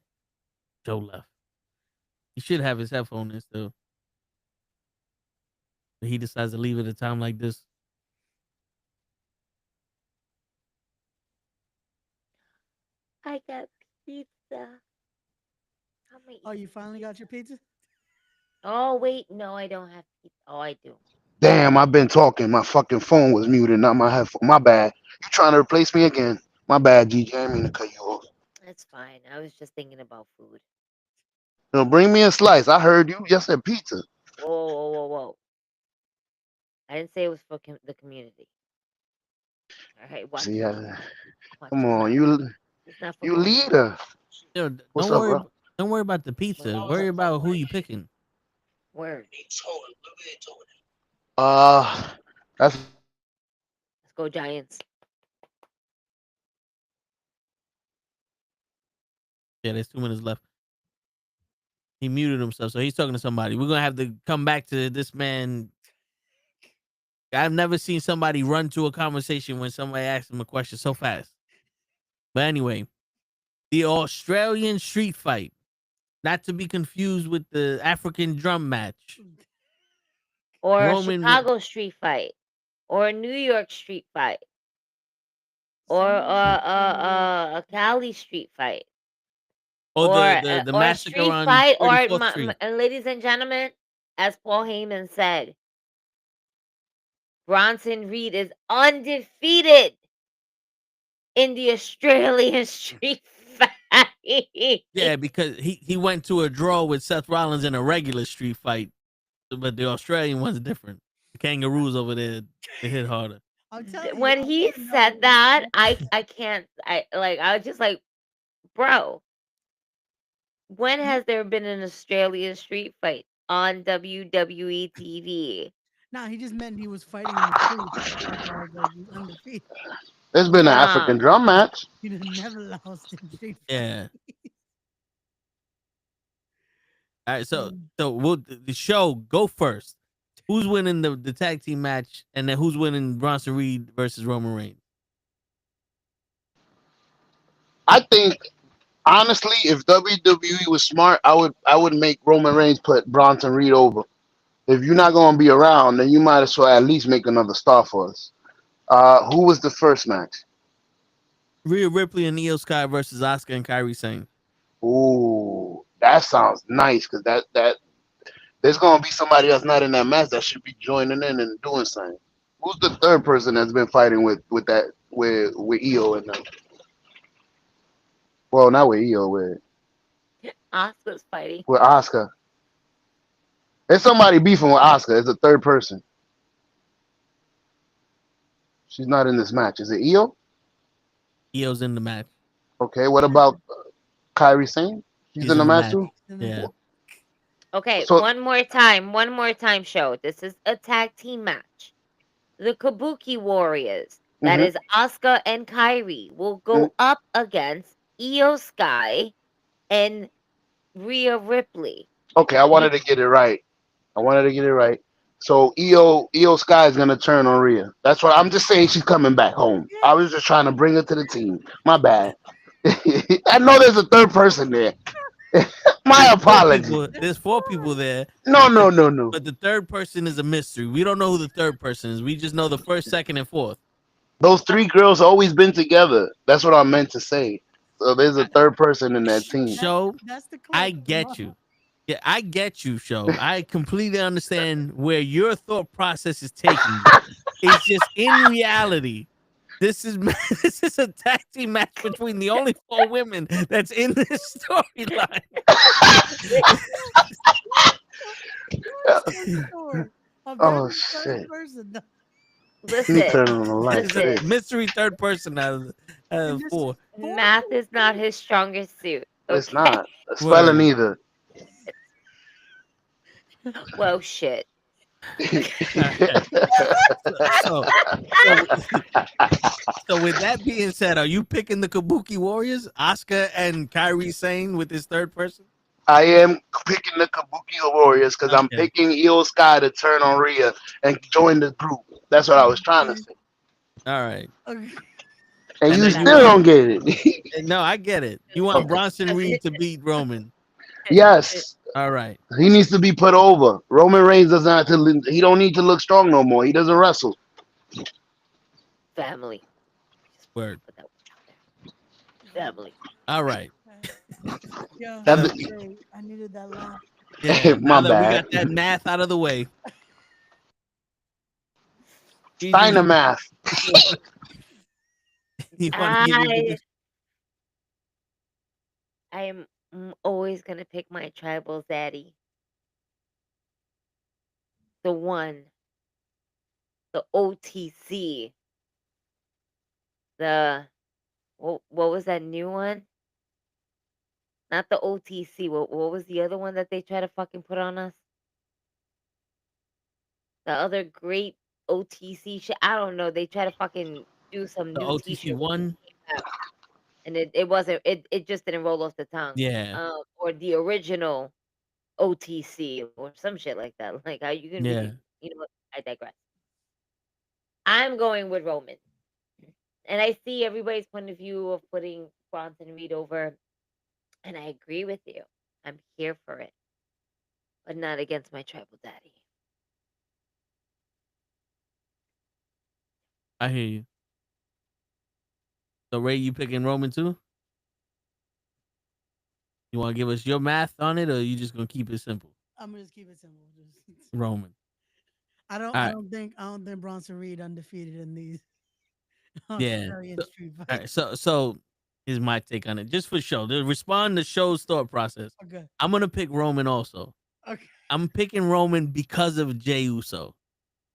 left. He should have his headphone in still. But he decides to leave at a time like this. I got pizza. Oh, you finally got your pizza? Oh wait, no, I don't have pizza. Oh, I do. Damn, I've been talking. My fucking phone was muted, not my headphone. My bad. You trying to replace me again? My bad, GJ. I didn't mean to cut you off. That's fine. I was just thinking about food. No, bring me a slice. I heard you just said pizza. Whoa. I didn't say it was for the community. All right, watch. See, Watch come on, it's not for you me. leader. Yo, What's up, bro? Don't worry about the pizza. Worry about who you picking. Word. Let's go Giants. Yeah, there's 2 minutes left. He muted himself, so he's talking to somebody. We're gonna have to come back to this man. I've never seen somebody run to a conversation when somebody asks him a question so fast. But anyway, the Australian street fight Not to be confused with the African drum match. or a Roman Chicago street fight, or a New York street fight, or a Cali street fight, or the or a massacre street on fight, or 34th Street. and ladies and gentlemen, as Paul Heyman said, Bronson Reed is undefeated in the Australian street fight. Yeah, because he went to a draw with Seth Rollins in a regular street fight, but the Australian one's different. The kangaroos over there, they hit harder. When he said that, I can't. I was just like, bro. When has there been an Australian street fight on WWE TV? Nah, he just meant he was fighting in the street. That's why I was like, he's undefeated. There's been an African drum match. He never lost in street fight. Yeah. All right, so we'll the show go first. Who's winning the tag team match, and then who's winning Bronson Reed versus Roman Reigns? I think honestly, if WWE was smart, I would make Roman Reigns put Bronson Reed over. If you're not gonna be around, then you might as well at least make another star for us. Who was the first match? Rhea Ripley and Io Sky versus Asuka and Kairi Sane. Ooh, that sounds nice because that there's gonna be somebody else not in that match that should be joining in and doing something. Who's the third person that's been fighting with Io and them? Well, not with Io, with Asuka's fighting. With Asuka. There's somebody beefing with Asuka. It's a third person. She's not in this match. Is it Io? Io's in the match. Okay, what about Kairi Sane? She's in the match too? Yeah. Okay, So- one more time, show. This is a tag team match. The Kabuki Warriors, that is Asuka and Kairi, will go up against Io Sky and Rhea Ripley. Okay, I wanted to get it right. So Io Sky is gonna turn on Rhea. That's why I'm just saying she's coming back home. I was just trying to bring her to the team. My bad. I know there's a third person there. My apologies. There's 4 people there. No. But the third person is a mystery. We don't know who the third person is. We just know the first, second, and fourth. Those 3 girls always been together. That's what I meant to say. So there's a third person in that team. Show, I get you. Yeah, I get you, Show. I completely understand where your thought process is taking you. It's just in reality, this is a tag team match between the only 4 women that's in this storyline. Oh shit! Listen, turn on the light. Mystery third person out of 4. Math is not his strongest suit. Okay? It's not. Spelling either. Well, shit. So with that being said, are you picking the Kabuki Warriors, Asuka and Kairi Sane with this third person? I am picking the Kabuki Warriors because I'm picking Io Sky to turn on Rhea and join the group. That's what I was trying to say. All right. And you still don't get it. No, I get it. You want Bronson Reed to beat Roman? Yes. All right. He needs to be put over. Roman Reigns doesn't have to. He don't need to look strong no more. He doesn't wrestle. Family. Word. Family. All right. Yeah, I needed that laugh. Yeah, My now that bad. we got that math out of the way. Steiner math. I am always gonna pick my tribal zaddy. The one. The OTC. What was that new one? Not the OTC. What was the other one that they try to fucking put on us? The other great OTC shit. I don't know. They try to fucking do some The new OTC t-shirt one. and it wasn't. It just didn't roll off the tongue. Yeah. Or the original OTC or some shit like that. Like how you can Yeah. you know what? I digress. I'm going with Roman. And I see everybody's point of view of putting Bronson Reed over, and I agree with you. I'm here for it, but not against my tribal daddy. I hear you. So Ray, you picking Roman too? You want to give us your math on it, or you just gonna keep it simple? I'm gonna just keep it simple. Just Roman. I All don't right. I don't think Bronson Reed undefeated in these Yeah. Australian So, street all fights. right. So here's my take on it, just for show. To respond to show's thought process. Okay. I'm gonna pick Roman also. Okay. I'm picking Roman because of Jey Uso.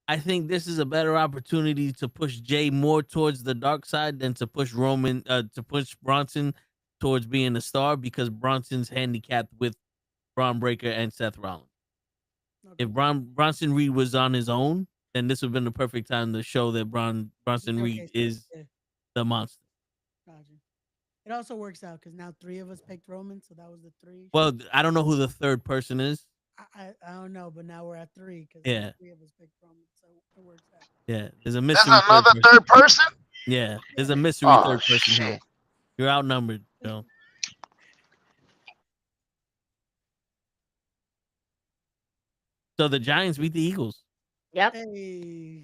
I think this is a better opportunity to push Jay more towards the dark side than to push to push Bronson towards being a star, because Bronson's handicapped with Braun Breaker and Seth Rollins. Okay. If Bronson Reed was on his own, then this would have been the perfect time to show that Bronson Reed Showcase that. is Yeah. the monster. Gotcha. It also works out because now 3 of us picked Roman, so that was the 3. Well, I don't know who the third person is. I don't know, but now we're at 3 because Yeah. 3 of us picked Roman, so it works out. Yeah, there's a There's mystery another person. third person. Yeah, there's a mystery Oh third person shit! here. You're outnumbered, Joe. So the Giants beat the Eagles. Yep. Hey.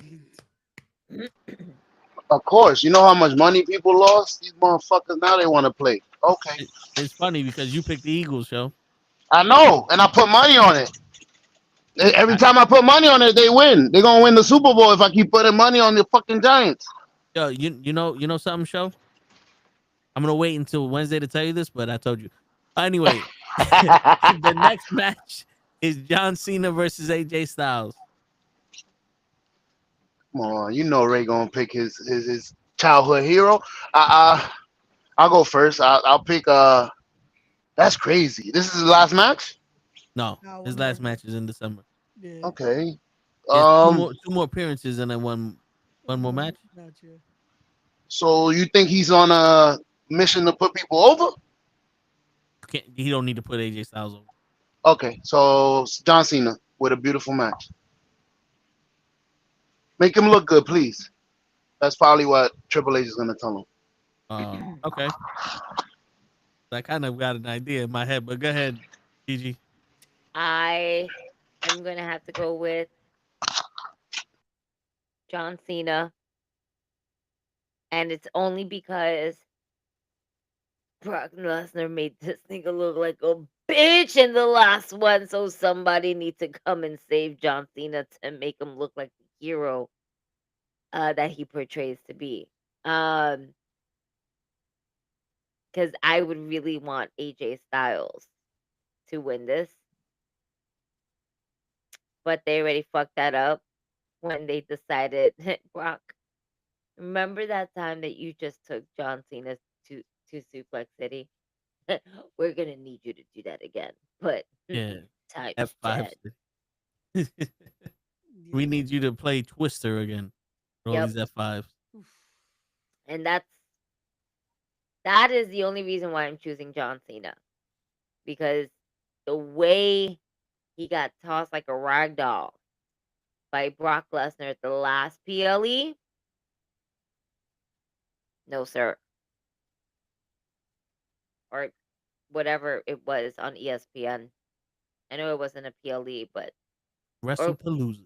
Of course, you know how much money people lost. These motherfuckers now they want to play. Okay, It's funny because you picked the Eagles, Joe. I know, and I put money on it. Every I, time I put money on it, they win. They're gonna win the Super Bowl if I keep putting money on the fucking Giants. Yo, you know something, Joe? I'm gonna wait until Wednesday to tell you this, but I told you. Anyway, the next match is John Cena versus AJ Styles. Come on, you know Ray gonna pick his childhood hero. I'll go first. I'll pick. That's crazy. This is the last match. No, No, his one more. last match is in December. Yeah. Okay. He has two more appearances and then one more match. Not you. So you think he's on a mission to put people over? He don't need to put AJ Styles over. Okay, so John Cena with a beautiful match. Make him look good, please. That's probably what Triple H is gonna tell him. Okay. I kind of got an idea in my head, but go ahead, Gigi. I am gonna have to go with John Cena, and it's only because Brock Lesnar made this nigga look like a bitch in the last one, so somebody needs to come and save John Cena to make him look like the hero that he portrays to be. Because I would really want AJ Styles to win this, but they already fucked that up when they decided, Brock, remember that time that you just took John Cena to Suplex City? We're gonna need you to do that again, but Yeah, times F5. 10. We need you to play Twister again. For all Yep. these F5s. And that is the only reason why I'm choosing John Cena, because the way he got tossed like a rag doll by Brock Lesnar at the last PLE, no sir, or whatever it was on ESPN. I know it wasn't a PLE, but WrestlePalooza.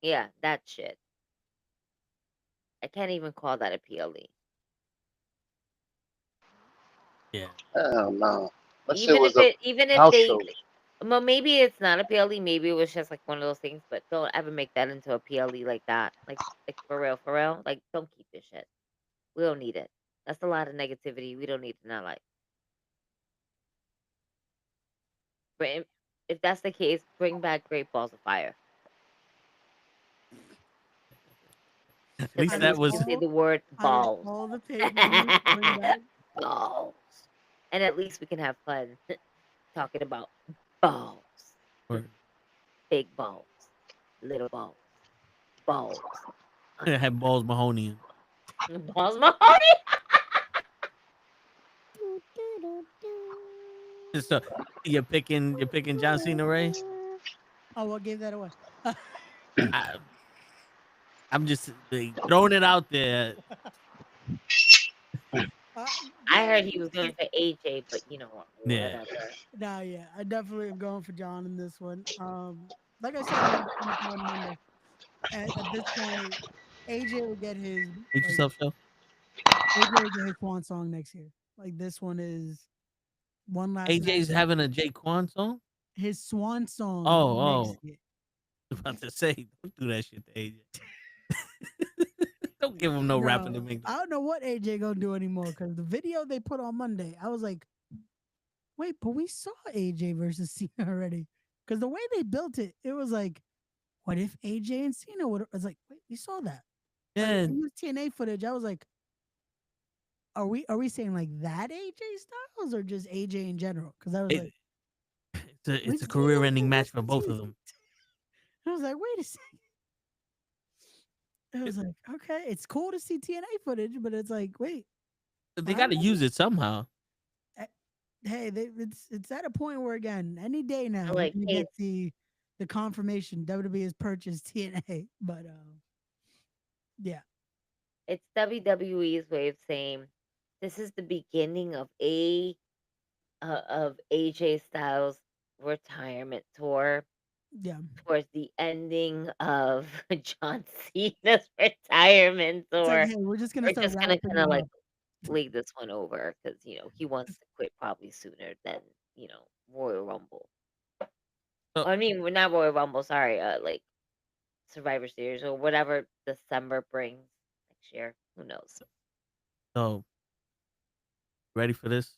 yeah, that shit. I can't even call that a PLE. Yeah. Hell no. That shit Even was even if house they, show. well, maybe it's not a PLE. Maybe it was just like one of those things. But don't ever make that into a PLE like that. Like for real, for real. Like, don't keep this shit. We don't need it. That's a lot of negativity we don't need in our life. But if that's the case, bring back Great Balls of Fire. At least At that least we was. can say the word Out of balls. all the pay-per-views, bring back Balls. And at least we can have fun talking about balls. Word. Big balls. Little balls. Balls. I had Balls Mahoney. Balls Mahoney. So you're picking John Cena, Ray? Oh, what gave that away? I'm just throwing it out there. I heard he was going for AJ, but you know what? Yeah. Whatever. Nah, yeah, I definitely am going for John in this one. Like I said on Monday, at this point, AJ will get his Eat like yourself, show. AJ will get his swan song next year. Like this one is one last match. AJ's having a Jay Quan song. His swan song Oh, next year. I was about to say, don't do that shit to AJ. Don't give him no rapping to make. I don't know what AJ gonna do anymore because the video they put on Monday, I was like, wait, but we saw AJ versus Cena already. Because the way they built it, it was like, what if AJ and Cena would? I was like, wait, we saw that. Yeah, Like, TNA footage. I was like, are we saying like that AJ Styles or just AJ in general? Because I was like, it's a career-ending match for both of them. I was like, wait a second. I was like, okay, it's cool to see TNA footage, but it's like, wait, They got to use it somehow. Hey, it's at a point where again, any day now Like, you get the confirmation WWE has purchased TNA, but yeah, it's WWE's way of saying this is the beginning of AJ Styles' retirement tour. Yeah. Towards the ending of John Cena's retirement tour. Like, hey, we're just gonna start kind of like up. leave this one over because he wants to quit probably sooner than Royal Rumble. I mean, we're not Royal Rumble. Sorry, like Survivor Series or whatever December brings next year. Who knows? So, ready for this?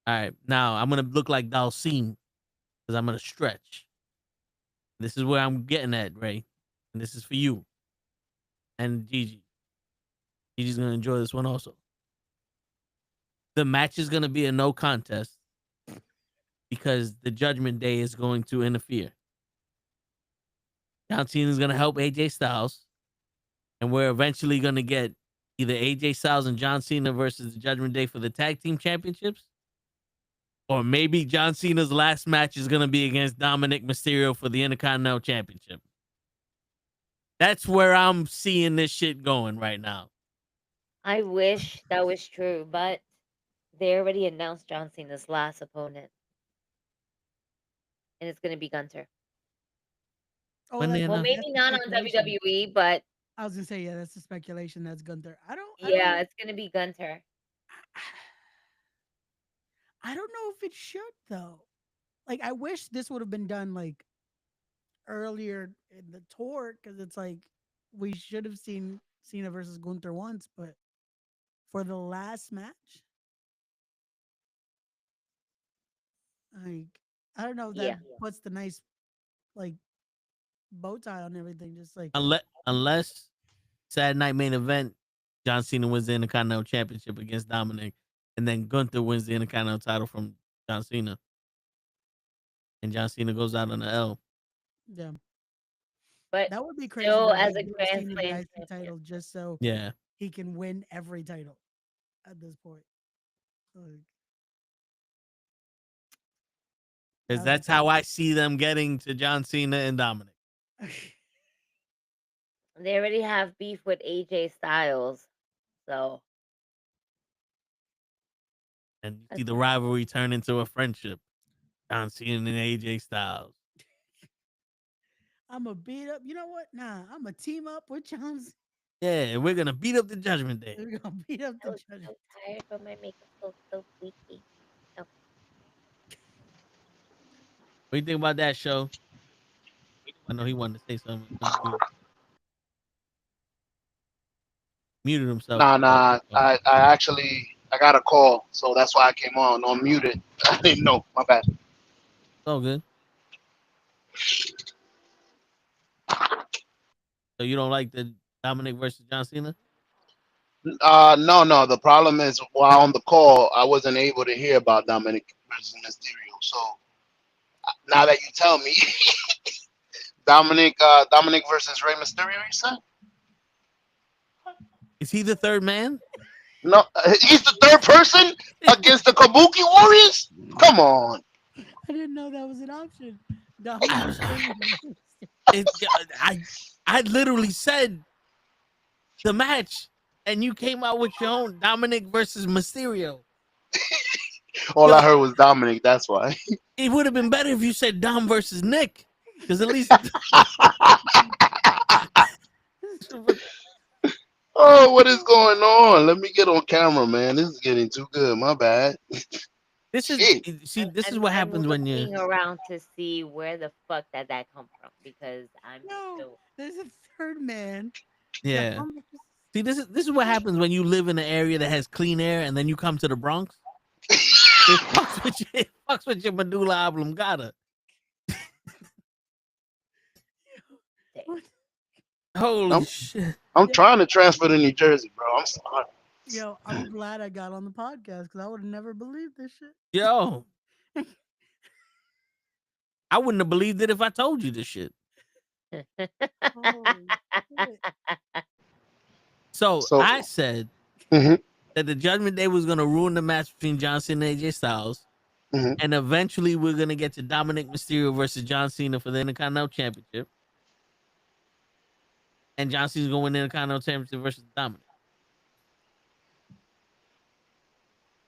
All right, now I'm gonna look like Dalcine because I'm gonna stretch. This is where I'm getting at, Ray, and this is for you and Gigi. Gigi's gonna enjoy this one also. The match is gonna be a no contest because the Judgment Day is going to interfere. John Cena is gonna help AJ Styles, and we're eventually gonna get either AJ Styles and John Cena versus the Judgment Day for the tag team championships. Or maybe John Cena's last match is going to be against Dominic Mysterio for the Intercontinental Championship. That's where I'm seeing this shit going right now. I wish that was true, but they already announced John Cena's last opponent. And it's going to be Gunther. Oh, well, maybe not on WWE, but... I was going to say, yeah, that's the speculation. That's Gunther. It's going to be Gunther. I don't know if it should though. Like, I wish this would have been done like earlier in the tour because it's like we should have seen Cena versus Gunther once, but for the last match, like I don't know if that puts the nice like bow tie on everything. Just like unless Saturday Night Main Event, John Cena wins the Intercontinental Championship against Dominic. And then Gunther wins the Intercontinental title from John Cena. And John Cena goes out on the L. Yeah. But that would be crazy. Still as a Grand Slam title just so he can win every title at this point. Because that's how I see them getting to John Cena and Dominic. They already have beef with AJ Styles. So... And you see the rivalry turn into a friendship. John Cena and AJ Styles. I'm going to beat up. You know what? Nah, I'm going to team up with John Cena. Yeah, we're going to beat up the Judgment Day. We're going to beat up the Judgment Day. I'm so tired, but my makeup looks so squeaky. Oh. What do you think about that show? I know he wanted to say something. Muted himself. Nah. I actually... I got a call, so that's why I came on muted. I didn't know. My bad. It's all good. So you don't like the Dominic versus John Cena? No. The problem is while on the call, I wasn't able to hear about Dominic versus Mysterio. So now that you tell me, Dominic versus Rey Mysterio, you said? Is he the third man? No, he's the third person against the Kabuki Warriors? Come on. I didn't know that was an option. I literally said the match, and you came out with your own Dominic versus Mysterio. All Yo, I heard was Dominic. That's why. it would have been better if you said Dom versus Nick, because at least. Oh, what is going on? Let me get on camera, man. This is getting too good. My bad. This is Shit. see. This is And what I'm happens when you. looking around to see where the fuck that come from because I'm No, still. there's a third man. Yeah. Dom See, this is what happens when you live in an area that has clean air, and then you come to the Bronx. It fucks with you. It fucks with your medulla oblongata. What? Holy I'm, shit! I'm trying to transfer to New Jersey, bro. I'm sorry. Yo, I'm glad I got on the podcast because I would have never believed this shit. Yo, I wouldn't have believed it if I told you this shit. Holy shit. So So, I said mhm, that the Judgment Day was gonna ruin the match between John Cena and AJ Styles, mhm. and eventually we're gonna get to Dominic Mysterio versus John Cena for the Intercontinental Championship, and John Cena's gonna win the Intercontinental Championship versus Dominic.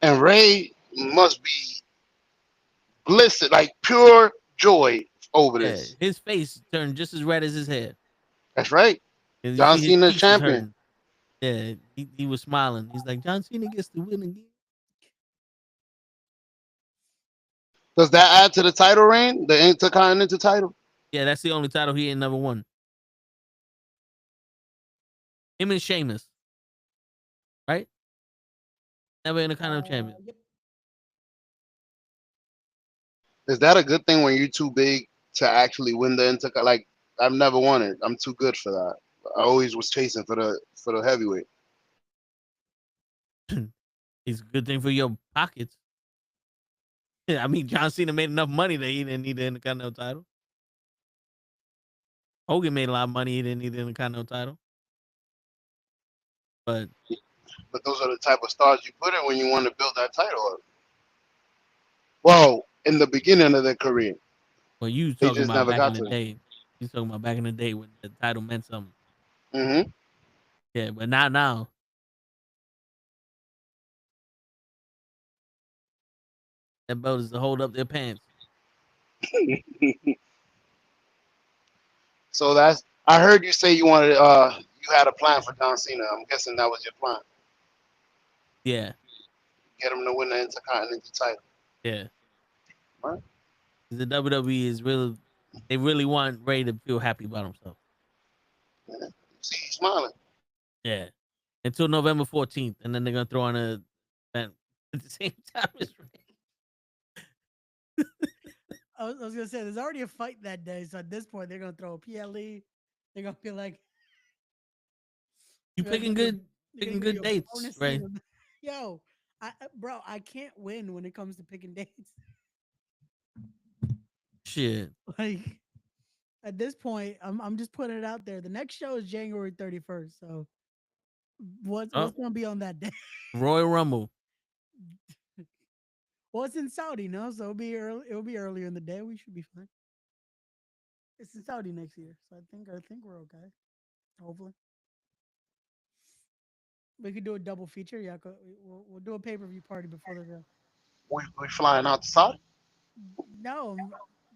And Ray must be blistered, like pure joy over Yeah, this. his face turned just as red as his hair. That's right. 'Cause you John see his Cena's cheeks was champion. hurting. Yeah, he was smiling. He's like, John Cena gets to win again. Does that add to the title reign? The Intercontinental title? Yeah, that's the only title he ain't never won. Him and Sheamus, right? Never Intercontinental champion. Yep. Is that a good thing when you're too big to actually win the Intercontinental? Like, I've never won it. I'm too good for that. I always was chasing for the heavyweight. It's a good thing for your pockets. I mean, John Cena made enough money that he didn't need the Intercontinental title. Hogan made a lot of money. He didn't need the Intercontinental title. But those are the type of stars you put in when you want to build that title up. Well, in the beginning of their career, you they talking just about never back in got the to it. day. You talking about back in the day when the title meant something. Mm-hmm. Yeah, but not now. That belt is to hold up their pants. So that's. I heard you say you wanted. You had a plan for John Cena. I'm guessing that was your plan. Yeah, Get him to win the Intercontinental title. yeah. Right? The WWE is really, they really want Ray to feel happy about himself. Yeah. See, he's smiling. Yeah. Until November 14th, and then they're gonna throw on a event at the same time as Ray. I was gonna say there's already a fight that day, so at this point they're gonna throw a PLE. They're gonna be like, You they're gonna picking give you- good, they're picking gonna give good you a dates, bonus Ray. scene of- Yo, bro, I can't win when it comes to picking dates. Shit. Like at this point, I'm just putting it out there. The next show is January 31st. So what's Oh, gonna be on that day? Royal Rumble. Well, it's in Saudi, no, so it'll be early. It'll be earlier in the day. We should be fine. It's in Saudi next year, so I think we're okay. Hopefully, we could do a double feature. Yeah, we'll do a pay per view party before the show. We flying out to Saudi. No,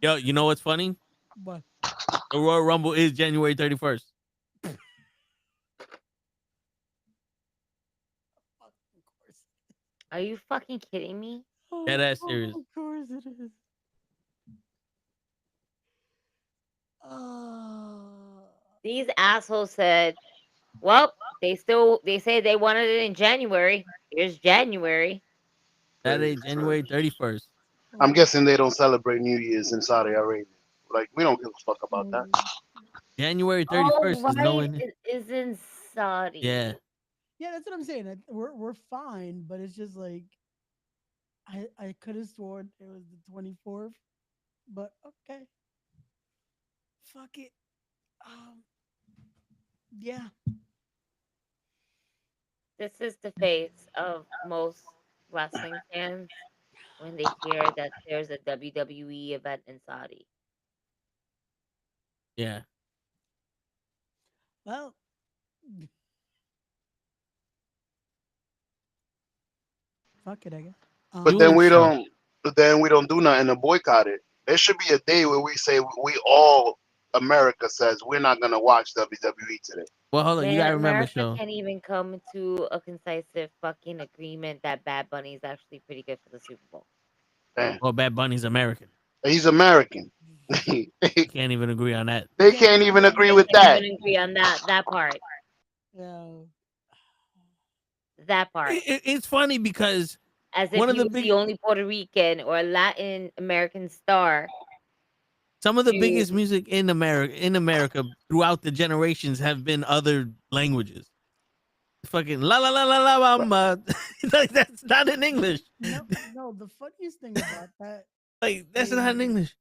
Yo, you know what's funny? what? The Royal Rumble is January 31st. Of course. Are you fucking kidding me? Yeah, that's serious. Of course it is. These assholes said, "Well, they say they wanted it in January. Here's January." Saturday, January 31st. I'm guessing they don't celebrate New Year's in Saudi Arabia. Like, we don't give a fuck about that. January Oh 31st is right, knowing. it is in Saudi. Yeah. Yeah, that's what I'm saying. We're fine, but it's just like I could have sworn it was the 24th, but okay, fuck it. Yeah, This is the face of most wrestling fans when they hear that there's a WWE event in Saudi. Yeah. well, Fuck it, I guess. But then we Jewish show. don't. But then we don't do nothing to boycott it. There should be a day where we say we all America says we're not gonna watch WWE today. Well, hold on. You Man, gotta remember, America show. can't even come to a concise fucking agreement that Bad Bunny is actually pretty good for the Super Bowl. Damn. Well, Bad Bunny's American. He's American. Can't even agree on that. They can't even agree with Can't that. even agree on that part. Yeah. That part. It's funny because As if one of he the was the only Puerto Rican or Latin American star. some of the to- biggest music in America throughout the generations have been other languages. Fucking la la la la la mama. Like that's not in English. No, the funniest thing about that, Like that's not in English.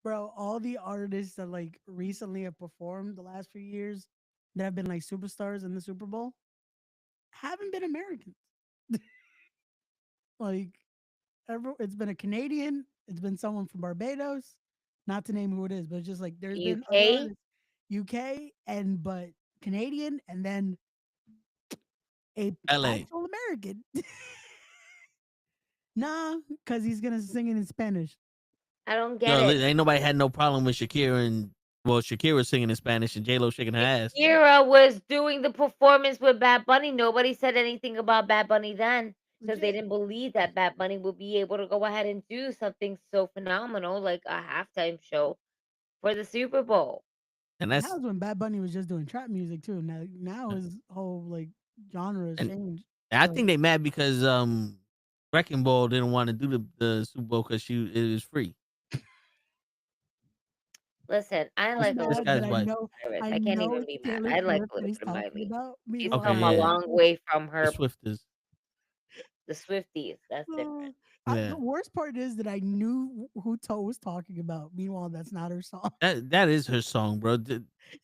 bro, all the artists that like recently have performed the last few years that have been like superstars in the Super Bowl haven't been Americans. Like, it's been a Canadian, it's been someone from Barbados, not to name who it is, but it's just like there's been other UK? artists, UK and but Canadian, and then a LA. actual American. Nah, because he's gonna sing it in Spanish. I don't get Yo, it. ain't nobody had no problem with Shakira and Shakira singing in Spanish and J-Lo shaking her ass. Shakira was doing the performance with Bad Bunny. Nobody said anything about Bad Bunny then because they didn't believe that Bad Bunny would be able to go ahead and do something so phenomenal like a halftime show for the Super Bowl. And That that's was when Bad Bunny was just doing trap music too. Now his whole like genre has And- changed. I So- think they mad because Wrecking Ball didn't want to do the Super Bowl because it was free. Listen, I Just like mad This that guy's I wife. know, I I can't know even it's be mad. Taylor I like Swift that he's Elizabeth talking Miley. about. She's Meanwhile, come Okay, a yeah. long way from The her Swifters. the Swifties. That's different. Yeah. The worst part is that I knew who Toe was talking about. Meanwhile, that's not her song. That is her song, bro.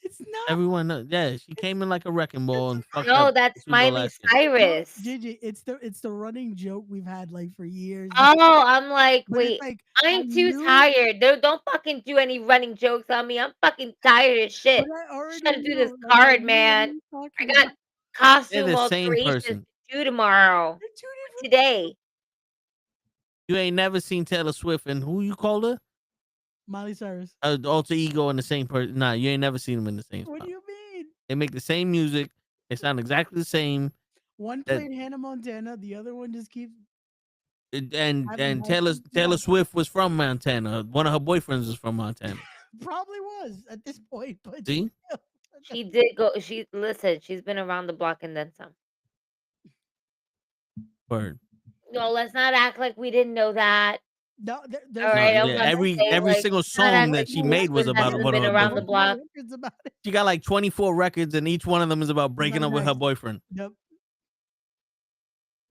It's not. Everyone knows. Yeah, she came in like a wrecking ball and fucked No, up that's the Super Bowl Miley last year. Cyrus. Gigi, it's the running joke we've had like for years. Oh, I'm like, But it's wait, like, I I'm too knew- tired. Don't fucking do any running jokes on me. I'm fucking tired as shit. But I already Trying to do this knew, like, I card, knew man. he was I talking got about- costume They're the same alterations person. to do tomorrow. They're two different. Today. You ain't never seen Taylor Swift and who you called her? Miley Cyrus. Alter ego and the same person. Nah, you ain't never seen them in the same What spot. do you mean? They make the same music. They sound exactly the same. One That- played Hannah Montana, the other one just keeps. And Having Taylor license, Swift was from Montana. One of her boyfriends was from Montana. Probably was at this point, but See? She did go. She's been around the block and then some. Word. No, let's not act like we didn't know that. No, All there's right, No, I'm yeah, about to every say, every like, single let's not act song that like she my made was husband about hasn't one of been her around the boyfriends. block. records about it. She got like 24 records, and each one of them is about breaking up with her Nice. boyfriend. Yep.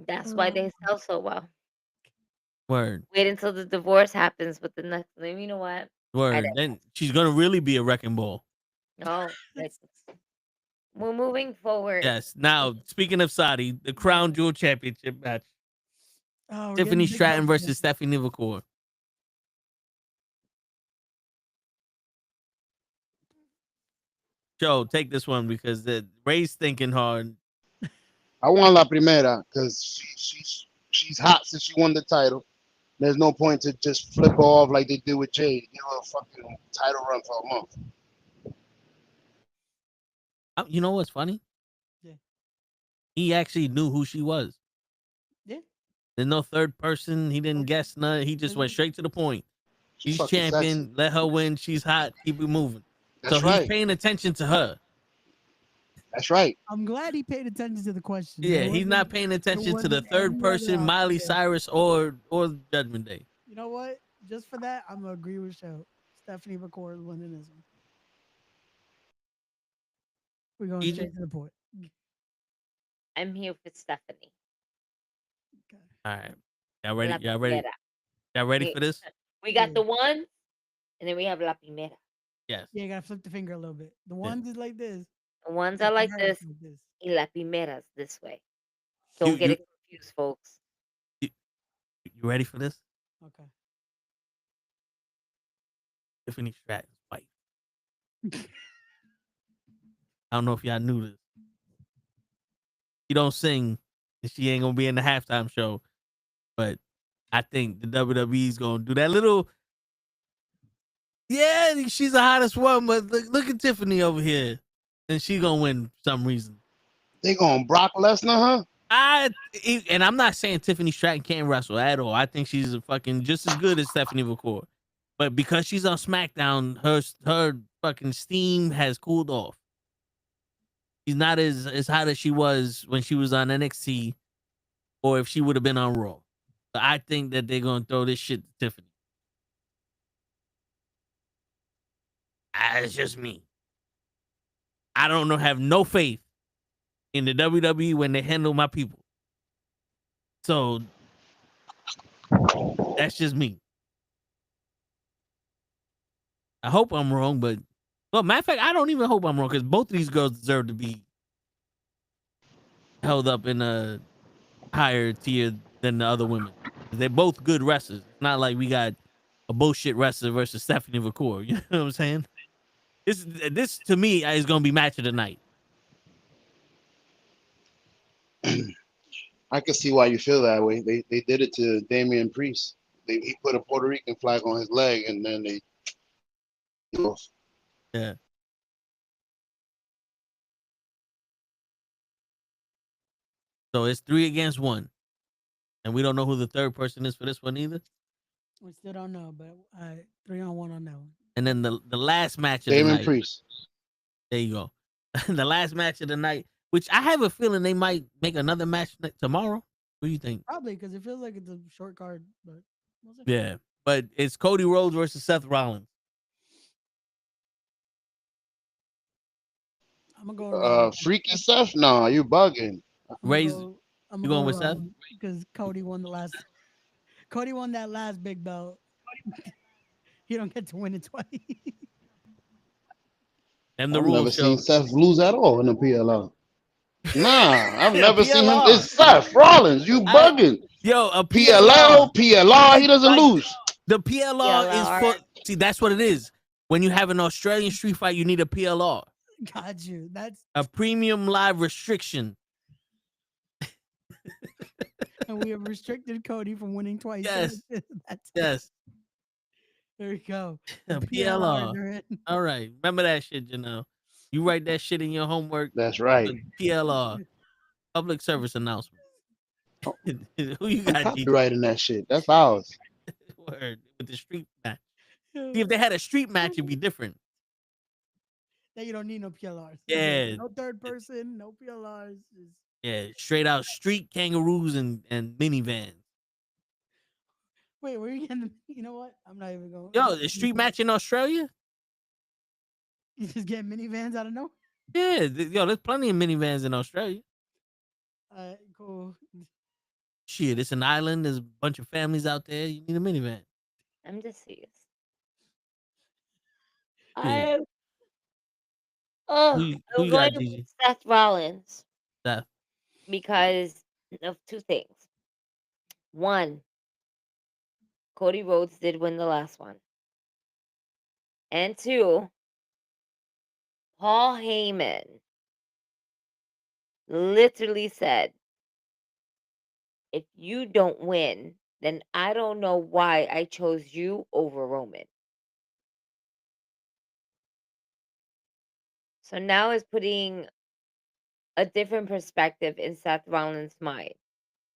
That's why they sell so well. Word, Wait until the divorce happens with the next name. You know what? word. don't- Then she's gonna really be a wrecking ball. No, like, we're moving forward. Yes. Now, speaking of Saudi, the Crown Jewel Championship match: Oh, we're Tiffany getting big Stratton bucks versus Stephanie Nivacore. Joe, take this one because Ray's thinking hard. I want La Primera because she's hot since she won the title. There's no point to just flip her off like they did with Jade. Give her a fucking title run for a month. You know what's funny? Yeah. He actually knew who she was. Yeah. There's no third person. He didn't guess none. He just went straight to the point. She's fucking champion. sexy. Let her win. She's hot. Keep it moving. That's so right. he's paying attention to her. That's right. I'm glad he paid attention to the question. Yeah, There he's not wasn't- paying attention to the wasn't third any person, other Miley option. Cyrus or Judgment Day. You know what? Just for that, I'm gonna agree with Show. Stephanie McCord is winning this one. We're going Gigi? straight to the point. I'm here for Stephanie. All right. Y'all ready? La Y'all ready? Primera. Y'all ready Yeah. for this? We got Yeah. the one, and then we have La Primera. Yes. Yeah, you gotta flip the finger a little bit. The ones is like this. The ones the are like Primera's this, and La Primera's this way. Don't You- get you- it confused, folks. You ready for this? Okay. Tiffany Stratton's wife. I don't know if y'all knew this. She don't sing, and she ain't gonna be in the halftime show. But I think the WWE's gonna do that little. Yeah, she's the hottest one, but look at Tiffany over here, and she gonna win for some reason. They going Brock Lesnar, huh? And I'm not saying Tiffany Stratton can't wrestle at all. I think she's fucking just as good as Stephanie McCoy. But because she's on SmackDown, her fucking steam has cooled off. She's not as hot as she was when she was on NXT, or if she would have been on Raw. But I think that they're gonna throw this shit to Tiffany. It's just me. I don't know. Have no faith in the WWE when they handle my people. So that's just me. I hope I'm wrong, but matter of fact, I don't even hope I'm wrong because both of these girls deserve to be held up in a higher tier than the other women. They're both good wrestlers. It's not like we got a bullshit wrestler versus Stephanie McCoy. You know what I'm saying? This to me is gonna be match of the night. I can see why you feel that way. They did it to Damian Priest. He put a Puerto Rican flag on his leg, and then they. Yeah. So it's 3 against 1, and we don't know who the third person is for this one either. We still don't know, but 3-on-1 on that one. And then the last match of the night. Priest. There you go. The last match of the night, which I have a feeling they might make another match tomorrow. What do you think? Probably because it feels like it's a short card, but yeah. But it's Cody Rhodes versus Seth Rollins. I'm gonna go. Freaky Seth? No, you bugging. You going with Seth? Because Cody won the last. Cody won that last big belt. He don't get to win it twice. And I've never seen Seth lose at all in the PLR. Nah, I've never seen him. It's Seth Rollins. You bugging. A PLR, he doesn't lose. The PLR is for. See, that's what it is. When you have an Australian street fight, you need a PLR. Got you. That's a premium live restriction. And we have restricted Cody from winning twice. Yes. That's yes. There you go. PLR. All right. Remember that shit, you know. You write that shit in your homework. That's right. PLR. Public service announcement. Who you got? Copywriting that shit. That's ours. Word. With the street match. See, if they had a street match, it'd be different. Then you don't need no PLRs. Yeah. No third person, no PLRs. Yeah, straight out street kangaroos and minivans. Wait, where are you getting you know what? I'm not even going. Yo, the street match in Australia? You just get minivans out of nowhere? Yeah, there's plenty of minivans in Australia. Cool. Shit, it's an island. There's a bunch of families out there. You need a minivan. I'm just serious. Yeah. I'm going with Seth Rollins. Seth. Because of two things. One, Cody Rhodes did win the last one. And two, Paul Heyman literally said, if you don't win, then I don't know why I chose you over Roman. So now it's putting a different perspective in Seth Rollins' mind.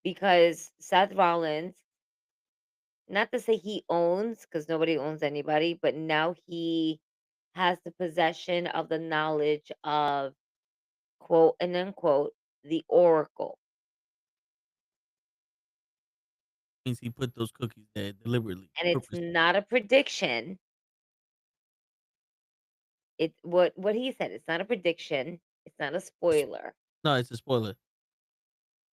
Because Seth Rollins, not to say he owns, because nobody owns anybody, but now he has the possession of the knowledge of, quote and unquote, the Oracle. Means he put those cookies there deliberately. And it's not a prediction. It's what he said. It's not a prediction. It's not a spoiler. No, it's a spoiler.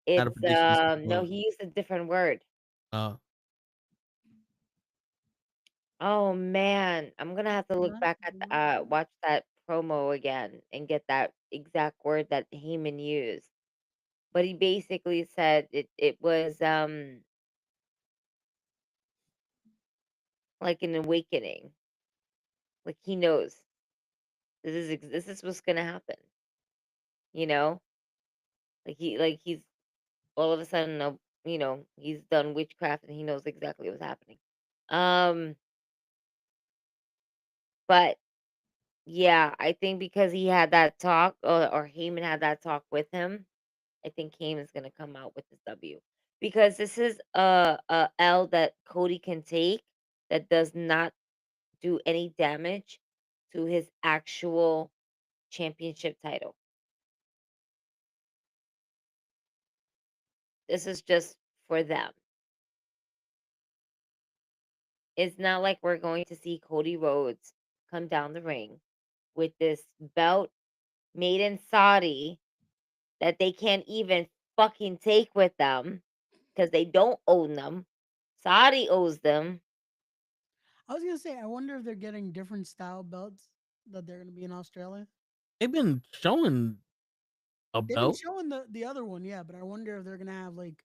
It's no, he used a different word. Oh man, I'm gonna have to look back at watch that promo again and get that exact word that Heyman used. But he basically said it was like an awakening. Like he knows this is what's gonna happen. You know? Like he's all of a sudden he's done witchcraft and he knows exactly what's happening. But yeah, I think because he had that talk, or Heyman had that talk with him, I think Heyman's gonna come out with this W, because this is a L that Cody can take that does not do any damage to his actual championship title. This is just for them. It's not like we're going to see Cody Rhodes come down the ring with this belt made in Saudi that they can't even fucking take with them because they don't own them. Saudi owes them. I was gonna say, I wonder if they're getting different style belts that they're gonna be in Australia. They've been showing a They've been belt. showing the other one, yeah, but I wonder if they're gonna have like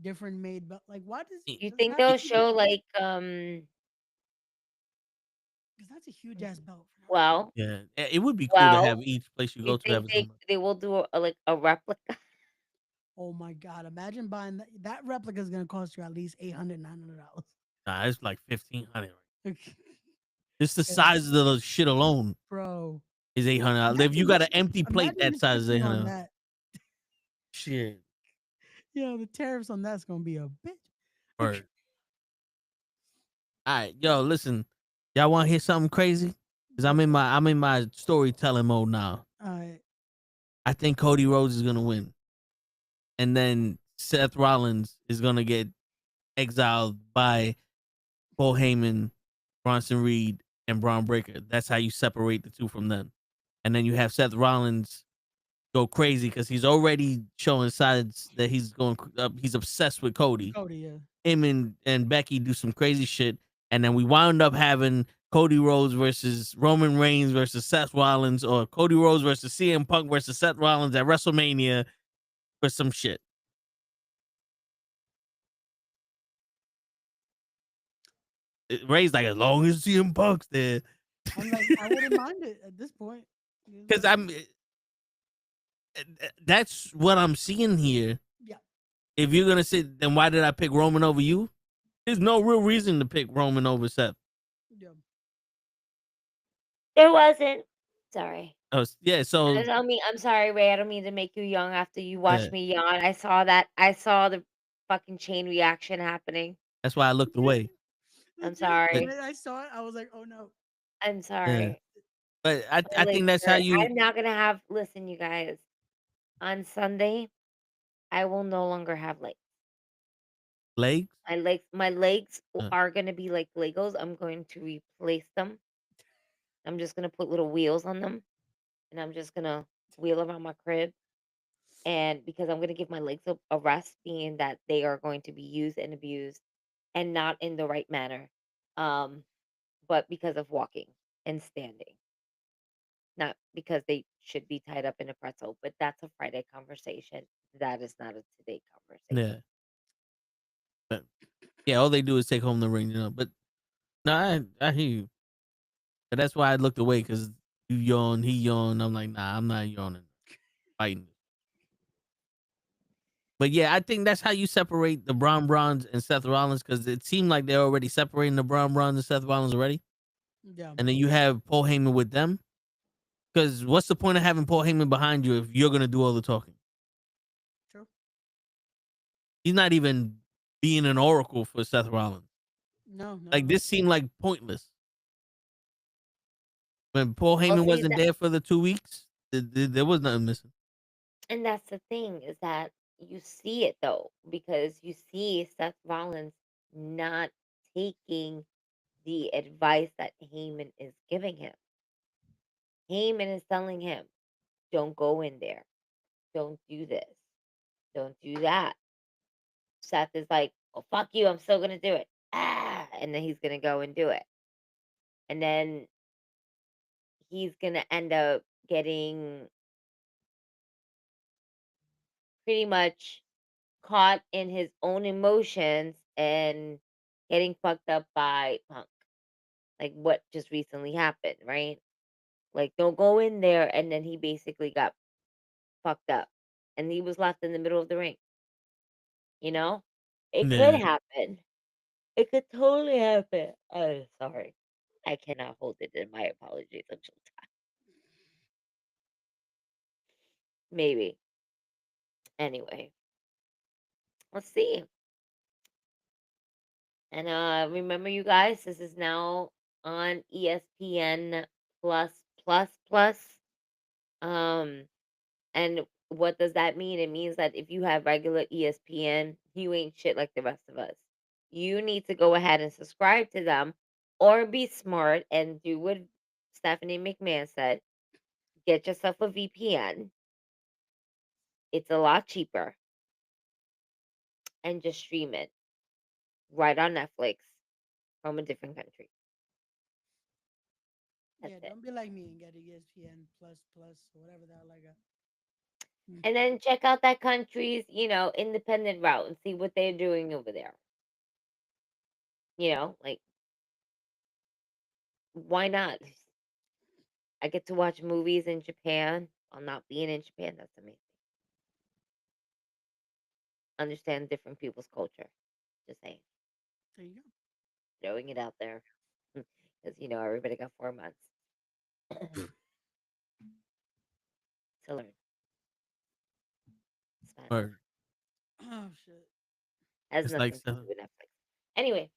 different made belt. Like, why does You does it think have to they'll be? show like Because that's a huge ass belt. well Yeah, it would be cool to have well each place you you go to think have some. they will do like a replica? Oh my god! Imagine buying that replica is gonna cost you at least $800, $900. Nah, it's like 1,500. Just the size of the shit alone Bro, is $800. If you imagine got an the empty plate, imagine that the size is shipping on $800. that. Shit. The tariffs on that's gonna be a bitch. Word. All right, yo, listen. Y'all want to hear something crazy? Cause I'm in my storytelling mode now. All right. I think Cody Rhodes is gonna win, and then Seth Rollins is gonna get exiled by Paul Heyman, Bronson Reed, and Braun Breaker. That's how you separate the two from them. And then you have Seth Rollins go crazy because he's already showing signs that he's going he's obsessed with Cody. Cody, yeah. Him and Becky do some crazy shit, and then we wound up having Cody Rhodes versus Roman Reigns versus Seth Rollins, or Cody Rhodes versus CM Punk versus Seth Rollins at WrestleMania for some shit. Ray's like, as long as CM Punk's there, I'm like, I wouldn't mind it at this point. because that's what I'm seeing here. Yeah. If you're gonna say, then why did I pick Roman over you? There's no real reason to pick Roman over Seth. Yeah. There wasn't. Sorry. Oh yeah, so I'm sorry, Ray. I don't mean to make you yawn after you watched yeah, me yawn. I saw that. I saw the fucking chain reaction happening. that's why I looked away. I'm But, sorry. When I saw it, I was like, oh no. I'm yeah, sorry. but My I legs think that's how hurt. you I'm not gonna have. Listen, you guys. On Sunday, I will no longer have legs. legs. My legs Uh, are gonna be like Legos. I'm going to replace them. I'm just gonna put little wheels on them, and I'm just gonna wheel around my crib. And because I'm gonna give my legs a rest, being that they are going to be used and abused, and not in the right manner, um, but because of walking and standing, not because they should be tied up in a pretzel. But that's a Friday conversation. That is not a today conversation. yeah, but yeah, all they do is take home the ring, But no, I hear you. But that's why I looked away, because you yawn, he yawned. I'm like, nah, I'm not yawning, fighting. But yeah, I think that's how you separate the Brawns and Seth Rollins, because it seemed like they're already separating the Brawns and Seth Rollins already. Yeah. And then you have Paul Heyman with them. Because what's the point of having Paul Heyman behind you if you're gonna do all the talking? True. He's not even being an oracle for Seth Rollins. No. Like, this seemed like pointless. When Paul Well, Heyman see, wasn't there for the 2 weeks, there was nothing missing. and that's the thing, is that you see it though, because you see Seth Rollins not taking the advice that Heyman is giving him. Heyman is telling him, don't go in there. Don't do this. Don't do that. Seth is like, well, fuck you. I'm still going to do it. And then he's going to go and do it. And then he's going to end up getting pretty much caught in his own emotions and getting fucked up by Punk. Like what just recently happened, right? Like, don't go in there. And then he basically got fucked up. And he was left in the middle of the ring. You know, it could Yeah. happen. It could totally happen. Oh, sorry. I cannot hold it in. My apologies. I'm so tired. Maybe. Anyway, let's see. And remember, you guys, this is now on ESPN plus plus plus. And what does that mean? It means that if you have regular ESPN, you ain't shit like the rest of us. You need to go ahead and subscribe to them, or be smart and do what Stephanie McMahon said. Get yourself a VPN. It's a lot cheaper. And just stream it right on Netflix from a different country. That's Yeah, it. don't be like me and get ESPN plus plus or whatever the hell I got. And then check out that country's, independent route and see what they're doing over there. Like, why not? I get to watch movies in Japan while not being in Japan. That's amazing. Understand different people's culture. Just saying. There you go. Throwing it out there. Because, everybody got 4 months to learn Spanish. Word. Oh shit. Has It's nothing like to do with Netflix. Anyway,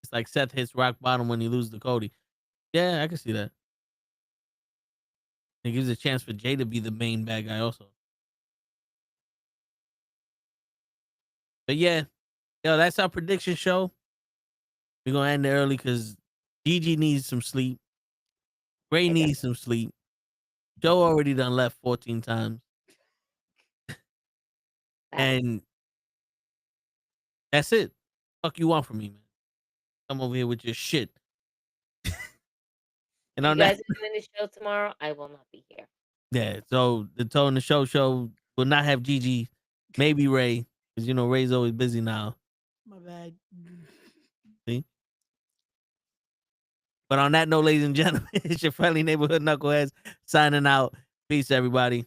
it's like Seth hits rock bottom when he loses to Cody. Yeah, I can see that. It gives a chance for Jay to be the main bad guy also. But yeah, that's our prediction show. We're gonna end it early because Gigi needs some sleep. Ray I needs some sleep. Joe already done left 14 times. And that's it. Fuck you want from me, man. Come over here with your shit. And you on guys that, are doing the show tomorrow. I will not be here. yeah. So the Tone the Show will not have Gigi, maybe Ray, because Ray's always busy now. My bad. See. But on that note, ladies and gentlemen, it's your friendly neighborhood knuckleheads signing out. Peace, everybody.